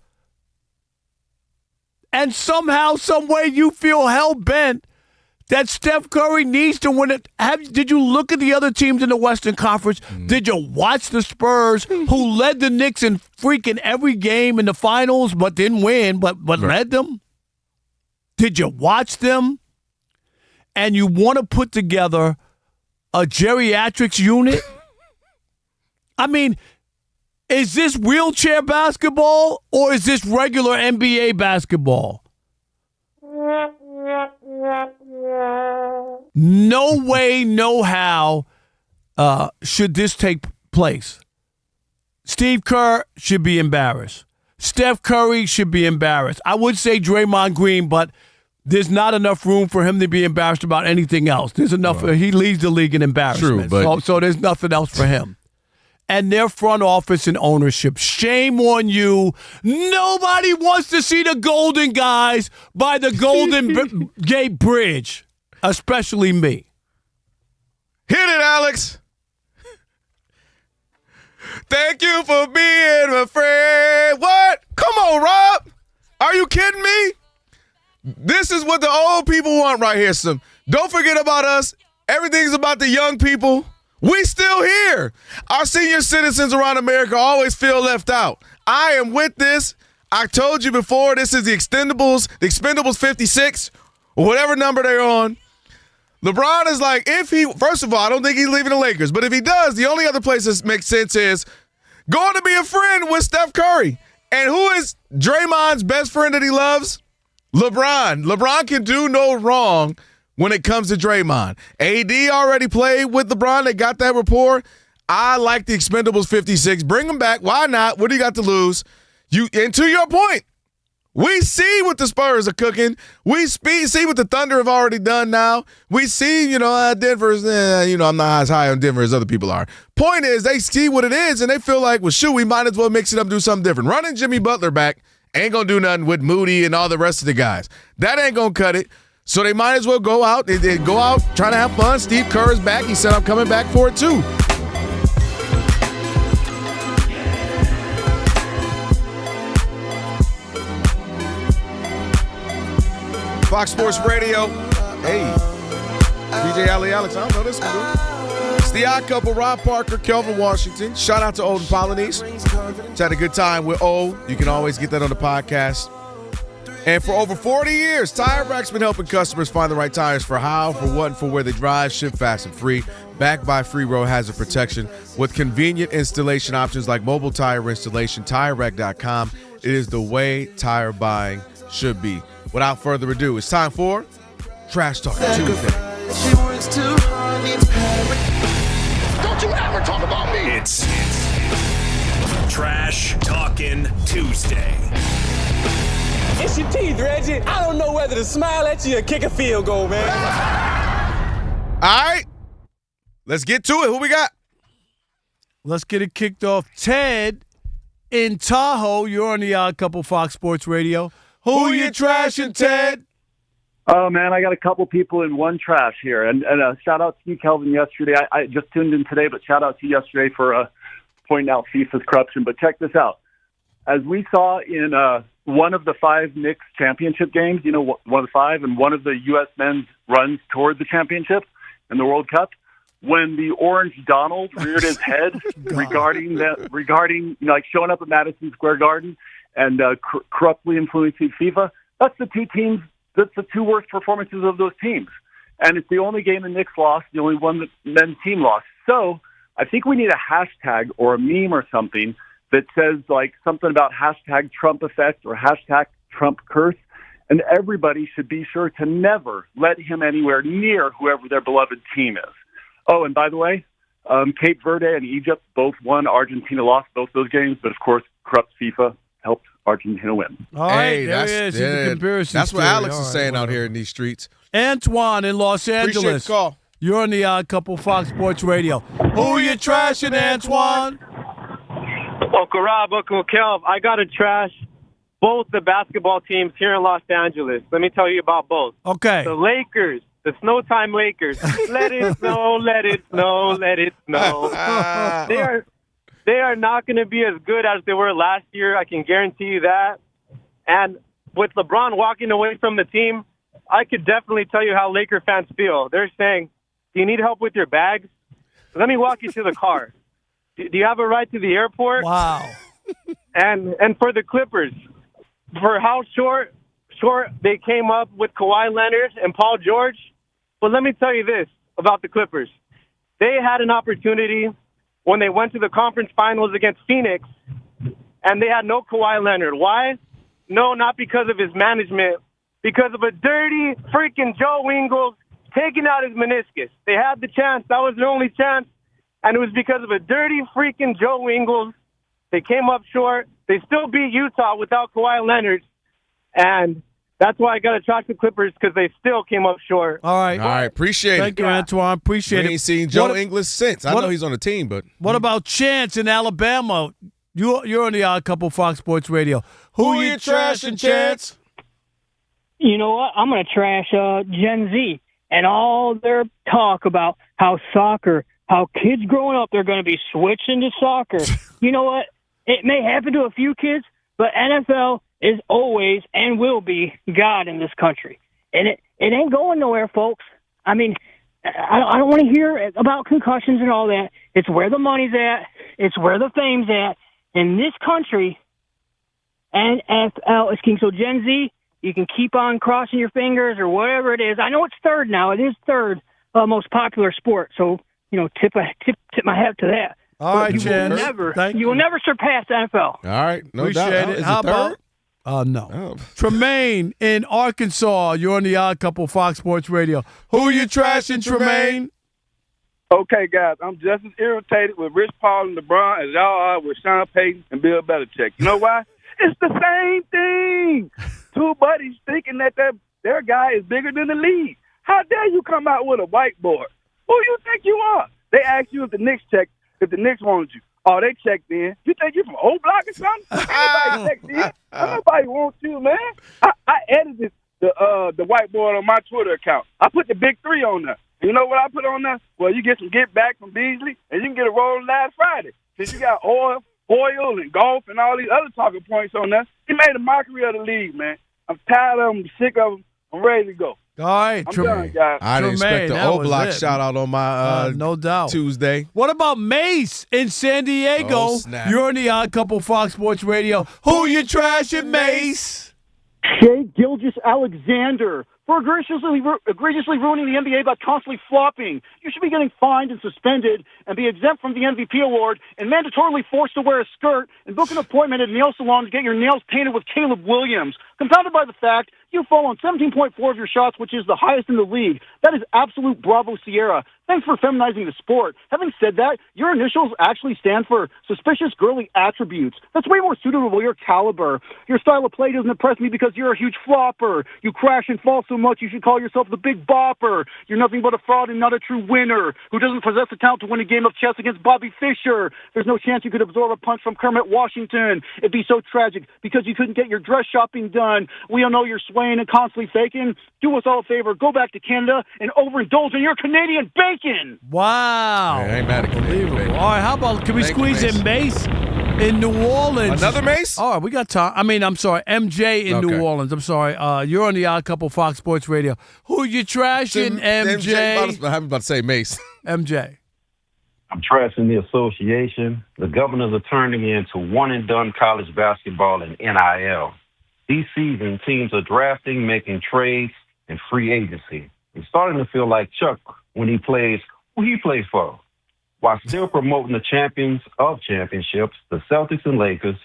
Speaker 6: And somehow, some way, you feel hell-bent that Steph Curry needs to win it. Did you look at the other teams in the Western Conference? Did you watch the Spurs, who led the Knicks in freaking every game in the finals, but didn't win, but led them? Did you watch them? And you want to put together a geriatrics unit? I mean, is this wheelchair basketball or is this regular NBA basketball? No way, no how should this take place. Steve Kerr should be embarrassed. Steph Curry should be embarrassed. I would say Draymond Green, but there's not enough room for him to be embarrassed about anything else. There's enough. He leads the league in embarrassment.
Speaker 2: True, but
Speaker 6: so there's nothing else for him. And their front office and ownership, shame on you. Nobody wants to see the Golden Guys by the Golden Gate Bridge, especially me.
Speaker 2: Hit it, Alex. Thank you for being my friend. What? Come on, Rob. Are you kidding me? This is what the old people want right here. Don't forget about us. Everything's about the young people. We still here. Our senior citizens around America always feel left out. I am with this. I told you before, this is the Expendables 56, or whatever number they're on. LeBron is like, first of all, I don't think he's leaving the Lakers, but if he does, the only other place that makes sense is going to be a friend with Steph Curry. And who is Draymond's best friend that he loves? LeBron. LeBron can do no wrong when it comes to Draymond. AD already played with LeBron. They got that rapport. I like the Expendables 56. Bring them back. Why not? What do you got to lose? And to your point, we see what the Spurs are cooking. We see what the Thunder have already done now. We see, Denver's, I'm not as high on Denver as other people are. Point is, they see what it is, and they feel like, well, shoot, we might as well mix it up and do something different. Running Jimmy Butler back ain't going to do nothing with Moody and all the rest of the guys. That ain't going to cut it. So they might as well go out. They go out, try to have fun. Steve Kerr is back. He said, I'm coming back for it, too. Fox Sports Radio. Hey, DJ Ali Alex. I don't know this one, dude. It's the Odd Couple, Rob Parker, Kelvin Washington. Shout out to Olden Polynese. Just had a good time with O. You can always get that on the podcast. And for over 40 years, Tire Rack's been helping customers find the right tires for how, for what, and for where they drive, ship fast and free. Backed by free road hazard protection with convenient installation options like mobile tire installation. TireRack.com. It is the way tire buying should be. Without further ado, it's time for Trash Talk Tuesday.
Speaker 17: Don't you ever talk about me!
Speaker 3: It's Trash Talking Tuesday.
Speaker 4: It's your teeth, Reggie. I don't know whether to smile at you or kick a field goal, man.
Speaker 2: All right. Let's get to it. Who we got?
Speaker 6: Let's get it kicked off. Ted in Tahoe. You're on the Odd Couple Fox Sports Radio. Who you trashing, Ted?
Speaker 22: Oh, man, I got a couple people in one trash here. And shout out to you, Kelvin, yesterday. I just tuned in today, but shout out to you yesterday for pointing out FIFA's corruption. But check this out. As we saw in one of the 5 Knicks championship games, one of the 5, and one of the U.S. men's runs toward the championship in the World Cup, when the Orange Donald reared his head regarding showing up at Madison Square Garden and corruptly influencing FIFA, that's the two worst performances of those teams. And it's the only game the Knicks lost, the only one that men's team lost. So I think we need a hashtag or a meme or something that says something about hashtag Trump effect or hashtag Trump curse. And everybody should be sure to never let him anywhere near whoever their beloved team is. Oh, and by the way, Cape Verde and Egypt both won. Argentina lost both those games, but of course, corrupt FIFA helped Argentina win.
Speaker 6: All right, there he is.
Speaker 2: That's what Alex is saying out here in these streets.
Speaker 6: Antoine in Los Angeles.
Speaker 2: Appreciate the call.
Speaker 6: You're on the Odd Couple Fox Sports Radio. Who you trashing, Antoine?
Speaker 23: Uncle Rob, Uncle Kelv, I got to trash both the basketball teams here in Los Angeles. Let me tell you about both.
Speaker 6: Okay.
Speaker 23: The Lakers, the Snowtime Lakers. Let it snow, let it snow, let it snow. They are not going to be as good as they were last year. I can guarantee you that. And with LeBron walking away from the team, I could definitely tell you how Laker fans feel. They're saying, do you need help with your bags? Let me walk you to the car. Do you have a ride to the airport?
Speaker 6: Wow.
Speaker 23: And for the Clippers, for how short they came up with Kawhi Leonard and Paul George. But let me tell you this about the Clippers. They had an opportunity when they went to the conference finals against Phoenix, and they had no Kawhi Leonard. Why? No, not because of his management. Because of a dirty freaking Joe Ingles taking out his meniscus. They had the chance. That was their only chance. and it was because of a dirty freaking Joe Ingles. They came up short. They still beat Utah without Kawhi Leonard, and that's why I got to trash the Clippers, because they still came up short.
Speaker 6: All right.
Speaker 2: Appreciate it.
Speaker 6: Thank you, Antoine. Appreciate it.
Speaker 2: We ain't seen Joe Ingles since. I know he's on the team, but
Speaker 6: what about Chance in Alabama? You're on the Odd Couple Fox Sports Radio. Who you trashing, Chance?
Speaker 10: You know what? I'm going to trash Gen Z and all their talk about how kids growing up, they're going to be switching to soccer. You know what? It may happen to a few kids, but NFL is always and will be God in this country. And it ain't going nowhere, folks. I mean, I don't want to hear about concussions and all that. It's where the money's at. It's where the fame's at. In this country, and NFL is king. So Gen Z, you can keep on crossing your fingers or whatever it is. I know it's third now. It is third most popular sport. So, tip my hat to that.
Speaker 6: All right, Jen.
Speaker 10: You will never surpass the NFL.
Speaker 2: All right. No
Speaker 6: Appreciate
Speaker 2: doubt.
Speaker 6: it.
Speaker 2: Is
Speaker 6: How
Speaker 2: it third?
Speaker 6: about? No. Tremaine in Arkansas. You're on the Odd Couple Fox Sports Radio. Who you trashing, Tremaine?
Speaker 12: Okay, guys, I'm just as irritated with Rich Paul and LeBron as y'all are with Sean Payton and Bill Belichick. You know why? It's the same thing. Two buddies thinking that their guy is bigger than the league. How dare you come out with a whiteboard? Who you think you are? They asked you if the Knicks wanted you. Oh, they checked in. You think you from O Block or something? Anybody checked in. Nobody wants you, man. I edited the whiteboard on my Twitter account. I put the big 3 on there. You know what I put on there? Well, you get some get back from Beasley, and you can get a roll last Friday. Since you got oil and golf and all these other talking points on there, he made a mockery of the league, man. I'm tired of them, sick of them. I'm ready to go.
Speaker 6: All right,
Speaker 12: I'm done, guys.
Speaker 2: I didn't expect the O-Block shout-out on my
Speaker 6: no doubt
Speaker 2: Tuesday.
Speaker 6: What about Mace in San Diego?
Speaker 2: Oh, snap.
Speaker 6: You're on the Odd Couple Fox Sports Radio. Who you trashing, Mace?
Speaker 15: Shea Gilgeous-Alexander for egregiously ruining the NBA by constantly flopping. You should be getting fined and suspended and be exempt from the MVP award and mandatorily forced to wear a skirt and book an appointment at a nail salon to get your nails painted with Caleb Williams. Compounded by the fact you fall on 17.4 of your shots, which is the highest in the league. That is absolute bravo, Sierra. Thanks for feminizing the sport. Having said that, your initials actually stand for suspicious girly attributes. That's way more suitable to your caliber. Your style of play doesn't impress me because you're a huge flopper. You crash and fall so much you should call yourself the Big Bopper. You're nothing but a fraud and not a true winner who doesn't possess the talent to win a game of chess against Bobby Fischer. There's no chance you could absorb a punch from Kermit Washington. It'd be so tragic because you couldn't get your dress shopping done. We all know you're swaying and constantly faking. Do us all a favor. Go back to Canada and overindulge in your Canadian bacon.
Speaker 6: Wow.
Speaker 2: I ain't mad at Canadian.
Speaker 6: All right, how about, can we squeeze in Mace in New Orleans?
Speaker 2: Another Mace?
Speaker 6: All right, we got time. I'm sorry, MJ in New Orleans. I'm sorry. You're on the Odd Couple Fox Sports Radio. Who you trashing, MJ?
Speaker 2: I'm about to say Mace.
Speaker 6: MJ.
Speaker 24: I'm trashing the association. The governors are turning into one-and-done college basketball and NIL. This season, teams are drafting, making trades, and free agency. It's starting to feel like Chuck when he plays who he plays for, while still promoting the champions of championships, the Celtics and Lakers.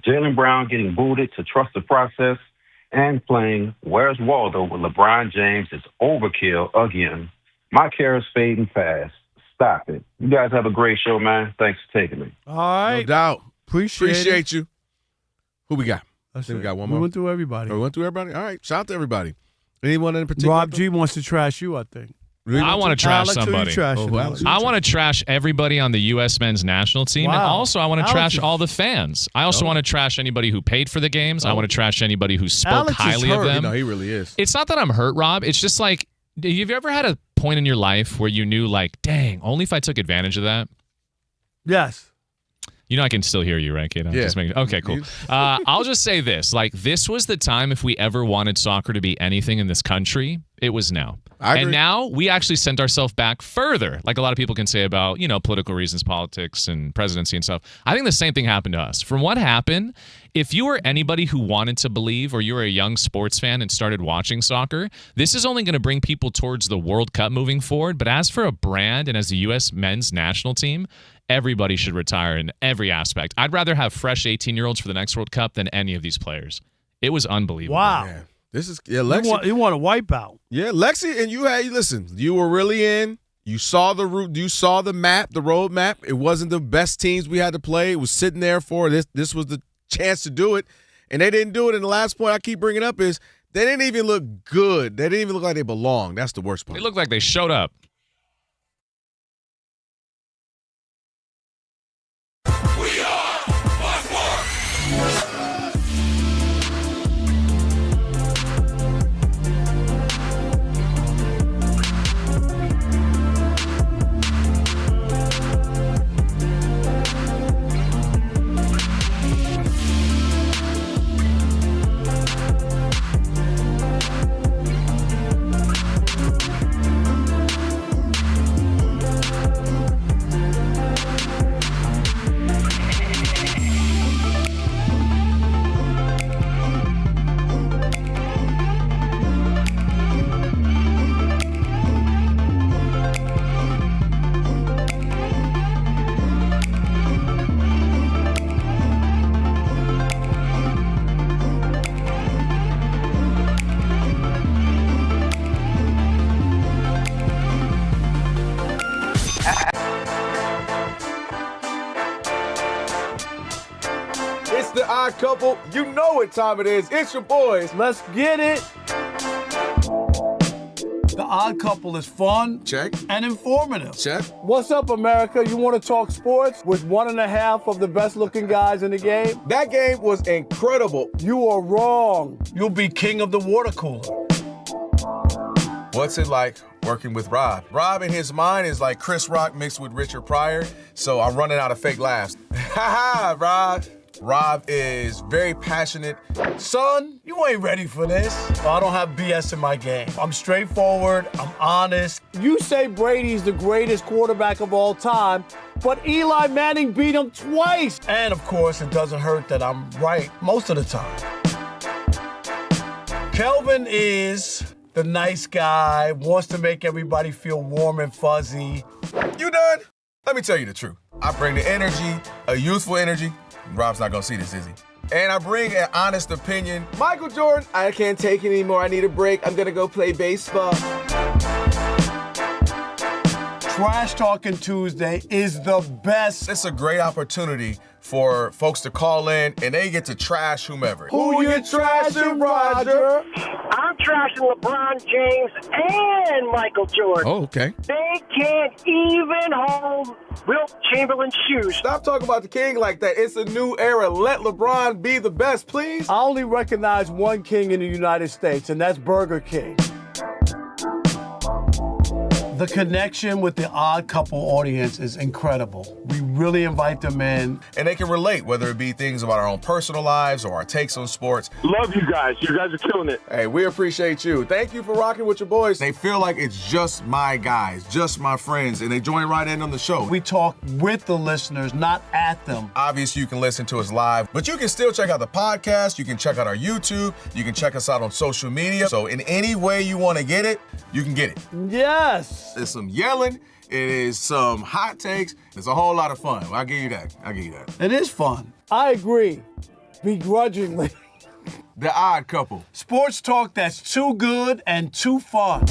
Speaker 24: Jaylen Brown getting booted to trust the process and playing Where's Waldo with LeBron James is overkill again. My care is fading fast. Stop it. You guys have a great show, man. Thanks for taking me.
Speaker 6: All right.
Speaker 2: No doubt.
Speaker 6: Appreciate
Speaker 2: you. Who we got?
Speaker 6: That's
Speaker 2: we
Speaker 6: it.
Speaker 2: got one more.
Speaker 6: We went through everybody.
Speaker 2: We went through everybody? All right. Shout out to everybody. Anyone in particular?
Speaker 6: Rob G wants to trash you, I think.
Speaker 7: I want to trash
Speaker 6: Alex,
Speaker 7: somebody. I want to trash everybody on the U.S. men's national team.
Speaker 6: Wow.
Speaker 7: And also, I want to
Speaker 6: Alex
Speaker 7: trash
Speaker 6: is-
Speaker 7: all the fans. I also want to trash anybody who paid for the games. I want to trash anybody who spoke
Speaker 6: Alex is
Speaker 7: highly of
Speaker 6: hurt.
Speaker 7: them.
Speaker 2: No, he really is.
Speaker 7: It's not that I'm hurt, Rob. It's just like, have you ever had a point in your life where you knew, like, dang, only if I took advantage of that?
Speaker 6: Yes.
Speaker 7: You know I can still hear you, right, Kate?
Speaker 2: Yeah.
Speaker 7: Okay, cool. I'll just say this. Like, this was the time if we ever wanted soccer to be anything in this country, it was now.
Speaker 2: I agree.
Speaker 7: And now we actually sent ourselves back further, like a lot of people can say about, political reasons, politics, and presidency and stuff. I think the same thing happened to us. From what happened, if you were anybody who wanted to believe or you were a young sports fan and started watching soccer, this is only going to bring people towards the World Cup moving forward. But as for a brand and as the U.S. men's national team, everybody should retire in every aspect. I'd rather have fresh 18-year-olds for the next World Cup than any of these players. It was unbelievable.
Speaker 6: Wow.
Speaker 2: Man. This is Lexi.
Speaker 6: You want a wipeout.
Speaker 2: Yeah, Lexi, and you were really in. You saw the route. You saw the map, the road map. It wasn't the best teams we had to play. It was sitting there for this. This was the chance to do it, and they didn't do it. And the last point I keep bringing up is they didn't even look good. They didn't even look like they belonged. That's the worst part.
Speaker 7: They looked like they showed up.
Speaker 2: It's the Odd Couple. You know what time it is. It's your boys.
Speaker 6: Let's get it. The Odd Couple is fun.
Speaker 2: Check.
Speaker 6: And informative.
Speaker 2: Check.
Speaker 6: What's up, America? You want to talk sports with one and a half of the best-looking guys in the game?
Speaker 2: That game was incredible.
Speaker 6: You are wrong. You'll be king of the water cooler.
Speaker 2: What's it like working with Rob? Rob in his mind is like Chris Rock mixed with Richard Pryor, so I'm running out of fake laughs. Ha ha, Rob. Rob is very passionate.
Speaker 6: Son, you ain't ready for this. I don't have BS in my game. I'm straightforward. I'm honest. You say Brady's the greatest quarterback of all time, but Eli Manning beat him twice. And of course, it doesn't hurt that I'm right most of the time. Kelvin is the nice guy, wants to make everybody feel warm and fuzzy.
Speaker 2: You done? Let me tell you the truth. I bring the energy, a youthful energy. Rob's not gonna see this, is he? And I bring an honest opinion.
Speaker 8: Michael Jordan, I can't take it anymore. I need a break. I'm gonna go play baseball.
Speaker 6: Trash Talking Tuesday is the best.
Speaker 2: It's a great opportunity for folks to call in and they get to trash whomever.
Speaker 8: Who you trashing, Roger?
Speaker 9: I'm trashing LeBron James and Michael Jordan.
Speaker 2: Oh, okay.
Speaker 9: They can't even hold Wilt Chamberlain's shoes.
Speaker 8: Stop talking about the king like that. It's a new era. Let LeBron be the best, please.
Speaker 6: I only recognize one king in the United States, and that's Burger King. The connection with the Odd Couple audience is incredible. We really invite them in.
Speaker 2: And they can relate, whether it be things about our own personal lives or our takes on sports.
Speaker 8: Love you guys. You guys are killing it. Hey, we appreciate you. Thank you for rocking with your boys.
Speaker 2: They feel like it's just my guys, just my friends, and they join right in on the show.
Speaker 6: We talk with the listeners, not at them.
Speaker 2: Obviously, you can listen to us live, but you can still check out the podcast. You can check out our YouTube. You can check us out on social media. So in any way you want to get it, you can get it.
Speaker 6: Yes.
Speaker 2: There's some yelling. It is some hot takes. It's a whole lot of fun. I'll give you that.
Speaker 6: It is fun. I agree. Begrudgingly.
Speaker 2: The Odd Couple.
Speaker 6: Sports talk that's too good and too fun.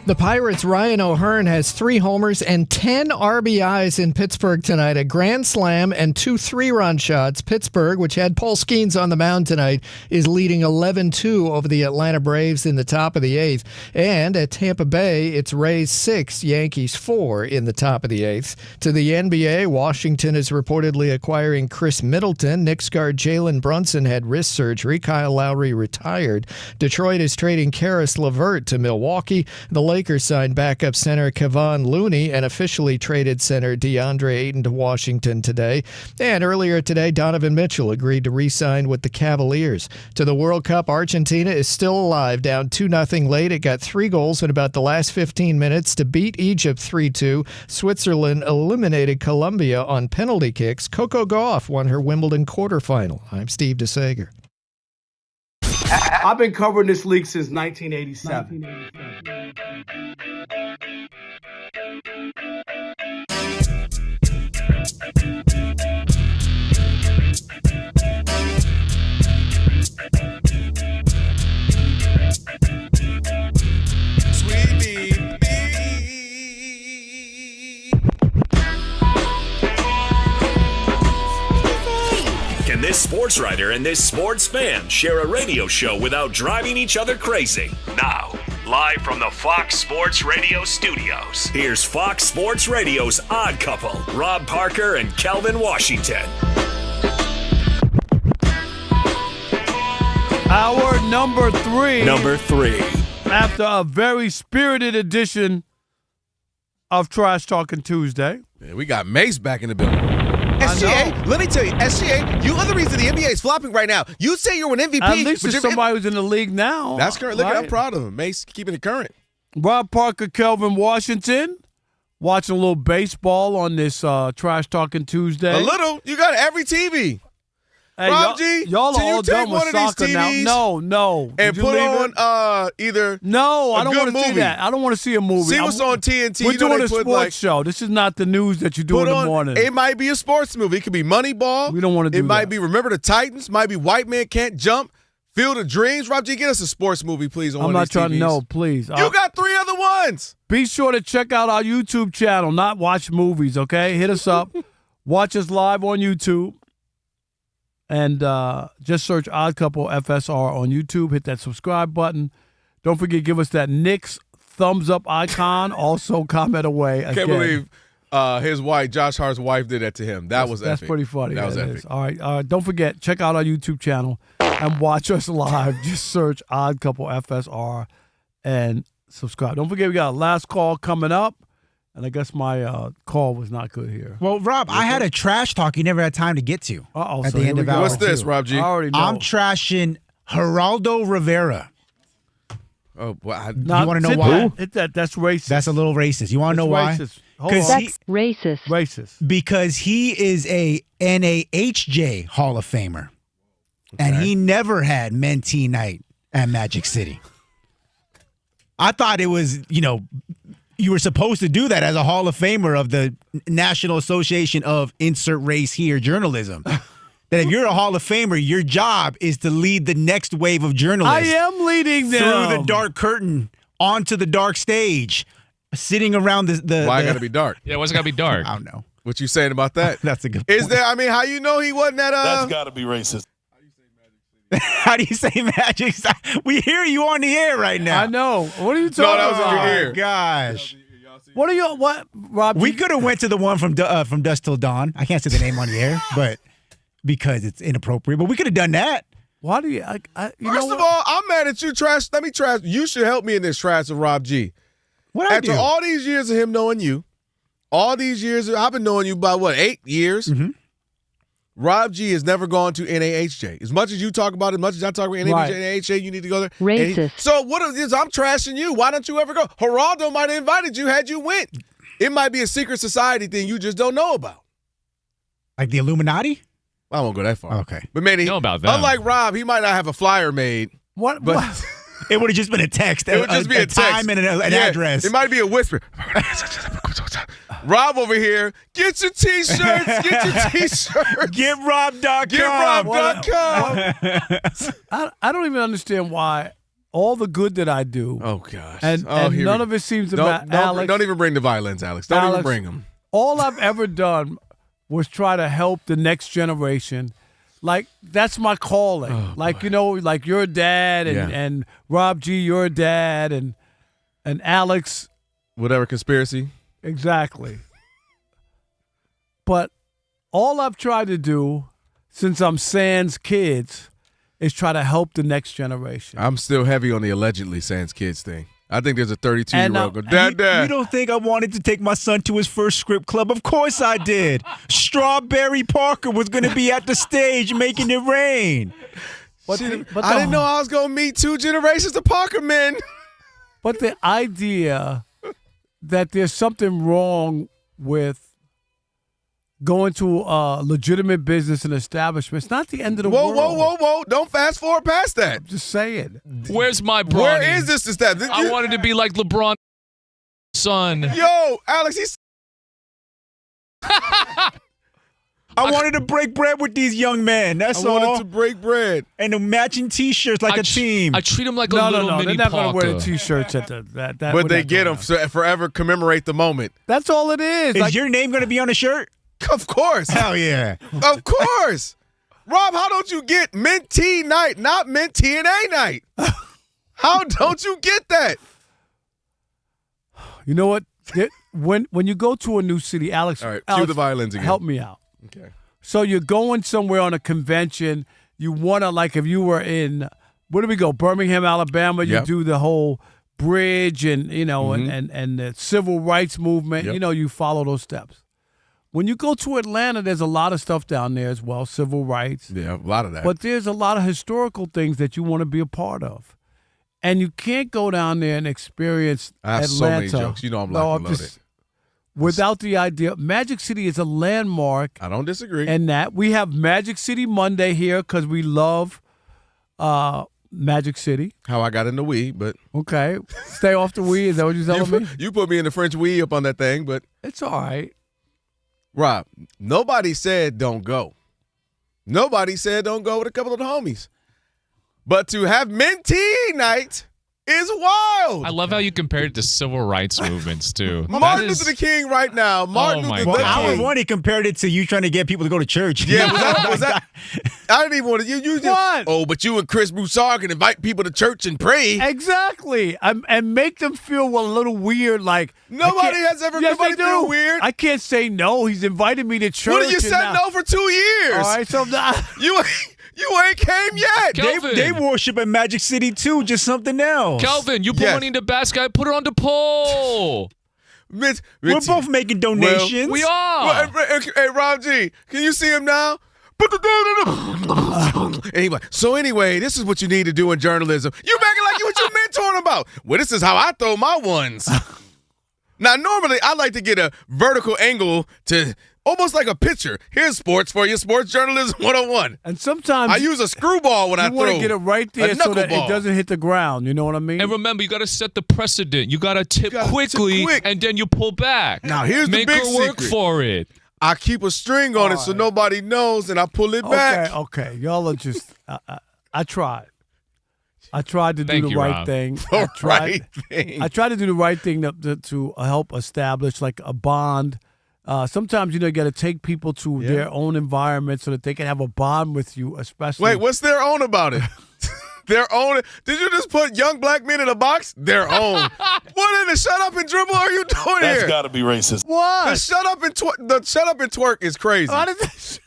Speaker 1: The Pirates' Ryan O'Hearn has 3 homers and 10 RBIs in Pittsburgh tonight. A grand slam and 2 3-run shots. Pittsburgh, which had Paul Skeens on the mound tonight, is leading 11-2 over the Atlanta Braves in the top of the 8th. And at Tampa Bay, it's Rays 6, Yankees 4 in the top of the 8th. To the NBA, Washington is reportedly acquiring Chris Middleton. Knicks guard Jalen Brunson had wrist surgery. Kyle Lowry retired. Detroit is trading Karis LeVert to Milwaukee. The Lakers signed backup center Kevon Looney and officially traded center DeAndre Ayton to Washington today. And earlier today, Donovan Mitchell agreed to re-sign with the Cavaliers. To the World Cup, Argentina is still alive, down 2-0 late. It got 3 goals in about the last 15 minutes to beat Egypt 3-2. Switzerland eliminated Colombia on penalty kicks. Coco Gauff won her Wimbledon quarterfinal. I'm Steve DeSager.
Speaker 11: I've been covering this league since 1987.
Speaker 3: Can this sports writer and this sports fan share a radio show without driving each other crazy? Now, live from the Fox Sports Radio studios, here's Fox Sports Radio's Odd Couple, Rob Parker and Kelvin Washington.
Speaker 6: Our number 3.
Speaker 2: Number 3.
Speaker 6: After a very spirited edition of Trash Talking Tuesday.
Speaker 2: Yeah, we got Mace back in the building.
Speaker 14: SGA, let me tell you, SGA, you are the reason the NBA is flopping right now. You say you're an MVP.
Speaker 6: At least there's somebody who's in the league now.
Speaker 2: That's current. Look,
Speaker 6: right?
Speaker 2: I'm proud of him. Mace keeping it current.
Speaker 6: Rob Parker, Kelvin Washington, watching a little baseball on this Trash Talking Tuesday.
Speaker 2: A little. You got every TV.
Speaker 6: Hey,
Speaker 2: Rob G,
Speaker 6: y'all are all done with
Speaker 2: one of these
Speaker 6: soccer now.
Speaker 2: TVs
Speaker 6: No.
Speaker 2: and put on either
Speaker 6: No, I don't want to
Speaker 2: movie.
Speaker 6: see that. I don't want to see a movie.
Speaker 2: See what's on TNT.
Speaker 6: We're
Speaker 2: You know
Speaker 6: doing
Speaker 2: they
Speaker 6: a
Speaker 2: put,
Speaker 6: sports show. This is not the news that you do in the morning.
Speaker 2: It might be a sports movie. It could be Moneyball.
Speaker 6: We don't want to do
Speaker 2: It
Speaker 6: that.
Speaker 2: might be Remember the Titans. Might be White Man Can't Jump. Field of Dreams. Rob G, get us a sports movie, please. On
Speaker 6: I'm
Speaker 2: one
Speaker 6: not
Speaker 2: of these
Speaker 6: trying
Speaker 2: TVs.
Speaker 6: to know, please.
Speaker 2: You got 3 other ones.
Speaker 6: Be sure to check out our YouTube channel, not watch movies, okay? Hit us up. Watch us live on YouTube. And just search Odd Couple FSR on YouTube. Hit that subscribe button. Don't forget, give us that Knicks thumbs up icon. Also, comment away.
Speaker 2: I can't believe his wife, Josh Hart's wife, did that to him. That's
Speaker 6: That's pretty funny.
Speaker 2: That was
Speaker 6: it
Speaker 2: epic.
Speaker 6: is. All right. Don't forget, check out our YouTube channel and watch us live. Just search Odd Couple FSR and subscribe. Don't forget, we got a last call coming up. And I guess my call was not good here.
Speaker 13: Well, Rob, I had a trash talk you never had time to get to. At the end of hour
Speaker 2: What's this,
Speaker 13: 2.
Speaker 2: Rob G?
Speaker 6: I already know.
Speaker 13: I'm trashing Geraldo Rivera.
Speaker 2: Oh, well,
Speaker 13: You want to know why?
Speaker 6: That's racist.
Speaker 13: That's a little racist. You want to know why?
Speaker 6: Racist. Hold on.
Speaker 16: That's racist.
Speaker 6: Racist.
Speaker 13: Because he is a NAHJ Hall of Famer. And he never had mentee night at Magic City. I thought it was, you were supposed to do that as a Hall of Famer of the National Association of Insert Race Here Journalism. That if you're a Hall of Famer, your job is to lead the next wave of journalists.
Speaker 6: I am leading them.
Speaker 13: Through the dark curtain, onto the dark stage, sitting around the
Speaker 2: Why got to be dark?
Speaker 7: Yeah, what's it got to be dark?
Speaker 13: I don't know.
Speaker 2: What you saying about that?
Speaker 13: That's a good
Speaker 2: Is
Speaker 13: point.
Speaker 2: there, how you know he wasn't at
Speaker 18: That's got to be racist.
Speaker 13: How do you say Magic? We hear you on the air right now.
Speaker 6: I know. What are you talking
Speaker 2: No, that was
Speaker 6: about?
Speaker 2: in your ear.
Speaker 13: Oh, gosh.
Speaker 6: What are you? What, Rob?
Speaker 13: We could have went to the one from Dusk Till Dawn. I can't say the name on the air, but because it's inappropriate. But we could have done that.
Speaker 6: Why do you?
Speaker 2: First of all, I'm mad at you, trash. Let me trash. You should help me in this trash of Rob G.
Speaker 13: What
Speaker 2: After
Speaker 13: I do?
Speaker 2: all these years of him knowing you, all these years, I've been knowing you about 8 years.
Speaker 13: Mm-hmm.
Speaker 2: Rob G has never gone to NAHJ. As much as you talk about it, as much as I talk about NAHJ, you need to go there.
Speaker 16: Racist.
Speaker 2: So what is I'm trashing you. Why don't you ever go? Geraldo might have invited you had you went. It might be a secret society thing you just don't know about.
Speaker 13: Like the Illuminati?
Speaker 2: I won't go that far.
Speaker 13: Okay.
Speaker 2: But man,
Speaker 7: know about that.
Speaker 2: unlike Rob, he might not have a flyer made.
Speaker 6: What?
Speaker 2: But
Speaker 13: It would have just been a text.
Speaker 2: It would just be a text.
Speaker 13: time and an address.
Speaker 2: It might be a whisper. Rob over here, get your T-shirts, get your T-shirts.
Speaker 13: Get Rob.com.
Speaker 2: Get Rob.com.
Speaker 6: I don't even understand why all the good that I do.
Speaker 2: Oh, gosh.
Speaker 6: And none of it seems to matter. Alex,
Speaker 2: don't even bring the violence, Alex. Don't even bring them.
Speaker 6: All I've ever done was try to help the next generation. Like, that's my calling.
Speaker 2: Oh,
Speaker 6: like, you know, like your dad and Rob G, your dad, and Alex.
Speaker 2: Whatever conspiracy.
Speaker 6: Exactly. But all I've tried to do since I'm Sans kids is try to help the next generation.
Speaker 2: I'm still heavy on the allegedly Sans kids thing. I think there's a 32-year-old go, Dad.
Speaker 13: You don't think I wanted to take my son to his first script club? Of course I did. Strawberry Parker was going to be at the stage making it rain.
Speaker 2: I didn't know I was going to meet 2 generations of Parker men.
Speaker 6: But the idea that there's something wrong with going to a legitimate business and establishment, it's not the end of the world.
Speaker 2: Whoa. Don't fast forward past that.
Speaker 6: I'm just saying.
Speaker 7: Where's my Bronny?
Speaker 2: Where is this establishment?
Speaker 7: I wanted to be like LeBron son.
Speaker 2: Yo, Alex, he's...
Speaker 13: I wanted to break bread with these young men. That's all.
Speaker 2: I wanted to break bread.
Speaker 13: And the matching T-shirts like a team.
Speaker 7: I treat them like a little mini
Speaker 6: they're not going to wear the
Speaker 7: Parker.
Speaker 6: T-shirts at that.
Speaker 2: But they get them to forever commemorate the moment.
Speaker 6: That's all it is.
Speaker 13: Is your name going to be on the shirt?
Speaker 2: Of course.
Speaker 13: Hell yeah.
Speaker 2: Of course. Rob, how don't you get Mentee night, not Mentee night? How don't you get that?
Speaker 6: You know what? When you go to a new city, Alex,
Speaker 2: all right, cue the violins again.
Speaker 6: Help me out.
Speaker 2: Okay.
Speaker 6: So you're going somewhere on a convention. You want to, like if you were in, where do we go? Birmingham, Alabama. You do the whole bridge and, you know, and the civil rights movement.
Speaker 2: Yep.
Speaker 6: You know, you follow those steps. When you go to Atlanta, there's a lot of stuff down there as well, civil rights.
Speaker 2: Yeah, a lot of that.
Speaker 6: But there's a lot of historical things that you want to be a part of. And you can't go down there and experience
Speaker 2: I have
Speaker 6: Atlanta.
Speaker 2: so many jokes. You know I'm loaded.
Speaker 6: Without the idea. Magic City is a landmark.
Speaker 2: I don't disagree.
Speaker 6: And that we have Magic City Monday here because we love Magic City.
Speaker 2: How I got into weed, but...
Speaker 6: Okay. Stay off the weed. Is that what you're telling me?
Speaker 2: You put me in the French weed up on that thing, but...
Speaker 6: It's all right.
Speaker 2: Rob, nobody said don't go. Nobody said don't go with a couple of the homies. But to have Mentee night is wild.
Speaker 7: I love how you compared it to civil rights movements, too.
Speaker 2: Martin Luther King right now. Martin Luther King.
Speaker 13: Howard One, he compared it to you trying to get people to go to church.
Speaker 2: Yeah, was that I didn't even want to. You just,
Speaker 6: what?
Speaker 2: Oh, but you and Chris Broussard can invite people to church and pray.
Speaker 6: Exactly. And make them feel a little weird. Like
Speaker 2: nobody has ever nobody feel weird.
Speaker 6: I can't say no. He's invited me to church.
Speaker 2: What you said no for 2 years?
Speaker 6: All right, so
Speaker 2: You ain't came yet.
Speaker 7: Kelvin.
Speaker 13: They worship at Magic City too, just something else.
Speaker 7: Kelvin, you put money in the basket, put it on the pole.
Speaker 13: We're both making donations.
Speaker 7: We are.
Speaker 2: Hey, Rob G, can you see him now? And he's like, so anyway, this is what you need to do in journalism. You making like you what you mentoring about. Well, this is how I throw my ones. Now, normally, I like to get a vertical angle to almost like a pitcher. Here's sports for you, sports journalism 101.
Speaker 6: And sometimes
Speaker 2: I use a screwball when I throw.
Speaker 6: You want to get it right there so that it doesn't hit the ground. You know what I mean?
Speaker 7: And remember, you got to set the precedent. You got to tip quickly, and then you pull back.
Speaker 2: Now, here's the big
Speaker 7: secret. Make her work
Speaker 2: secret.
Speaker 7: for it.
Speaker 2: I keep a string on it so nobody knows, and I pull it back.
Speaker 6: Okay. Y'all are just I tried. I tried to do the right thing. I tried to do the right thing to help establish like a bond. Sometimes, you got to take people to their own environment so that they can have a bond with you, especially.
Speaker 2: Wait, what's their own about it? Their own. Did you just put young black men in a box? Their own. What in the shut up and dribble are you doing here?
Speaker 17: That's got to be racist.
Speaker 6: What?
Speaker 2: The shut up and twerk is crazy.
Speaker 6: How did this?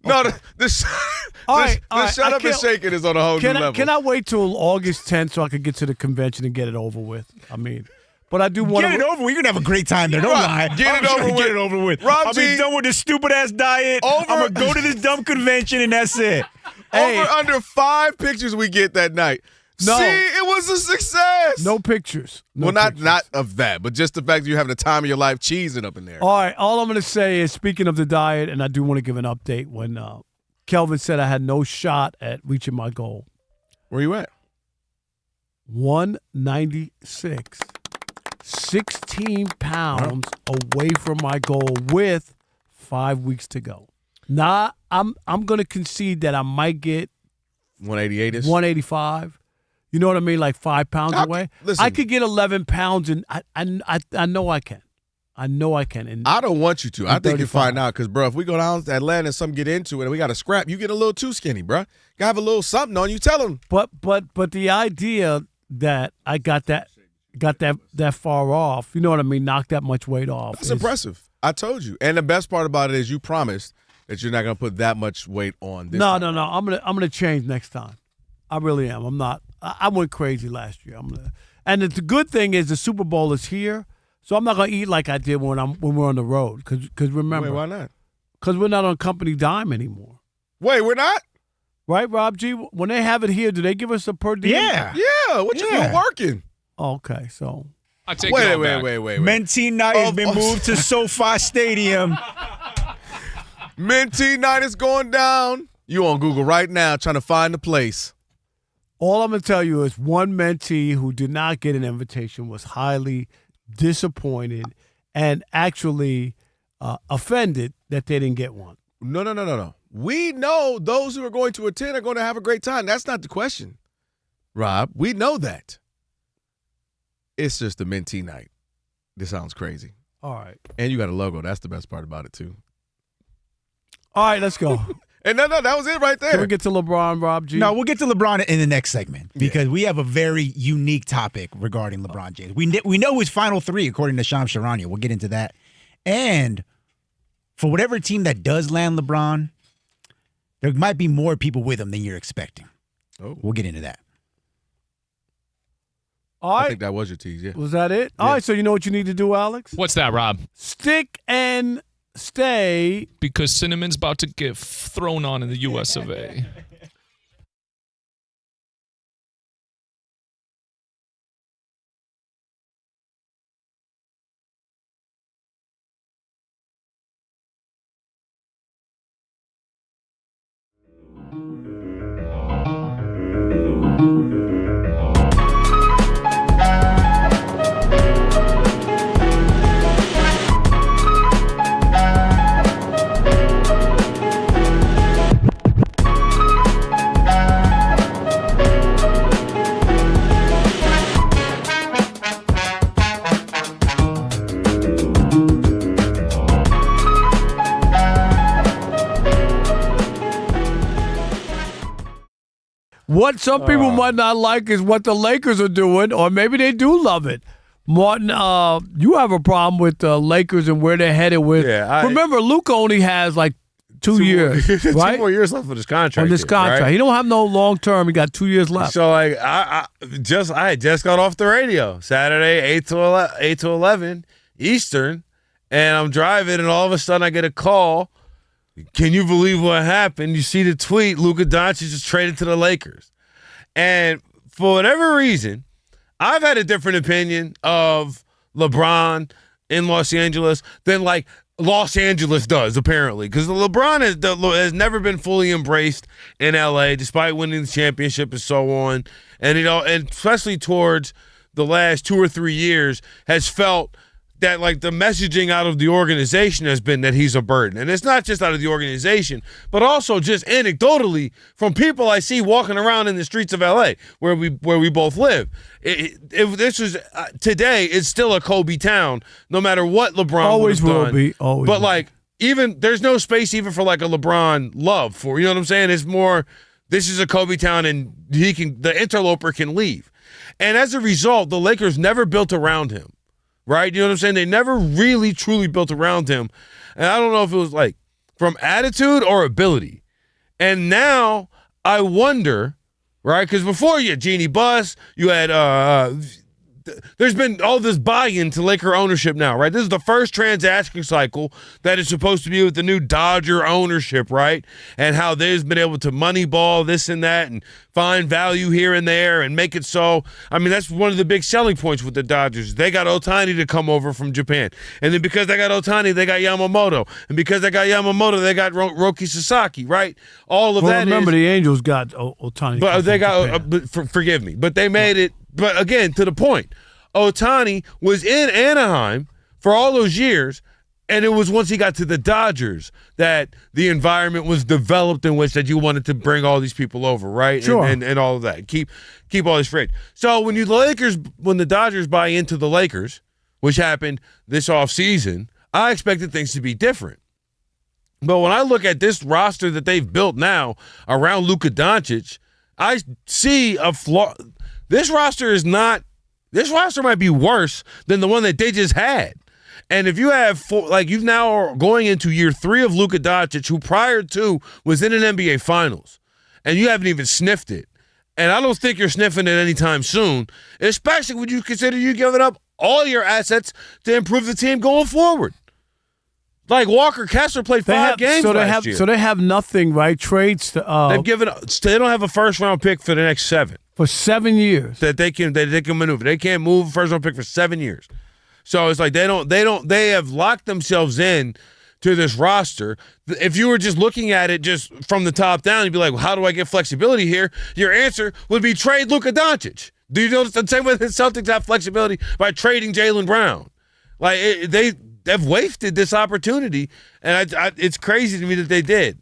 Speaker 2: No, the shut up and shaking is on a whole new level.
Speaker 6: Can I wait till August 10th so I can get to the convention and get it over with? I mean, but I do want to
Speaker 13: get it over. We're gonna have a great time there. Don't lie.
Speaker 2: Get it over with.
Speaker 13: I'll be done with this stupid ass diet. I'm gonna go to this dumb convention and that's it.
Speaker 2: Over under 5 pictures we get that night.
Speaker 6: No.
Speaker 2: See, it was a success.
Speaker 6: No pictures.
Speaker 2: Not of that, but just the fact that you're having the time of your life cheesing up in there.
Speaker 6: All right. All I'm going to say is, speaking of the diet, and I do want to give an update when Kelvin said I had no shot at reaching my goal.
Speaker 2: Where you at?
Speaker 6: 196. 16 pounds away from my goal with 5 weeks to go. Now, I'm going to concede that I might get
Speaker 2: 188 is
Speaker 6: 185. You know what I mean? Like 5 pounds away.
Speaker 2: Listen,
Speaker 6: I could get 11 pounds, and I know I can. I know I can. And
Speaker 2: I don't want you to. I think you
Speaker 6: 35.
Speaker 2: find out because, bro, if we go down to Atlanta and some get into it and we got to scrap, you get a little too skinny, bro. Gotta have a little something on you. Tell them.
Speaker 6: But the idea that I got that far off, you know what I mean? Knock that much weight off.
Speaker 2: That's impressive. I told you. And the best part about it is you promised that you're not going to put that much weight on this time.
Speaker 6: No. I'm gonna change next time. I really am. I'm not. I went crazy last year. And the good thing is the Super Bowl is here, so I'm not gonna eat like I did when we're on the road. Because remember,
Speaker 2: Wait, why not?
Speaker 6: Because we're not on company dime anymore.
Speaker 2: Wait, we're not?
Speaker 6: Right, Rob G? When they have it here, do they give us a per diem?
Speaker 2: Yeah. You're working.
Speaker 6: Okay, so.
Speaker 7: I take
Speaker 2: Wait.
Speaker 13: Mentee night has been moved to SoFi Stadium.
Speaker 2: Mentee night is going down. You on Google right now trying to find the place.
Speaker 6: All I'm going to tell you is one mentee who did not get an invitation was highly disappointed and actually offended that they didn't get one.
Speaker 2: No. We know those who are going to attend are going to have a great time. That's not the question, Rob. We know that. It's just a mentee night. This sounds crazy.
Speaker 6: All right.
Speaker 2: And you got a logo. That's the best part about it, too.
Speaker 6: All right, let's go.
Speaker 2: And no, that was it right there.
Speaker 6: Can we get to LeBron, Rob G?
Speaker 13: No, we'll get to LeBron in the next segment because we have a very unique topic regarding LeBron James. We know his final three, according to Shams Charania. We'll get into that. And for whatever team that does land LeBron, there might be more people with him than you're expecting.
Speaker 2: Oh.
Speaker 13: We'll get into that.
Speaker 6: All right.
Speaker 2: I think that was your tease, yeah.
Speaker 6: Was that it?
Speaker 2: Yeah.
Speaker 6: All right, so you know what you need to do, Alex?
Speaker 7: What's that, Rob?
Speaker 6: Stick and stay.
Speaker 7: Because Cinnamon's about to get thrown on in the US of A.
Speaker 6: What some people might not like is what the Lakers are doing, or maybe they do love it. Martin, you have a problem with the Lakers and where they're headed with. Remember, Luka only has like two years, right?
Speaker 16: 2 more years left of this contract.
Speaker 6: On this contract.
Speaker 16: Right?
Speaker 6: He don't have no long term. He got 2 years left.
Speaker 16: So like I had just got off the radio Saturday 8 to 11 Eastern, and I'm driving, and all of a sudden I get a call. Can you believe what happened? You see the tweet, Luka Doncic is traded to the Lakers. And for whatever reason, I've had a different opinion of LeBron in Los Angeles than like Los Angeles does, apparently. Because LeBron has never been fully embraced in LA, despite winning the championship and so on. And and especially towards the last 2 or 3 years, has felt that like the messaging out of the organization has been that he's a burden. And it's not just out of the organization, but also just anecdotally from people I see walking around in the streets of LA where we both live. This is today, it's still a Kobe town, no matter what LeBron
Speaker 6: always
Speaker 16: would have
Speaker 6: will
Speaker 16: done.
Speaker 6: be. Always
Speaker 16: but
Speaker 6: will.
Speaker 16: like even there's no space even for like a LeBron love for, you know what I'm saying? It's more, this is a Kobe town and the interloper can leave. And as a result, the Lakers never built around him. Right? You know what I'm saying? They never really, truly built around him. And I don't know if it was like from attitude or ability. And now I wonder, right? Because before you had Jeannie Buss, you had there's been all this buy-in to Laker ownership now, right? This is the first transaction cycle that is supposed to be with the new Dodger ownership, right? And how they've been able to moneyball this and that and find value here and there and make it so. I mean, that's one of the big selling points with the Dodgers. They got Ohtani to come over from Japan. And then because they got Ohtani, they got Yamamoto. And because they got Yamamoto, they got Roki Sasaki, right? All of that
Speaker 6: remember, the Angels got Ohtani.
Speaker 16: But they got, forgive me, but they made it. But again, to the point, Ohtani was in Anaheim for all those years And it was once he got to the Dodgers that the environment was developed in which that you wanted to bring all these people over, right?
Speaker 6: Sure.
Speaker 16: And all of that. Keep all this free. So when the Dodgers buy into the Lakers, which happened this offseason, I expected things to be different. But when I look at this roster that they've built now around Luka Doncic, I see a flaw. This roster might be worse than the one that they just had. And if you have you've now are going into year 3 of Luka Doncic, who prior to was in an NBA Finals, and you haven't even sniffed it. And I don't think you're sniffing it anytime soon, especially when you consider you giving up all your assets to improve the team going forward. Like Walker Kessler played 5 games last year.
Speaker 6: So they have nothing, right? Trades.
Speaker 16: They've given. They don't have a first-round pick for the next 7.
Speaker 6: For 7 years.
Speaker 16: That they can maneuver. They can't move a first-round pick for 7 years. So it's like they have locked themselves in to this roster. If you were just looking at it just from the top down, you'd be like, well, how do I get flexibility here? Your answer would be trade Luka Doncic. Do you notice the same way the Celtics have flexibility by trading Jaylen Brown? Like they've wasted this opportunity, and it's crazy to me that they did.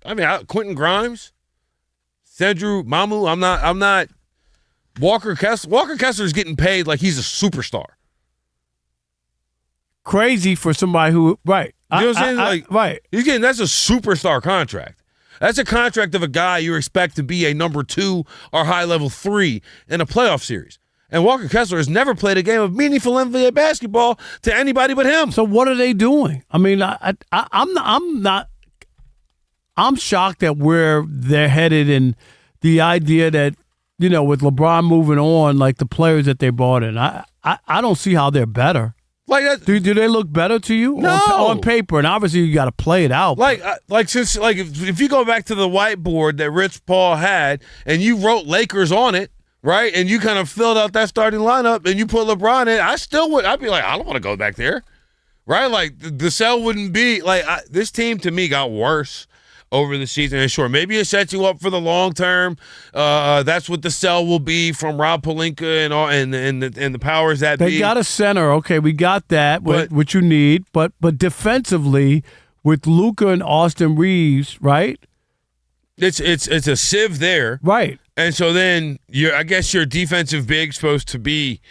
Speaker 16: I mean, Quentin Grimes, Sandru Mamu, I'm not Walker Kessler is getting paid like he's a superstar.
Speaker 6: Crazy for somebody who, right.
Speaker 16: You know what I'm saying?
Speaker 6: Right.
Speaker 16: That's a superstar contract. That's a contract of a guy you expect to be a number 2 or high-level 3 in a playoff series. And Walker Kessler has never played a game of meaningful NBA basketball to anybody but him.
Speaker 6: So what are they doing? I mean, I'm shocked at where they're headed and the idea that, you know, with LeBron moving on, like the players that they brought in, I don't see how they're better.
Speaker 16: Like that,
Speaker 6: do they look better to you?
Speaker 16: No.
Speaker 6: On paper, and obviously you got to play it out.
Speaker 16: If you go back to the whiteboard that Rich Paul had, and you wrote Lakers on it, right, and you kind of filled out that starting lineup, and you put LeBron in, I'd be like, I don't want to go back there, right? Like the cell wouldn't be like this team to me got worse over the season. And sure, maybe it sets you up for the long term. That's what the cell will be from Rob Pelinka and all, and the powers that be.
Speaker 6: They got a center. Okay, we got that, what you need. But defensively, with Luka and Austin Reeves, right?
Speaker 16: It's a sieve there,
Speaker 6: right?
Speaker 16: And so then I guess your defensive big supposed to be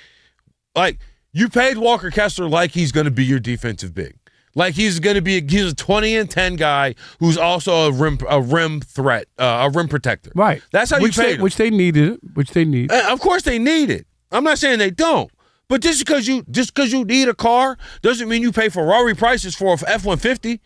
Speaker 16: like you paid Walker Kessler like he's going to be your defensive big. Like he's a 20-10 guy who's also a rim threat, a rim protector.
Speaker 6: Right.
Speaker 16: That's how you paid him.
Speaker 6: Which they need.
Speaker 16: Of course they need it. I'm not saying they don't. But just because you need a car doesn't mean you pay Ferrari prices for a F-150.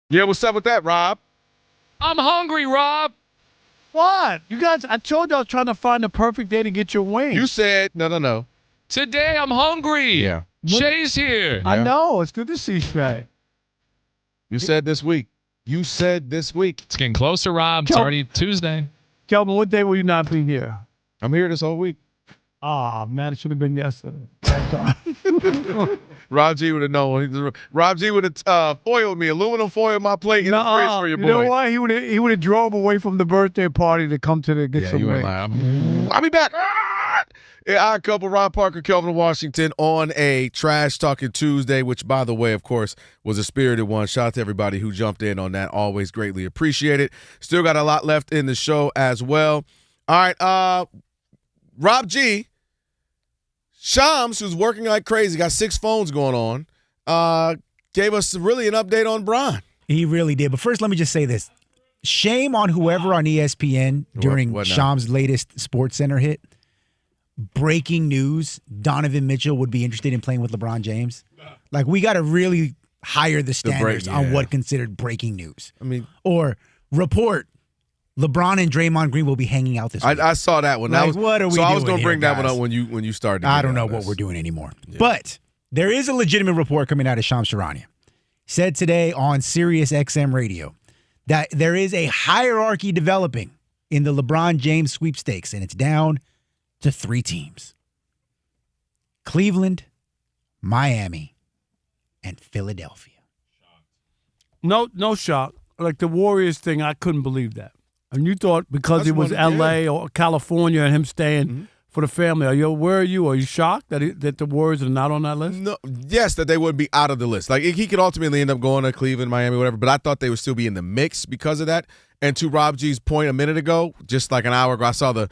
Speaker 2: Yeah, what's up with that, Rob?
Speaker 7: I'm hungry, Rob.
Speaker 6: What? You guys, I told you I was trying to find the perfect day to get your wings.
Speaker 2: You said no.
Speaker 7: Today I'm hungry.
Speaker 2: Yeah.
Speaker 7: Shay's here.
Speaker 6: I know. It's good to see Shay.
Speaker 2: You said this week.
Speaker 7: It's getting closer, Rob. It's already Tuesday.
Speaker 6: Kelvin, what day will you not be here?
Speaker 2: I'm here this whole week.
Speaker 6: Ah, man, it should have been yesterday.
Speaker 2: Rob G would have known. Rob G would have foiled me, aluminum foil my plate in the fridge for your boy.
Speaker 6: You know why? He would have drove away from the birthday party to come to get some
Speaker 2: you ain't lying. I'll be back. Yeah, I couple Ron Parker, Kelvin Washington on a Trash Talking Tuesday, which, by the way, of course, was a spirited one. Shout out to everybody who jumped in on that. Always greatly appreciated. Still got a lot left in the show as well. All right, Rob G. Shams, who's working like crazy, got 6 phones going on, gave us really an update on Bron.
Speaker 13: He really did. But first, let me just say this. Shame on whoever on ESPN during Shams' latest Sports Center hit. Breaking news, Donovan Mitchell would be interested in playing with LeBron James. Like, we got to really higher the standards on what considered breaking news.
Speaker 2: I mean,
Speaker 13: or report, LeBron and Draymond Green will be hanging out this week.
Speaker 2: I saw that one.
Speaker 13: Like, what are we doing?
Speaker 2: I was going to bring
Speaker 13: here,
Speaker 2: that one up when you started.
Speaker 13: I don't know what we're doing anymore. Yeah. But there is a legitimate report coming out of Shams Charania. Said today on Sirius XM radio that there is a hierarchy developing in the LeBron James sweepstakes, and it's down to 3 teams: Cleveland, Miami, and Philadelphia.
Speaker 6: No shock. Like the Warriors thing, I couldn't believe that. And you thought because it was L.A. or California and him staying for the family. Where are you? Are you shocked that the Warriors are not on that list?
Speaker 2: No, yes, that they would be out of the list. Like, he could ultimately end up going to Cleveland, Miami, whatever, but I thought they would still be in the mix because of that. And to Rob G's point a minute ago, just like an hour ago, I saw the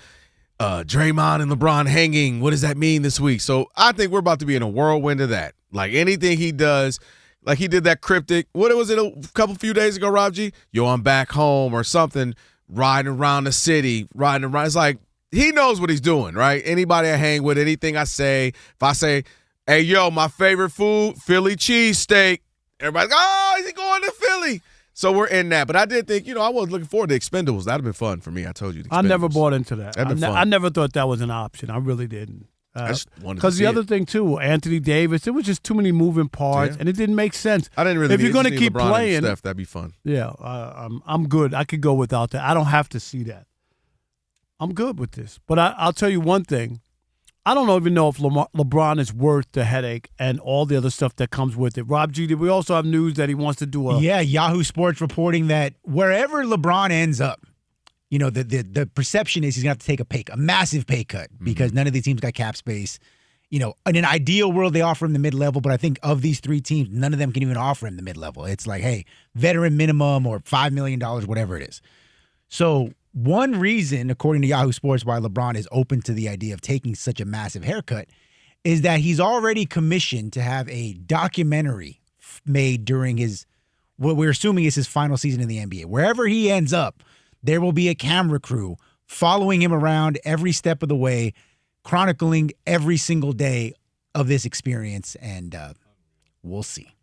Speaker 2: Draymond and LeBron hanging. What does that mean this week? So I think we're about to be in a whirlwind of that. Like, anything he does, like he did that cryptic, what was it a few days ago, Rob G? Yo, I'm back home or something. Riding around the city, riding around. It's like he knows what he's doing, right? Anybody I hang with, anything I say, if I say, hey, yo, my favorite food, Philly cheesesteak, everybody's like, oh, is he going to Philly? So we're in that. But I did think, I was looking forward to Expendables. That would have been fun for me. I told you.
Speaker 6: I never bought into that.
Speaker 2: That'd been fun.
Speaker 6: I never thought that was an option. I really didn't.
Speaker 2: Because
Speaker 6: the other thing, too, Anthony Davis, it was just too many moving parts, and it didn't make sense.
Speaker 2: I didn't really.
Speaker 6: If you're going to keep
Speaker 2: LeBron
Speaker 6: playing,
Speaker 2: and Steph, that'd be fun.
Speaker 6: Yeah, I'm good. I could go without that. I don't have to see that. I'm good with this. But I'll tell you one thing. I don't even know if LeBron is worth the headache and all the other stuff that comes with it. Rob G, we also have news that he wants to do a...
Speaker 13: Yeah, Yahoo Sports reporting that wherever LeBron ends up, the perception is he's going to have to take a massive pay cut because none of these teams got cap space. In an ideal world, they offer him the mid-level, but I think of these 3 teams, none of them can even offer him the mid-level. It's like, hey, veteran minimum or $5 million, whatever it is. So one reason, according to Yahoo Sports, why LeBron is open to the idea of taking such a massive haircut is that he's already commissioned to have a documentary made during what we're assuming is his final season in the NBA. Wherever he ends up, there will be a camera crew following him around every step of the way, chronicling every single day of this experience, and we'll see.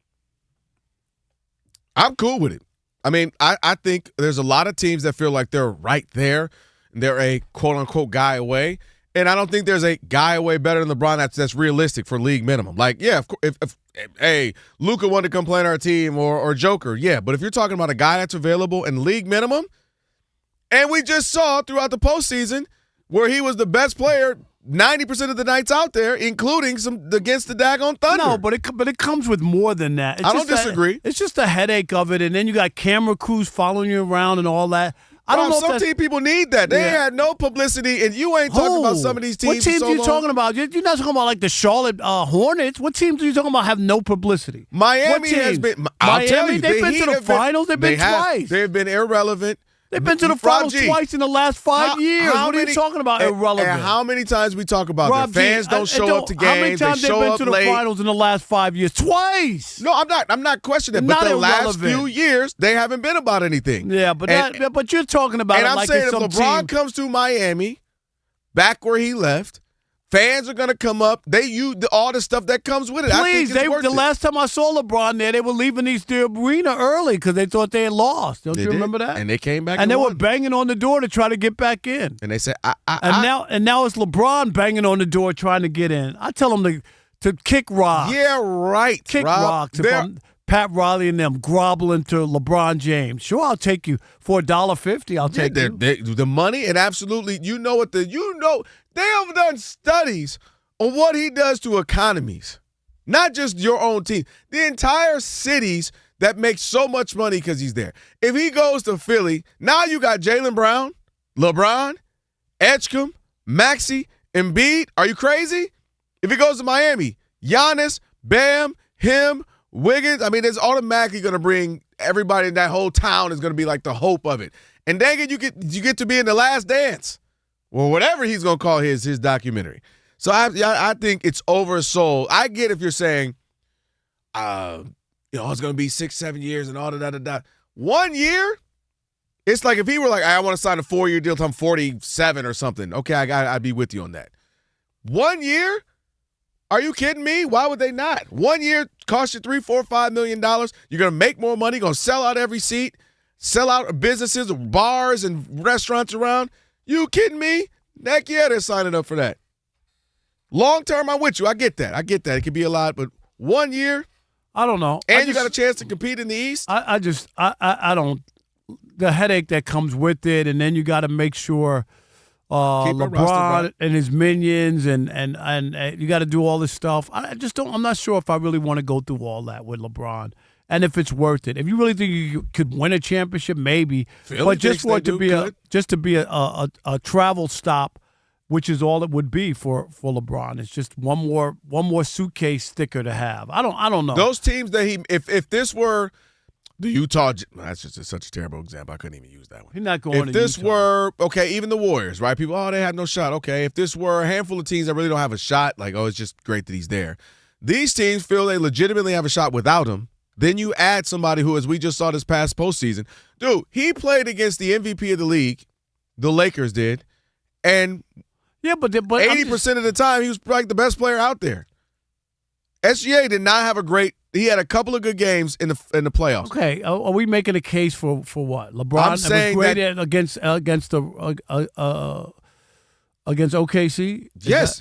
Speaker 2: I'm cool with it. I mean, I think there's a lot of teams that feel like they're right there. They're a quote-unquote guy away, and I don't think there's a guy away better than LeBron that's realistic for league minimum. Like, yeah, if hey, Luka wanted to come play on our team or Joker, yeah, but if you're talking about a guy that's available in league minimum, and we just saw throughout the postseason where he was the best player 90% of the nights out there, including some against the daggone Thunder.
Speaker 6: No, but it comes with more than that. It's
Speaker 2: I don't disagree.
Speaker 6: It's just a headache of it, and then you got camera crews following you around and all that. I don't know.
Speaker 2: Some team people need that. They had no publicity, and you ain't talking about some of these teams.
Speaker 6: What teams are you talking about? You're not talking about like the Charlotte Hornets. What teams are you talking about have no publicity?
Speaker 2: Miami has been. I'll tell you,
Speaker 6: they've been to the finals. They've been twice.
Speaker 2: They've been irrelevant.
Speaker 6: They've been to the finals twice in the last 5 years. What are you talking about? Irrelevant.
Speaker 2: And how many times we talk about that fans don't show up to games?
Speaker 6: How many times they've been to the finals in the last 5 years? Twice.
Speaker 2: No, I'm not questioning that. But the last few years, they haven't been about anything.
Speaker 6: Yeah, but you're talking about it like it's some team.
Speaker 2: And I'm saying if LeBron comes to Miami, back where he left, fans are going to come up. They use all the stuff that comes with it.
Speaker 6: Please, the last time I saw LeBron there, they were leaving the arena early because they thought they had lost. Don't you remember that?
Speaker 2: And they came back
Speaker 6: and they were banging on the door to try to get back in.
Speaker 2: And they said,
Speaker 6: now it's LeBron banging on the door trying to get in. I tell him to kick rocks.
Speaker 2: Yeah, right.
Speaker 6: Kick rocks. Pat Riley and them groveling to LeBron James. Sure, I'll take you for $1.50. I'll take you.
Speaker 2: The money and absolutely, they have done studies on what he does to economies, not just your own team, the entire cities that make so much money because he's there. If he goes to Philly, now you got Jaylen Brown, LeBron, Edgecombe, Maxey, Embiid. Are you crazy? If he goes to Miami, Giannis, Bam, him, Wiggins. I mean, it's automatically going to bring everybody in that whole town is going to be like the hope of it. And dang it, you get to be in The Last Dance or whatever he's going to call his documentary. So I think it's oversold. I get if you're saying, it's going to be 6-7 years and all that. 1 year. It's like if he were like, I want to sign a 4-year deal till I'm 47 or something. Okay, I'd be with you on that. 1 year? Are you kidding me? Why would they not? 1 year cost you $3, $4, $5 million. You're going to make more money, going to sell out every seat, sell out businesses, bars, and restaurants around. You kidding me? Heck yeah, they're signing up for that. Long term, I'm with you. I get that. It could be a lot, but 1 year?
Speaker 6: I don't know.
Speaker 2: And you got a chance to compete in the East?
Speaker 6: I don't. The headache that comes with it, and then you got to make sure LeBron and his minions and you got to do all this stuff. I'm not sure if I really want to go through all that with LeBron and if it's worth it. If you really think you could win a championship, maybe. But just for it to be a travel stop, which is all it would be for LeBron. It's just one more suitcase sticker to have. I don't know.
Speaker 2: Those teams that if this were the Utah, that's just such a terrible example. I couldn't even use that one.
Speaker 6: He's not going to Utah.
Speaker 2: If this were, even the Warriors, right? People, they have no shot. Okay, if this were a handful of teams that really don't have a shot, like, it's just great that he's there. These teams feel they legitimately have a shot without him. Then you add somebody who, as we just saw this past postseason, dude, he played against the MVP of the league, the Lakers did, and
Speaker 6: but
Speaker 2: 80% of the time he was like the best player out there. SGA did not have he had a couple of good games in the playoffs.
Speaker 6: Okay, are we making a case for what? LeBron
Speaker 2: I'm saying
Speaker 6: was great against OKC?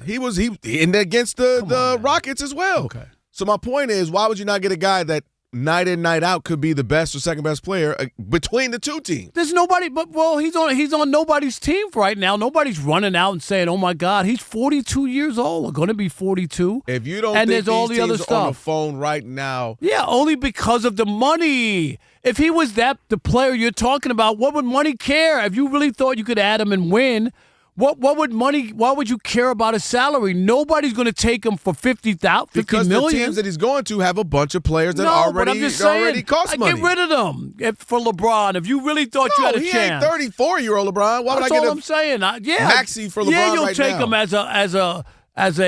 Speaker 2: He was against the Rockets as well.
Speaker 6: Okay.
Speaker 2: So my point is, why would you not get a guy that night in, night out could be the best or second best player between the two teams?
Speaker 6: There's nobody, he's on nobody's team right now. Nobody's running out and saying, "Oh my God, he's 42 years old, or going to be 42."
Speaker 2: If you don't
Speaker 6: and
Speaker 2: think
Speaker 6: there's all
Speaker 2: these
Speaker 6: the other
Speaker 2: teams
Speaker 6: stuff
Speaker 2: are on the phone right now,
Speaker 6: yeah, only because of the money. If he was the player you're talking about, what would money care? If you really thought you could add him and win, what would money? Why would you care about his salary? Nobody's going to take him for $50
Speaker 2: because
Speaker 6: million.
Speaker 2: The teams that he's going to have a bunch of players that already cost money.
Speaker 6: Get rid of them for LeBron. If you really thought you had a chance,
Speaker 2: he ain't 34-year-old LeBron. Why would
Speaker 6: That's
Speaker 2: I get
Speaker 6: all I'm saying.
Speaker 2: Maxey for LeBron?
Speaker 6: Yeah, you'll
Speaker 2: right
Speaker 6: take
Speaker 2: now.
Speaker 6: him as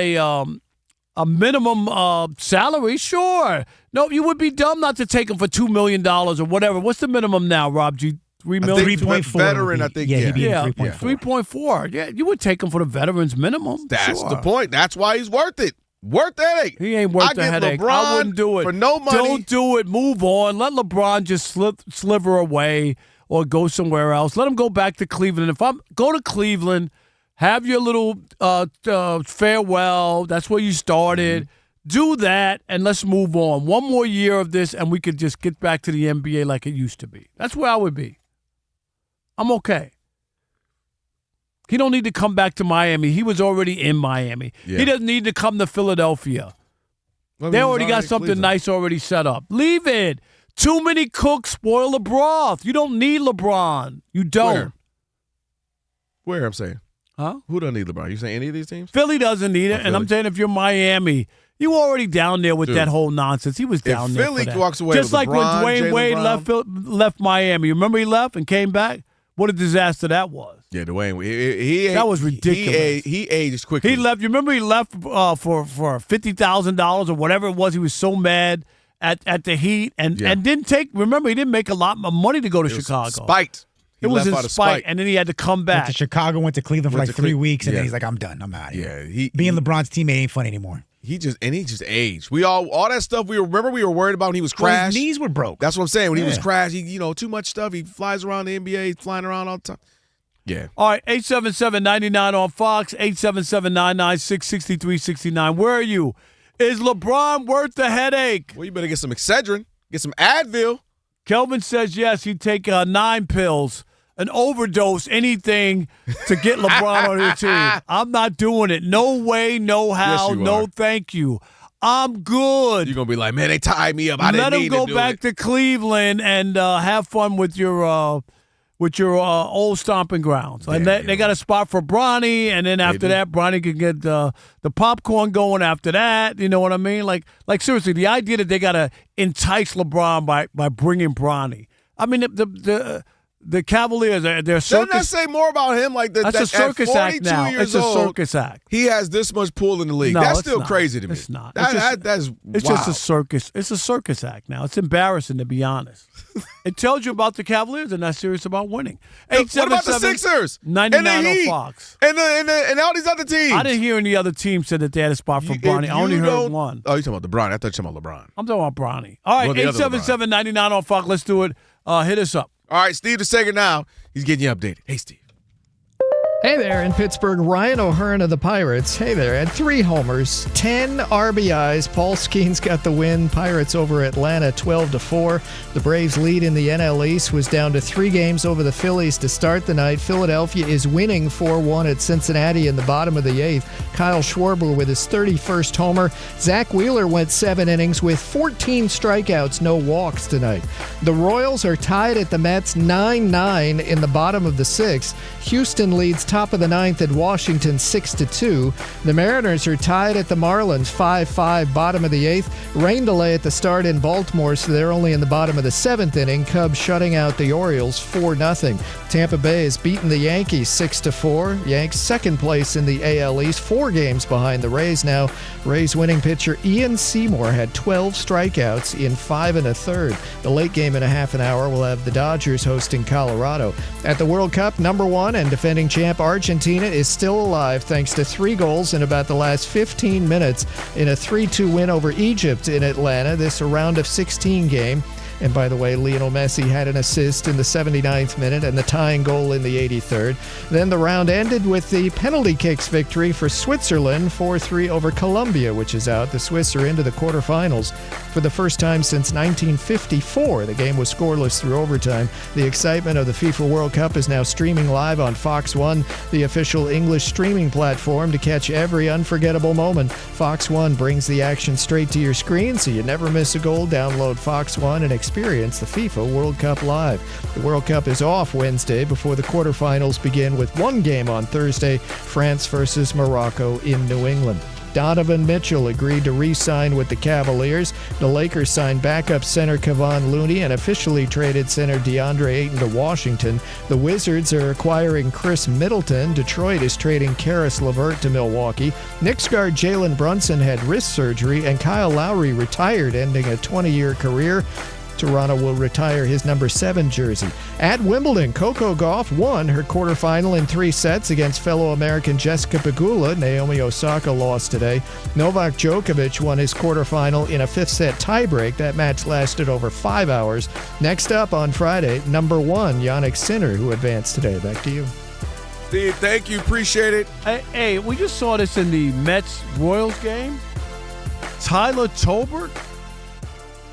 Speaker 6: a minimum salary. Sure. No, you would be dumb not to take him for $2 million or whatever. What's the minimum now, Rob G?
Speaker 13: 3 million. 3.4.
Speaker 2: Veteran, I think.
Speaker 13: Yeah,
Speaker 6: 3.4. 3.4. Yeah, you would take him for the veterans minimum.
Speaker 2: That's the point. That's why he's worth it. Worth the headache.
Speaker 6: He ain't worth the headache.
Speaker 2: LeBron
Speaker 6: I wouldn't do it
Speaker 2: for no money.
Speaker 6: Don't do it. Move on. Let LeBron just sliver away or go somewhere else. Let him go back to Cleveland. If go to Cleveland, have your little farewell. That's where you started. Do that, and let's move on. One more year of this, and we could just get back to the NBA like it used to be. That's where I would be. I'm okay. He don't need to come back to Miami. He was already in Miami. Yeah. He doesn't need to come to Philadelphia. They already got something nice already set up. Leave it. Too many cooks spoil the broth. You don't need LeBron. You don't.
Speaker 2: Where I'm saying?
Speaker 6: Huh?
Speaker 2: Who doesn't need LeBron? You saying any of these teams?
Speaker 6: Philly doesn't need it. And I'm saying if you're Miami, you already down there with that whole nonsense. He was down there.
Speaker 2: Philly
Speaker 6: for that.
Speaker 2: walks away
Speaker 6: just
Speaker 2: with
Speaker 6: like
Speaker 2: LeBron,
Speaker 6: when Dwayne Wade left Miami. You remember he left and came back? What a disaster that was.
Speaker 2: Yeah, Dwayne.
Speaker 6: That was ridiculous.
Speaker 2: He aged quickly.
Speaker 6: He left. You remember he left for $50,000 or whatever it was. He was so mad at the Heat and didn't take. Remember, he didn't make a lot of money to go to Chicago.
Speaker 2: Spite.
Speaker 6: It was in spite, and then he had to come back.
Speaker 13: Went to Chicago, went to Cleveland for like 3 weeks, and then he's like, "I'm done. I'm out of here."
Speaker 2: Yeah,
Speaker 13: being LeBron's teammate ain't fun anymore.
Speaker 2: He just aged. We all that stuff we were worried about when he was crashed.
Speaker 13: His knees were broke.
Speaker 2: That's what I'm saying. When he was crashed, he too much stuff. He flies around the NBA, he's flying around all the time. Yeah.
Speaker 6: All right, 877-99 on Fox, 877-996-6369. Where are you? Is LeBron worth the headache?
Speaker 2: Well, you better get some Excedrin. Get some Advil.
Speaker 6: Kelvin says yes, he'd take 9 pills, an overdose, anything to get LeBron on his team. I'm not doing it. No way, no how,
Speaker 2: Yes, you
Speaker 6: no
Speaker 2: are.
Speaker 6: thank you. I'm good.
Speaker 2: You're going to be like, man, they tied me up. I
Speaker 6: Let
Speaker 2: didn't
Speaker 6: him
Speaker 2: mean
Speaker 6: go
Speaker 2: to do
Speaker 6: back
Speaker 2: it.
Speaker 6: to Cleveland and have fun with your old stomping grounds. And they got a spot for Bronny, and then after that, Bronny can get the popcorn going after that. You know what I mean? Like seriously, the idea that they got to entice LeBron by bringing Bronny. I mean, the Cavaliers, they're circus.
Speaker 2: Doesn't that say more about him? Like
Speaker 6: That's a circus
Speaker 2: at 42
Speaker 6: act now.
Speaker 2: years
Speaker 6: It's a
Speaker 2: old,
Speaker 6: circus act.
Speaker 2: He has this much pull in the league.
Speaker 6: No,
Speaker 2: That's
Speaker 6: it's
Speaker 2: still
Speaker 6: not.
Speaker 2: crazy to me.
Speaker 6: It's not.
Speaker 2: That's
Speaker 6: It's
Speaker 2: wild.
Speaker 6: just a circus. It's a circus act now. It's embarrassing, to be honest. It tells you about the Cavaliers. They're not serious about winning.
Speaker 2: What about the Sixers?
Speaker 6: 99
Speaker 2: and the
Speaker 6: on
Speaker 2: Heat?
Speaker 6: Fox.
Speaker 2: And all these other teams.
Speaker 6: I didn't hear any other team said that they had a spot for Bronny. I only heard one.
Speaker 2: Oh, you're talking about the Bronny. I thought you were talking about LeBron.
Speaker 6: I'm talking about Bronny. All right,
Speaker 2: Well, the other
Speaker 6: 877-99 on Fox. Let's do it. Hit us up.
Speaker 2: All right, Steve the second now. He's getting you updated. Hey, Steve.
Speaker 1: Hey there, in Pittsburgh, Ryan O'Hearn of the Pirates. Hey there, had 3 homers, 10 RBIs. Paul Skeens got the win. Pirates over Atlanta 12-4. The Braves' lead in the NL East was down to 3 games over the Phillies to start the night. Philadelphia is winning 4-1 at Cincinnati in the bottom of the 8th. Kyle Schwarber with his 31st homer. Zach Wheeler went 7 innings with 14 strikeouts, no walks tonight. The Royals are tied at the Mets 9-9 in the bottom of the 6th. Houston leads top of the 9th at Washington 6-2. The Mariners are tied at the Marlins 5-5, bottom of the 8th. Rain delay at the start in Baltimore, so they're only in the bottom of the 7th inning. Cubs shutting out the Orioles 4-0. Tampa Bay has beaten the Yankees 6-4. Yanks second place in the AL East, 4 games behind the Rays now. Rays winning pitcher Ian Seymour had 12 strikeouts in 5 1/3. The late game in a half an hour will have the Dodgers hosting Colorado. At the World Cup, number 1 and defending champ Argentina is still alive thanks to 3 goals in about the last 15 minutes in a 3-2 win over Egypt in Atlanta. This a round of 16 game. And by the way, Lionel Messi had an assist in the 79th minute and the tying goal in the 83rd. Then the round ended with the penalty kicks victory for Switzerland, 4-3 over Colombia, which is out. The Swiss are into the quarterfinals for the first time since 1954. The game was scoreless through overtime. The excitement of the FIFA World Cup is now streaming live on Fox One, the official English streaming platform to catch every unforgettable moment. Fox One brings the action straight to your screen so you never miss a goal. Download Fox One and experience the FIFA World Cup live. The World Cup is off Wednesday before the quarterfinals begin with 1 game on Thursday, France versus Morocco in New England. Donovan Mitchell agreed to re-sign with the Cavaliers. The Lakers signed backup center Kevon Looney and officially traded center DeAndre Ayton to Washington. The Wizards are acquiring Chris Middleton. Detroit is trading Karis LeVert to Milwaukee. Knicks guard Jalen Brunson had wrist surgery, and Kyle Lowry retired, ending a 20-year career. Toronto will retire his number 7 jersey. At Wimbledon, Coco Gauff won her quarterfinal in 3 sets against fellow American Jessica Pegula. Naomi Osaka lost today. Novak Djokovic won his quarterfinal in a 5th-set tiebreak. That match lasted over 5 hours. Next up on Friday, number 1, Jannik Sinner, who advanced today. Back to you.
Speaker 2: Steve, thank you. Appreciate it.
Speaker 6: Hey, we just saw this in the Mets-Royals game. Tyler Tolbert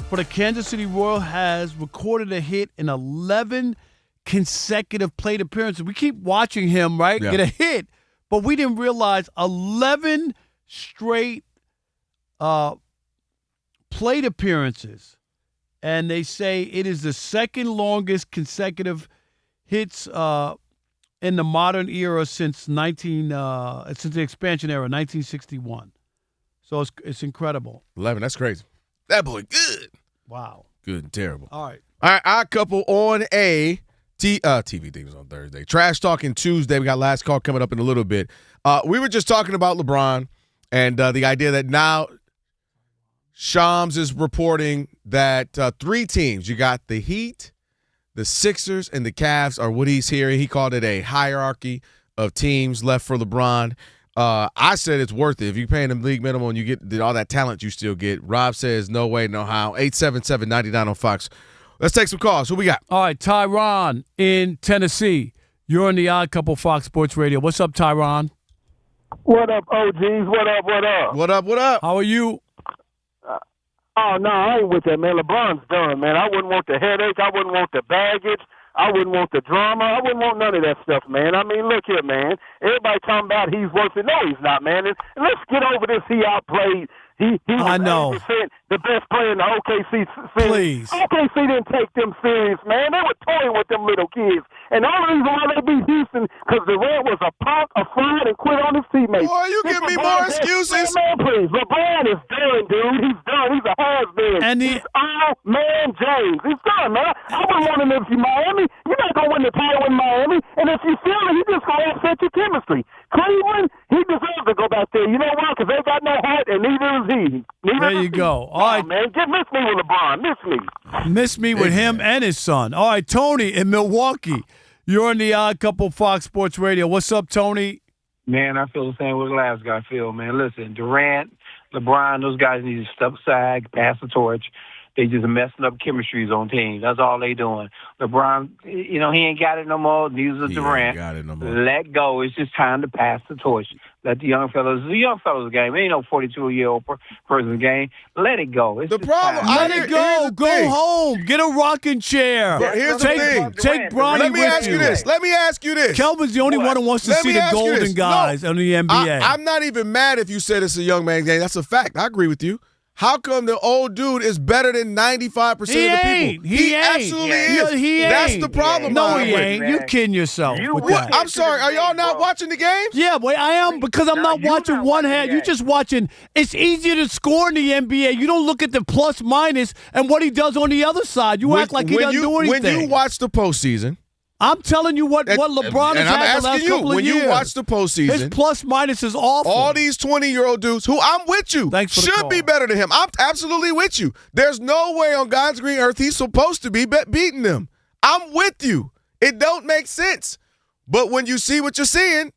Speaker 6: for the Kansas City Royals has recorded a hit in 11 consecutive plate appearances. We keep watching him, right, get a hit, but we didn't realize 11 straight plate appearances. And they say it is the second longest consecutive hits in the modern era since the expansion era, 1961. So it's incredible.
Speaker 2: 11, that's crazy. That boy good.
Speaker 6: Wow.
Speaker 2: Good and terrible.
Speaker 6: All right.
Speaker 2: Our couple on a TV things on Thursday. Trash Talking Tuesday. We got last call coming up in a little bit. We were just talking about LeBron and the idea that now Shams is reporting that 3 teams, you got the Heat, the Sixers, and the Cavs are what he's hearing. He called it a hierarchy of teams left for LeBron. I said it's worth it. If you're paying them league minimum and you get all that talent you still get. Rob says no way, no how. 877-99 on Fox. Let's take some calls. Who we got?
Speaker 6: All right, Tyron in Tennessee. You're on the Odd Couple Fox Sports Radio. What's up, Tyron?
Speaker 12: What up, OGs? What up, what up?
Speaker 2: What up, what up?
Speaker 6: How are you?
Speaker 12: Oh, no, I ain't with that, man. LeBron's done, man. I wouldn't want the headache. I wouldn't want the baggage. I wouldn't want the drama. I wouldn't want none of that stuff, man. I mean, look here, man. Everybody talking about he's worth it. No, he's not, man. And let's get over this. He outplayed. He
Speaker 6: I
Speaker 12: was
Speaker 6: know.
Speaker 12: 80% the best player in the OKC series.
Speaker 6: Please.
Speaker 12: OKC didn't take them serious, man. They were toying with them little kids. And the only reason why they beat Houston because Durant was a punk, a fraud, and quit on his teammates.
Speaker 2: Boy, you give me more excuses.
Speaker 12: Man, please. LeBron is done, dude. He's done. He's a has-been.
Speaker 6: And
Speaker 12: he's all man James. He's done, man. I wouldn't want him if you're Miami. You're not going to win the title in Miami. And if you feel it, you just going to upset your chemistry. Cleveland, he deserves to go back there. You know why? Because they got no heart, and neither is he.
Speaker 6: There you go. All right.
Speaker 12: Man, just miss me with LeBron. Miss me.
Speaker 6: Miss me with him and his son. All right, Tony in Milwaukee. You're on the Odd Couple Fox Sports Radio. What's up, Tony?
Speaker 18: Man, I feel the same way the last guy feel, man. Listen, Durant, LeBron, those guys need to step aside, pass the torch. They just messing up chemistries on teams. That's all they doing. LeBron, he ain't got it no more. Neither does Durant.
Speaker 2: Got it no more.
Speaker 18: Let go. It's just time to pass the torch. Let the young fellas game. It ain't no 42-year-old person's game. Let it go. It's
Speaker 2: the problem.
Speaker 6: Let it go. Go home. Get a rocking chair.
Speaker 2: But here's the thing.
Speaker 6: Take Bronny
Speaker 2: Let me
Speaker 6: with
Speaker 2: ask you this. Let me ask you this.
Speaker 6: Kelvin's the only one who wants to see the golden guys on the NBA.
Speaker 2: I'm not even mad if you said it's a young man game. That's a fact. I agree with you. How come the old dude is better than 95% of the people?
Speaker 6: He ain't.
Speaker 2: Absolutely is.
Speaker 6: He
Speaker 2: That's
Speaker 6: ain't.
Speaker 2: the problem.
Speaker 6: No, he ain't. You kidding yourself with that.
Speaker 2: I'm sorry. Are y'all not watching the games?
Speaker 6: Yeah, boy, I am because I'm not watching one half. You're just watching. It's easier to score in the NBA. You don't look at the plus minus and what he does on the other side. You act like he doesn't do anything.
Speaker 2: When you watch the postseason,
Speaker 6: I'm telling you what LeBron has had the last couple of
Speaker 2: when
Speaker 6: years.
Speaker 2: you watch the postseason,
Speaker 6: his plus minus is awful.
Speaker 2: All these 20-year-old dudes who I'm with you should be better than him. I'm absolutely with you. There's no way on God's green earth he's supposed to be beating them. I'm with you. It don't make sense. But when you see what you're seeing,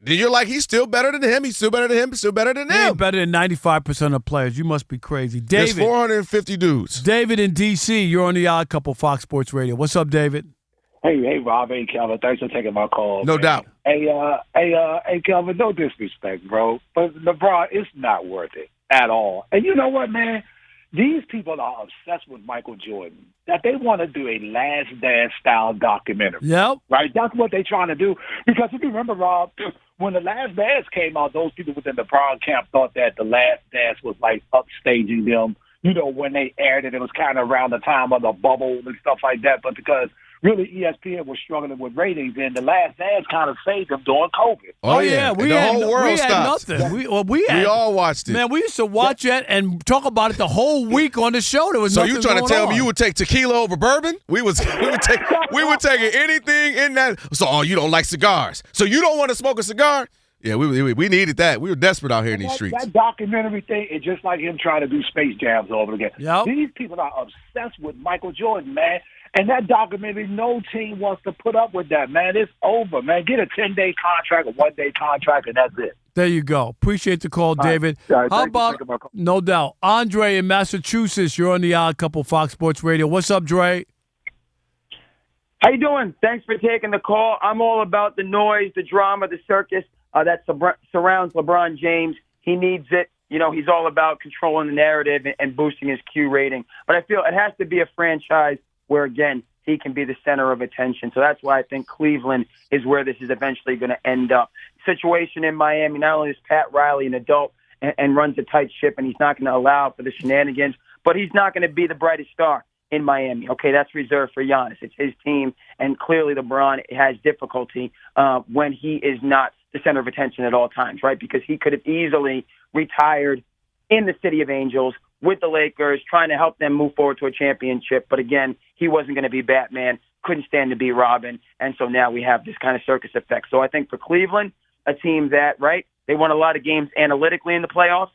Speaker 2: then you're like, he's still better than him. He's still better than him. He's still better than him.
Speaker 6: He ain't better than 95% of players. You must be crazy. David.
Speaker 2: There's 450 dudes.
Speaker 6: David in D.C., you're on the Odd Couple Fox Sports Radio. What's up, David?
Speaker 19: Hey, Rob. Hey, Kelvin. Thanks for taking my call.
Speaker 2: No doubt.
Speaker 19: Hey, Kelvin. No disrespect, bro, but LeBron, it's not worth it at all. And you know what, man? These people are obsessed with Michael Jordan. That they want to do a Last Dance style documentary.
Speaker 6: Yep.
Speaker 19: Right. That's what they're trying to do. Because if you remember, Rob, when the Last Dance came out, those people within the LeBron camp thought that the Last Dance was like upstaging them. You know, when they aired it, it was kind of around the time of the bubble and stuff like that. But because really ESPN was struggling with ratings, and the Last Dance kind of saved them during COVID.
Speaker 6: Oh yeah,
Speaker 2: the whole world stopped.
Speaker 6: Nothing. We
Speaker 2: all watched it.
Speaker 6: Man, we used to watch it and talk about it the whole week on the show. There was
Speaker 2: so
Speaker 6: nothing
Speaker 2: you trying to tell
Speaker 6: on.
Speaker 2: me you would take tequila over bourbon? We were taking anything in that. So you don't like cigars. So you don't want to smoke a cigar? Yeah, we needed that. We were desperate out here in these streets.
Speaker 19: That documentary thing is just like him trying to do Space Jams over again.
Speaker 6: Yep.
Speaker 19: These people are obsessed with Michael Jordan, man. And that documentary, no team wants to put up with that, man. It's over, man. Get a 10-day contract, a 1-day contract, and that's it.
Speaker 6: There you go. Appreciate the call, David.
Speaker 19: Right,
Speaker 6: how about, no doubt, Andre in Massachusetts? You're on the Odd Couple Fox Sports Radio. What's up, Dre?
Speaker 20: How you doing? Thanks for taking the call. I'm all about the noise, the drama, the circus that surrounds LeBron James. He needs it. You know, he's all about controlling the narrative and boosting his Q rating. But I feel it has to be a franchise where, again, he can be the center of attention. So that's why I think Cleveland is where this is eventually going to end up. Situation in Miami, not only is Pat Riley an adult and runs a tight ship, and he's not going to allow for the shenanigans, but he's not going to be the brightest star in Miami. Okay, that's reserved for Giannis. It's his team, and clearly LeBron has difficulty when he is not the center of attention at all times, right? Because he could have easily retired in the City of Angels with the Lakers, trying to help them move forward to a championship. But again, he wasn't going to be Batman, couldn't stand to be Robin, and so now we have this kind of circus effect. So I think for Cleveland, a team that, right, they won a lot of games analytically in the playoffs,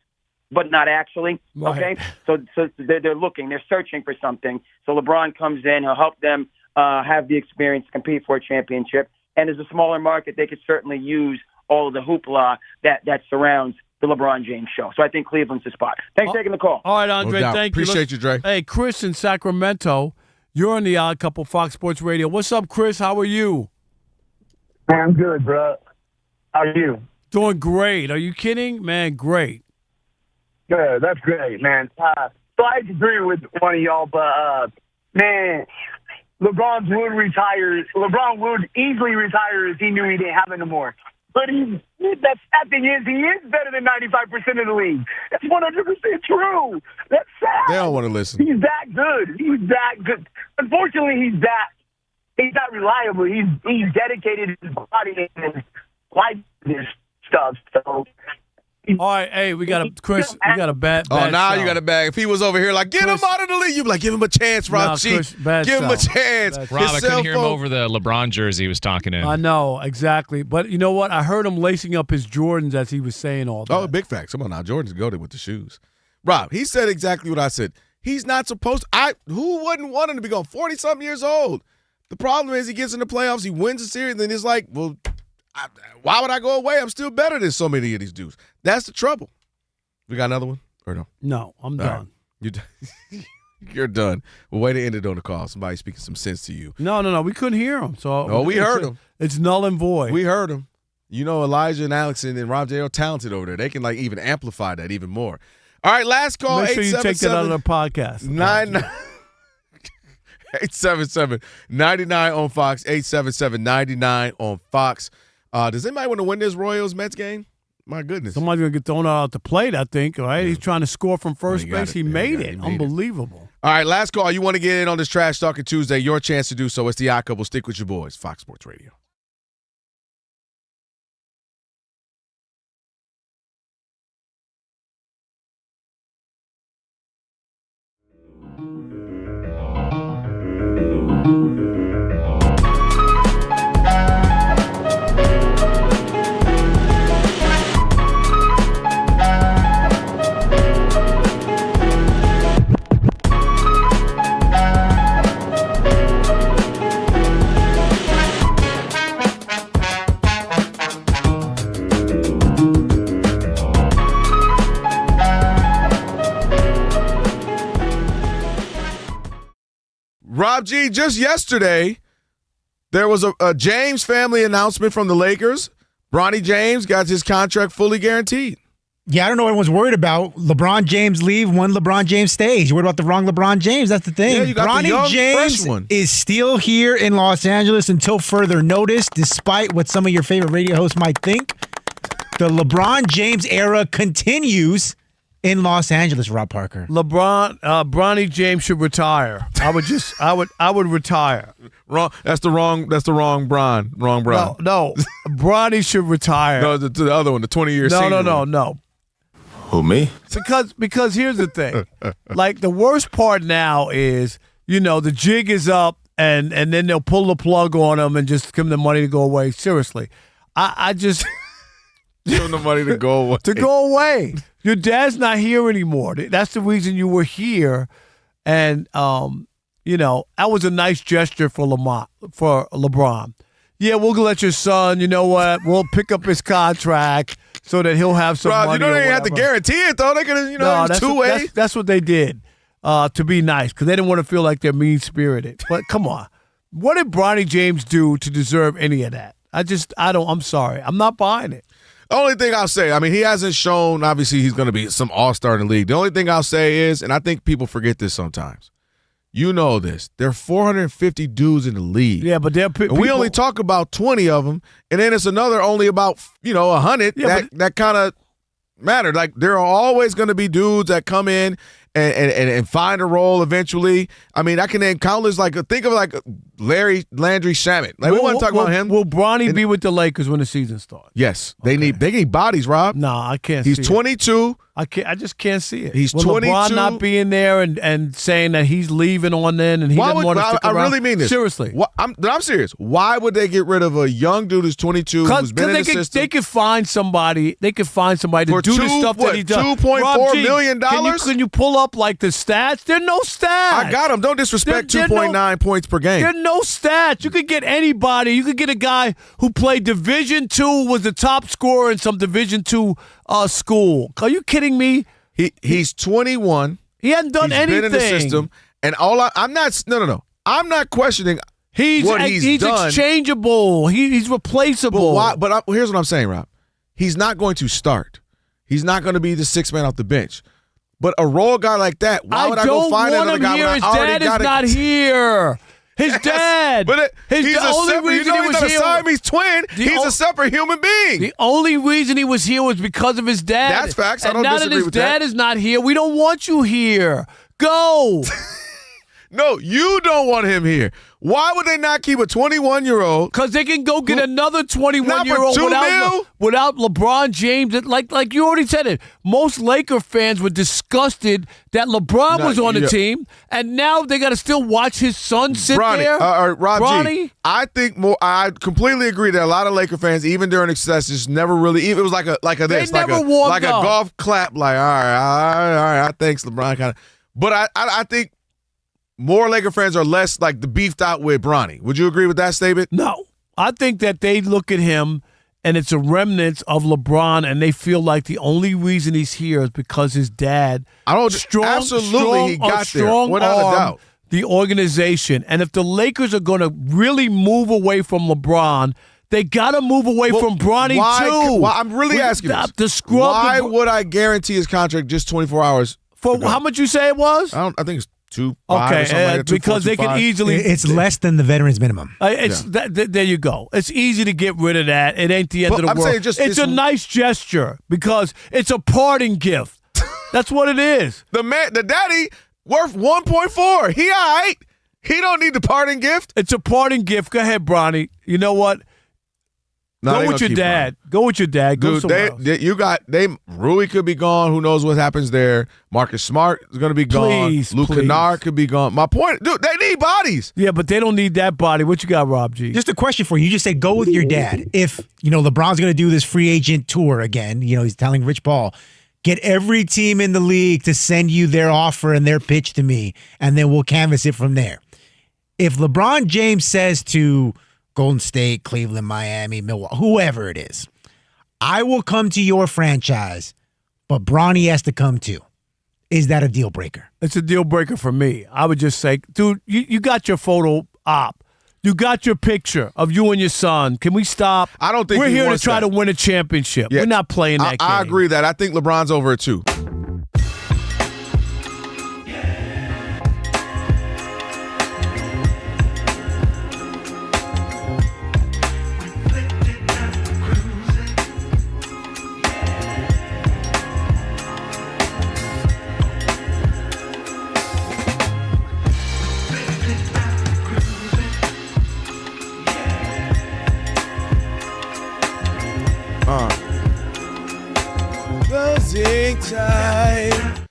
Speaker 20: but not actually, okay? Right. So they're looking, they're searching for something. So LeBron comes in, he'll help them have the experience to compete for a championship. And as a smaller market, they could certainly use all of the hoopla that surrounds the LeBron James show. So I think Cleveland's the spot. Thanks for taking the call.
Speaker 6: All right, Andre,
Speaker 2: no
Speaker 6: thank you.
Speaker 2: Appreciate you, Dre.
Speaker 6: Hey, Chris in Sacramento, you're on the Odd Couple Fox Sports Radio. What's up, Chris? How are you?
Speaker 21: I'm good, bro. How are you?
Speaker 6: Doing great. Are you kidding? Man, great.
Speaker 21: Good. That's great, man. So I agree with one of y'all, but man, LeBron would easily retire if he knew he didn't have it anymore. But the sad thing is, he is better than 95% of the league. That's 100% true. That's sad.
Speaker 2: They don't want to listen.
Speaker 21: He's that good. He's that good. Unfortunately, he's not reliable. He's dedicated his body and his life to this stuff. So.
Speaker 6: All right, hey, we got a bad.
Speaker 2: Oh, now
Speaker 6: sound.
Speaker 2: you got a bag. If he was over here like, get him out of the league, you'd be like, give him a chance, Rob G. Give him a chance.
Speaker 7: Rob, I couldn't hear him over the LeBron jersey he was talking in.
Speaker 6: I know, exactly. But you know what? I heard him lacing up his Jordans as he was saying all that.
Speaker 2: Oh, big facts. Come on now. Jordan's goated with the shoes. Rob, he said exactly what I said. He's not supposed to. Who wouldn't want him to be going 40-something years old? The problem is he gets in the playoffs, he wins the series, and then it's like, well, why would I go away? I'm still better than so many of these dudes. That's the trouble. We got another one or no?
Speaker 6: No, I'm done.
Speaker 2: Right. You're done. Well, way to end it on the call. Somebody speaking some sense to you.
Speaker 6: No. We couldn't hear him. So
Speaker 2: we heard him.
Speaker 6: It's null and void.
Speaker 2: We heard him. You know, Elijah and Alex and Rob J are talented over there. They can even amplify that even more. All right, last call.
Speaker 6: Make sure you take that out of the podcast.
Speaker 2: 877-99 on Fox. 877-99 on Fox. Does anybody want to win this Royals-Mets game? My goodness.
Speaker 6: Somebody's going to get thrown out the plate, I think. All right, He's trying to score from first base. He made it. Unbelievable.
Speaker 2: All right, last call. You want to get in on this Trash Talking Tuesday, your chance to do so. It's the Odd Couple. Stick with your boys. Fox Sports Radio. Rob G, just yesterday, there was a James family announcement from the Lakers. Bronny James got his contract fully guaranteed.
Speaker 13: Yeah, I don't know what everyone's worried about. LeBron James leave, one LeBron James stays. You're worried about the wrong LeBron James. That's the thing.
Speaker 2: Yeah, you got
Speaker 13: Bronny
Speaker 2: the young,
Speaker 13: James
Speaker 2: fresh one.
Speaker 13: is still here in Los Angeles until further notice, despite what some of your favorite radio hosts might think. The LeBron James era continues in Los Angeles, Rob Parker.
Speaker 6: Bronny James should retire. I would retire.
Speaker 2: Wrong. That's the wrong Bron. Wrong Bron.
Speaker 6: No. Bronny should retire.
Speaker 2: No, the other one, the 20-year senior.
Speaker 6: No.
Speaker 2: Who, me?
Speaker 6: Because here's the thing. Like, the worst part now is, the jig is up and then they'll pull the plug on them and just give them the money to go away. Seriously. I just
Speaker 2: give them the money to go away.
Speaker 6: To go away. Your dad's not here anymore. That's the reason you were here. And, that was a nice gesture for LeBron. Yeah, we'll let your son, you know what, we'll pick up his contract so that he'll have some money.
Speaker 2: They didn't have to guarantee it, though. They could have,
Speaker 6: that's
Speaker 2: two-way.
Speaker 6: That's what they did to be nice because they didn't want to feel like they're mean-spirited. But come on. What did Bronny James do to deserve any of that? I'm sorry. I'm not buying it.
Speaker 2: The only thing I'll say, he hasn't shown, obviously, he's going to be some all-star in the league. The only thing I'll say is, and I think people forget this sometimes, you know this, there are 450 dudes in the league.
Speaker 6: Yeah, but
Speaker 2: we only talk about 20 of them, and then it's another only about, 100 that kind of matter. Like, there are always going to be dudes that come in and find a role eventually. I can name countless, think of Landry Shamet. We want to talk about him.
Speaker 6: Will Bronny be with the Lakers when the season starts?
Speaker 2: Yes. They need bodies, Rob.
Speaker 6: No, I can't
Speaker 2: see
Speaker 6: it.
Speaker 2: He's 22.
Speaker 6: I just can't see it.
Speaker 2: He's
Speaker 6: Will
Speaker 2: 22.
Speaker 6: LeBron not being there and saying that he's leaving on then and he doesn't want to stick around?
Speaker 2: I really mean this.
Speaker 6: Seriously.
Speaker 2: I'm serious. Why would they get rid of a young dude who's 22 who's been in the system?
Speaker 6: They could find somebody. They could find somebody to do the stuff that he does.
Speaker 2: $2.4 million?
Speaker 6: Can you pull up the stats? There are no stats.
Speaker 2: I got them. Don't disrespect 2.9 points per game.
Speaker 6: There are no stats. You could get anybody. You could get a guy who played Division II, was the top scorer in some Division II school. Are you kidding me?
Speaker 2: He's 21.
Speaker 6: He hasn't done anything.
Speaker 2: He's been in the system, and I'm not questioning what he's done.
Speaker 6: He's exchangeable. He's replaceable.
Speaker 2: But here's what I'm saying, Rob. He's not going to start. He's not going to be the sixth man off the bench. But a role guy like that, why would I go find another guy when I already got
Speaker 6: His dad is not here. His dad.
Speaker 2: But he's a separate. He's not a Siamese twin. He's a separate human being.
Speaker 6: The only reason he was here was because of his dad.
Speaker 2: That's facts. I don't
Speaker 6: disagree
Speaker 2: disagree
Speaker 6: with that. Now that his dad is not here, we don't want you here. Go.
Speaker 2: No, you don't want him here. Why would they not keep a 21-year-old?
Speaker 6: Because they can go get another 21-year-old without LeBron James. Like you already said it. Most Laker fans were disgusted that LeBron was on the team, and now they got to still watch his son sit there.
Speaker 2: Rob G, I think more. I completely agree that a lot of Laker fans, even during excess, just never really. It was like a golf clap. Like all right. Thanks, LeBron. Kind of. But I think. More Laker fans are less like the beefed out with Bronny. Would you agree with that statement?
Speaker 6: No. I think that they look at him and it's a remnant of LeBron and they feel like the only reason he's here is because his dad
Speaker 2: he got there. Without a doubt.
Speaker 6: The organization. And if the Lakers are going to really move away from LeBron, they got to move away from Bronny too.
Speaker 2: I'm really asking this. Why would I guarantee his contract just 24 hours?
Speaker 6: For how much you say it was?
Speaker 2: I think it's 2.5
Speaker 6: okay,
Speaker 2: or something like that,
Speaker 6: because they can easily.
Speaker 13: It's less than the veterans minimum.
Speaker 6: There you go. It's easy to get rid of that. It ain't the end of the world. It's a nice gesture because it's a parting gift. That's what it is.
Speaker 2: The daddy worth 1.4. He all right. He don't need the parting gift.
Speaker 6: It's a parting gift. Go ahead, Bronny. You know what? Go with your dad. Go with your dad. Go somewhere else.
Speaker 2: Rui could be gone. Who knows what happens there? Marcus Smart is going to be gone. Luke Kennard could be gone. My point, dude, they need bodies.
Speaker 6: Yeah, but they don't need that body. What you got, Rob G?
Speaker 13: Just a question for you. You just said go with your dad. If, LeBron's going to do this free agent tour again, he's telling Rich Paul, get every team in the league to send you their offer and their pitch to me, and then we'll canvas it from there. If LeBron James says to Golden State, Cleveland, Miami, Milwaukee, whoever it is, I will come to your franchise, but Bronny has to come too. Is that a deal breaker?
Speaker 6: It's a deal breaker for me. I would just say, dude, you got your photo op. You got your picture of you and your son. Can we stop?
Speaker 2: I don't think
Speaker 6: we're here to try to win a championship. Yeah. We're not playing that game.
Speaker 2: I agree that. I think LeBron's over it too. Time.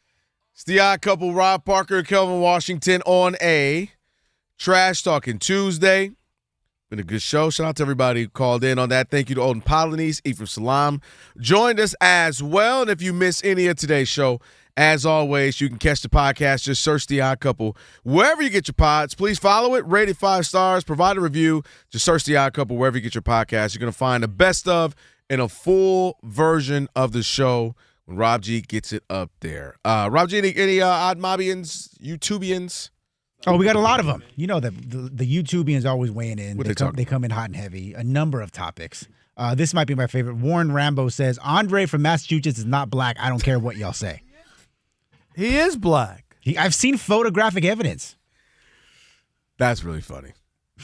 Speaker 2: It's the Odd Couple, Rob Parker and Kelvin Washington on a Trash Talking Tuesday. Been a good show. Shout out to everybody who called in on that. Thank you to Olden Polonese, Ephraim Salam joined us as well. And if you miss any of today's show, as always, you can catch the podcast. Just search the Odd Couple wherever you get your pods. Please follow it, rate it 5 stars, provide a review. Just search the Odd Couple wherever you get your podcast. You're going to find the best of and a full version of the show. Rob G gets it up there. Rob G, any odd Mobians, YouTubians?
Speaker 13: Oh, we got a lot of them. You know that the YouTubians always weighing in. They come in hot and heavy. A number of topics. This might be my favorite. Warren Rambo says, Andre from Massachusetts is not black. I don't care what y'all say.
Speaker 6: He is black.
Speaker 13: I've seen photographic evidence.
Speaker 2: That's really funny.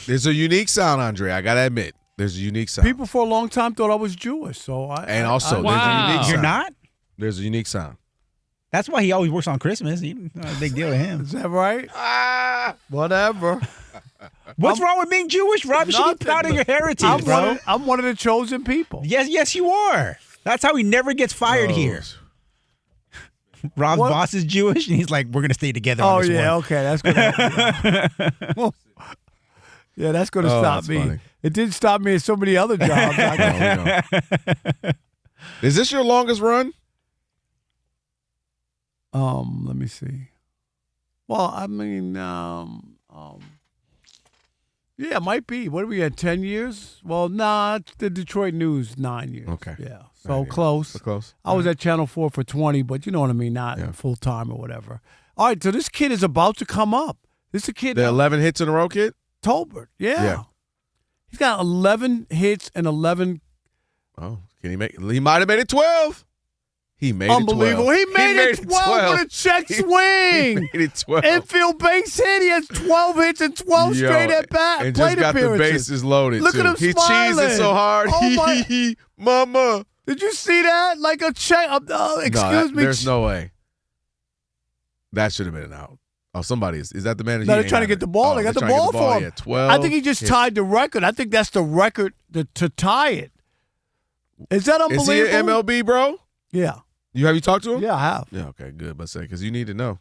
Speaker 2: There's a unique sound, Andre. I got to admit. There's a unique sound.
Speaker 6: People for a long time thought I was Jewish. There's a unique sound.
Speaker 13: You're not?
Speaker 2: There's a unique sound.
Speaker 13: That's why he always works on Christmas. Not a big deal to him.
Speaker 6: Is that right? Whatever.
Speaker 13: What's wrong with being Jewish, Rob? You should be proud of your heritage, bro.
Speaker 6: I'm one of the chosen people.
Speaker 13: Yes, you are. That's how he never gets fired here. Rob's boss is Jewish, and he's like, we're going to stay together on this one.
Speaker 6: Okay. That's going to Yeah, that's going to stop me. Funny. It didn't stop me at so many other jobs.
Speaker 2: Is this your longest run?
Speaker 6: Let me see. Well, I mean, yeah, it might be. What are we at, 10 years? Well, the Detroit News, 9 years.
Speaker 2: Okay.
Speaker 6: Yeah, so close.
Speaker 2: So close.
Speaker 6: I was at Channel 4 for 20, but you know what I mean, not full-time or whatever. All right, so this kid is about to come up. This is a kid.
Speaker 2: The 11 hits in a row kid?
Speaker 6: Tolbert, yeah. He's got 11 hits and 11.
Speaker 2: Oh, can he make? He might have made it 12. He made
Speaker 6: Unbelievable.
Speaker 2: it 12.
Speaker 6: He made it 12 with a check swing.
Speaker 2: He made it 12.
Speaker 6: Infield base hit. He has 12 hits and 12 straight at bat.
Speaker 2: And
Speaker 6: plate
Speaker 2: just got
Speaker 6: appearances.
Speaker 2: the bases loaded,
Speaker 6: Look
Speaker 2: too.
Speaker 6: at him
Speaker 2: He
Speaker 6: smiling.
Speaker 2: cheesing so hard.
Speaker 6: Oh, my.
Speaker 2: Mama.
Speaker 6: Did you see that? Like a check. Excuse me.
Speaker 2: There's no way. That should have been an out. Oh, somebody is that the manager?
Speaker 6: No, they're trying to get the ball. They got the ball for him.
Speaker 2: Yeah, 12.
Speaker 6: I think he just tied the record. I think that's the record to tie it. Is that unbelievable?
Speaker 2: Is he an MLB, bro?
Speaker 6: Yeah.
Speaker 2: Have you talked to him?
Speaker 6: Yeah, I have.
Speaker 2: Yeah, okay, good. But say, because you need to know.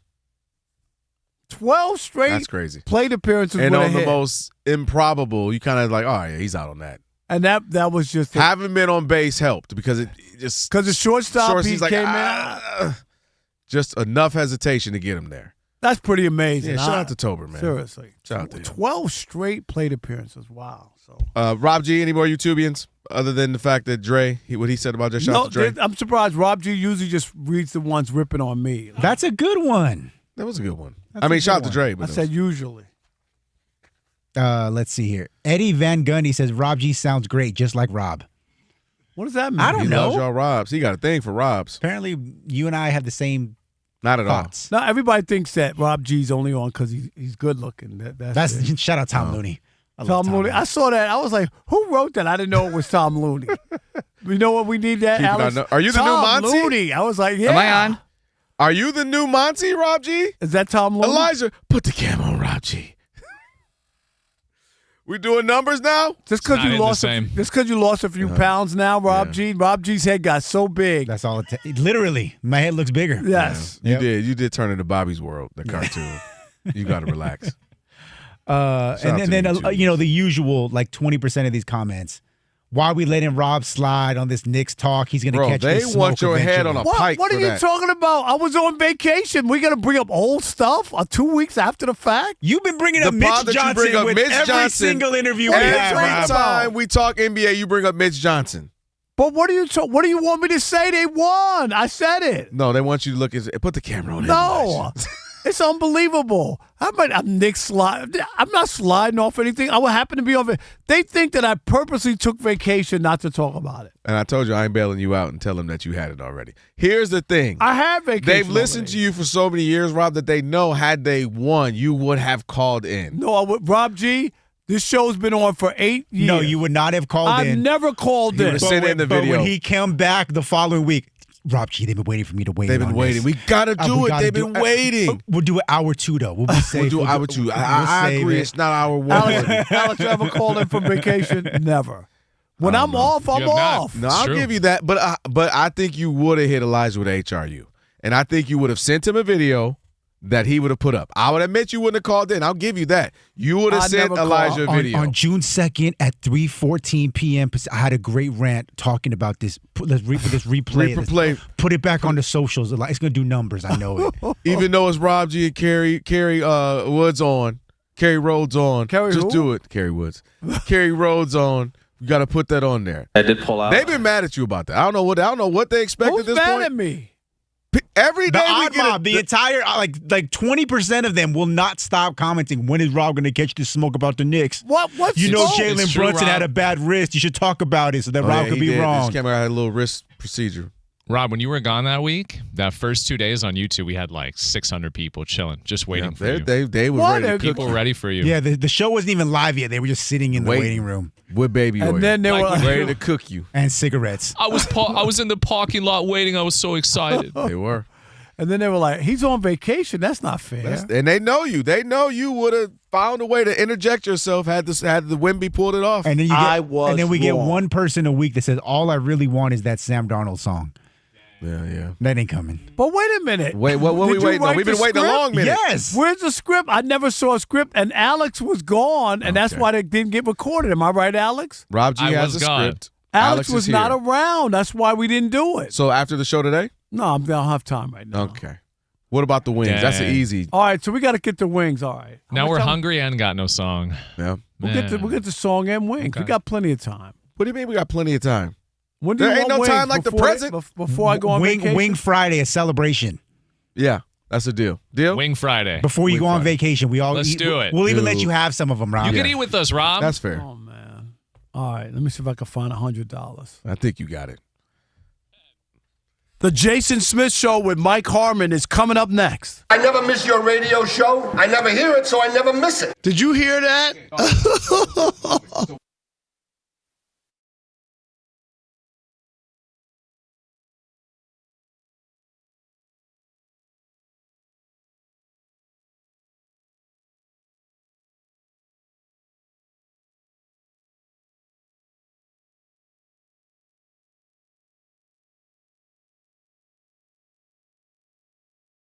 Speaker 6: 12 straight
Speaker 2: That's crazy.
Speaker 6: plate appearances
Speaker 2: And
Speaker 6: with a
Speaker 2: on the
Speaker 6: hit.
Speaker 2: most improbable, you kind of like, oh, yeah, he's out on that.
Speaker 6: And that was just
Speaker 2: having been on base helped because it just
Speaker 6: because the shortstop he
Speaker 2: like,
Speaker 6: came in.
Speaker 2: Just enough hesitation to get him there.
Speaker 6: That's pretty amazing.
Speaker 2: Yeah, shout out to Tober, man.
Speaker 6: Seriously,
Speaker 2: shout out to him.
Speaker 6: 12 straight plate appearances. Wow. So
Speaker 2: Rob G, any more YouTubians other than the fact that Dre, what he said about just shout out to Dre?
Speaker 6: I'm surprised Rob G usually just reads the ones ripping on me.
Speaker 13: That's a good one.
Speaker 2: That was a good one. Shout out to Dre. But
Speaker 6: I said usually.
Speaker 13: Let's see here. Eddie Van Gundy says Rob G sounds great, just like Rob.
Speaker 6: What does that mean?
Speaker 13: I don't
Speaker 2: he
Speaker 13: know.
Speaker 2: Loves y'all Robs. He got a thing for Robs.
Speaker 13: Apparently, you and I have the same.
Speaker 2: Not at
Speaker 13: thoughts.
Speaker 6: No, everybody thinks that Rob G's only on because he's good looking. That's it.
Speaker 13: Shout out Tom Looney.
Speaker 6: Tom Looney. I saw that. I was like, who wrote that? I didn't know it was Tom Looney. You know what? We need that, Alex.
Speaker 2: Are you the
Speaker 6: Tom
Speaker 2: new Monty?
Speaker 6: Looney. I was like, yeah.
Speaker 14: Am I on?
Speaker 2: Are you the new Monty, Rob G?
Speaker 6: Is that Tom Looney?
Speaker 2: Elijah, put the cam on Rob G. We doing numbers now?
Speaker 6: Just because you lost a few pounds now, Rob G. Rob G's head got so big.
Speaker 13: That's all. Literally, my head looks bigger.
Speaker 6: Yes,
Speaker 2: you did. You did turn into Bobby's World, the cartoon. You got to relax.
Speaker 13: And then the usual, like 20% of these comments. Why are we letting Rob slide on this Knicks talk? He's going to catch this smoke.
Speaker 2: They want your head on a pike.
Speaker 6: What are you talking about? I was on vacation. We got to bring up old stuff 2 weeks after the fact?
Speaker 13: You've been bringing up Mitch Johnson with every single interview we have.
Speaker 2: Every time we talk NBA, you bring up Mitch Johnson.
Speaker 6: But what do you want me to say? They won. I said it.
Speaker 2: No, they want you to look at put the camera on.
Speaker 6: No. It's unbelievable. I'm Nick slide. I'm not sliding off anything. I would happen to be on. They think that I purposely took vacation not to talk about it.
Speaker 2: And I told you I ain't bailing you out and tell them that you had it already. Here's the thing.
Speaker 6: I have vacation.
Speaker 2: They've listened to you for so many years, Rob, that they know had they won, you would have called in.
Speaker 6: No, I would. Rob G, this show's been on for 8 years.
Speaker 13: No, you would not have called in.
Speaker 6: I've never called in.
Speaker 2: But
Speaker 13: when he came back the following week, Rob G, they've been waiting for me to weigh in.
Speaker 2: They've been waiting. We got to do it. They've been waiting.
Speaker 13: We'll do it hour 2, though. We'll be safe.
Speaker 2: We'll do hour 2. I agree. It's not hour 1.
Speaker 6: Alex, you ever called in from vacation? Never. When I'm off, I'm off.
Speaker 2: No, I'll give you that. But I think you would have hit Elijah with HRU. And I think you would have sent him a video that he would have put up. I would admit you wouldn't have called in. I'll give you that. You would have sent Elijah a video.
Speaker 13: On June 2nd at 3:14 p.m., I had a great rant talking about this. Let's replay. Put it back on the socials. It's going to do numbers. I know it.
Speaker 2: Even though it's Rob G and Kerry Woods on. Kerry Rhodes on. Just do it. Kerry Woods. Kerry Rhodes on. You got to put that on there.
Speaker 14: I did pull out.
Speaker 2: They've been mad at you about that. I don't know what they expect at this point.
Speaker 6: Who's mad at me?
Speaker 2: Every day we get
Speaker 13: the entire like 20% of them will not stop commenting. When is Rob going to catch this smoke about the Knicks?
Speaker 6: What's
Speaker 13: you know,
Speaker 6: smoke?
Speaker 13: Jalen Brunson had a bad wrist. You should talk about it so that Rob could be wrong.
Speaker 2: His camera had a little wrist procedure.
Speaker 7: Rob, when you were gone that week, that first 2 days on YouTube, we had like 600 people chilling, just waiting for you.
Speaker 2: They were ready to cook.
Speaker 7: People ready for you.
Speaker 13: Yeah, the show wasn't even live yet. They were just sitting in the waiting room
Speaker 2: with baby oil.
Speaker 6: And then they were
Speaker 2: ready to cook you.
Speaker 13: And cigarettes.
Speaker 7: I was in the parking lot waiting. I was so excited.
Speaker 2: They were.
Speaker 6: And then they were like, he's on vacation. That's not fair.
Speaker 2: And they know you. They know you would have found a way to interject yourself had the Wemby pulled it off.
Speaker 13: And then we get one person a week that says, all I really want is that Sam Darnold song.
Speaker 2: Yeah.
Speaker 13: That ain't coming.
Speaker 6: But wait a minute.
Speaker 2: Wait, what we waiting on? We've been waiting a long minute.
Speaker 13: Yes.
Speaker 6: Where's the script? I never saw a script, and Alex was gone, and that's why they didn't get recorded. Am I right, Alex?
Speaker 2: Rob G has a script.
Speaker 6: Alex was not around. That's why we didn't do it.
Speaker 2: So after the show today?
Speaker 6: No, I don't have time right now.
Speaker 2: Okay. What about the wings?
Speaker 7: Dang.
Speaker 2: That's an easy.
Speaker 6: All right, so we got to get the wings. All right.
Speaker 7: Now we're hungry and got no song.
Speaker 2: Yeah.
Speaker 6: We'll get the song and wings.
Speaker 7: Okay.
Speaker 6: We got plenty of time.
Speaker 2: What do you mean we got plenty of time?
Speaker 6: When do
Speaker 2: there
Speaker 6: you
Speaker 2: ain't no
Speaker 6: want
Speaker 2: time
Speaker 6: wings?
Speaker 2: like the present.
Speaker 6: Before I go on vacation?
Speaker 13: Wing Friday, a celebration.
Speaker 2: Yeah, that's a deal. Deal?
Speaker 7: Wing Friday.
Speaker 13: Before you go on vacation, we all
Speaker 7: Let's
Speaker 13: eat.
Speaker 7: do it.
Speaker 13: We'll even let you have some of them, Rob.
Speaker 7: You can eat with us, Rob.
Speaker 2: That's fair.
Speaker 6: Oh, man. All right, let me see if I can find $100.
Speaker 2: I think you got it.
Speaker 6: The Jason Smith Show with Mike Harmon is coming up next.
Speaker 17: I never miss your radio show. I never hear it, so I never miss it.
Speaker 6: Did you hear that?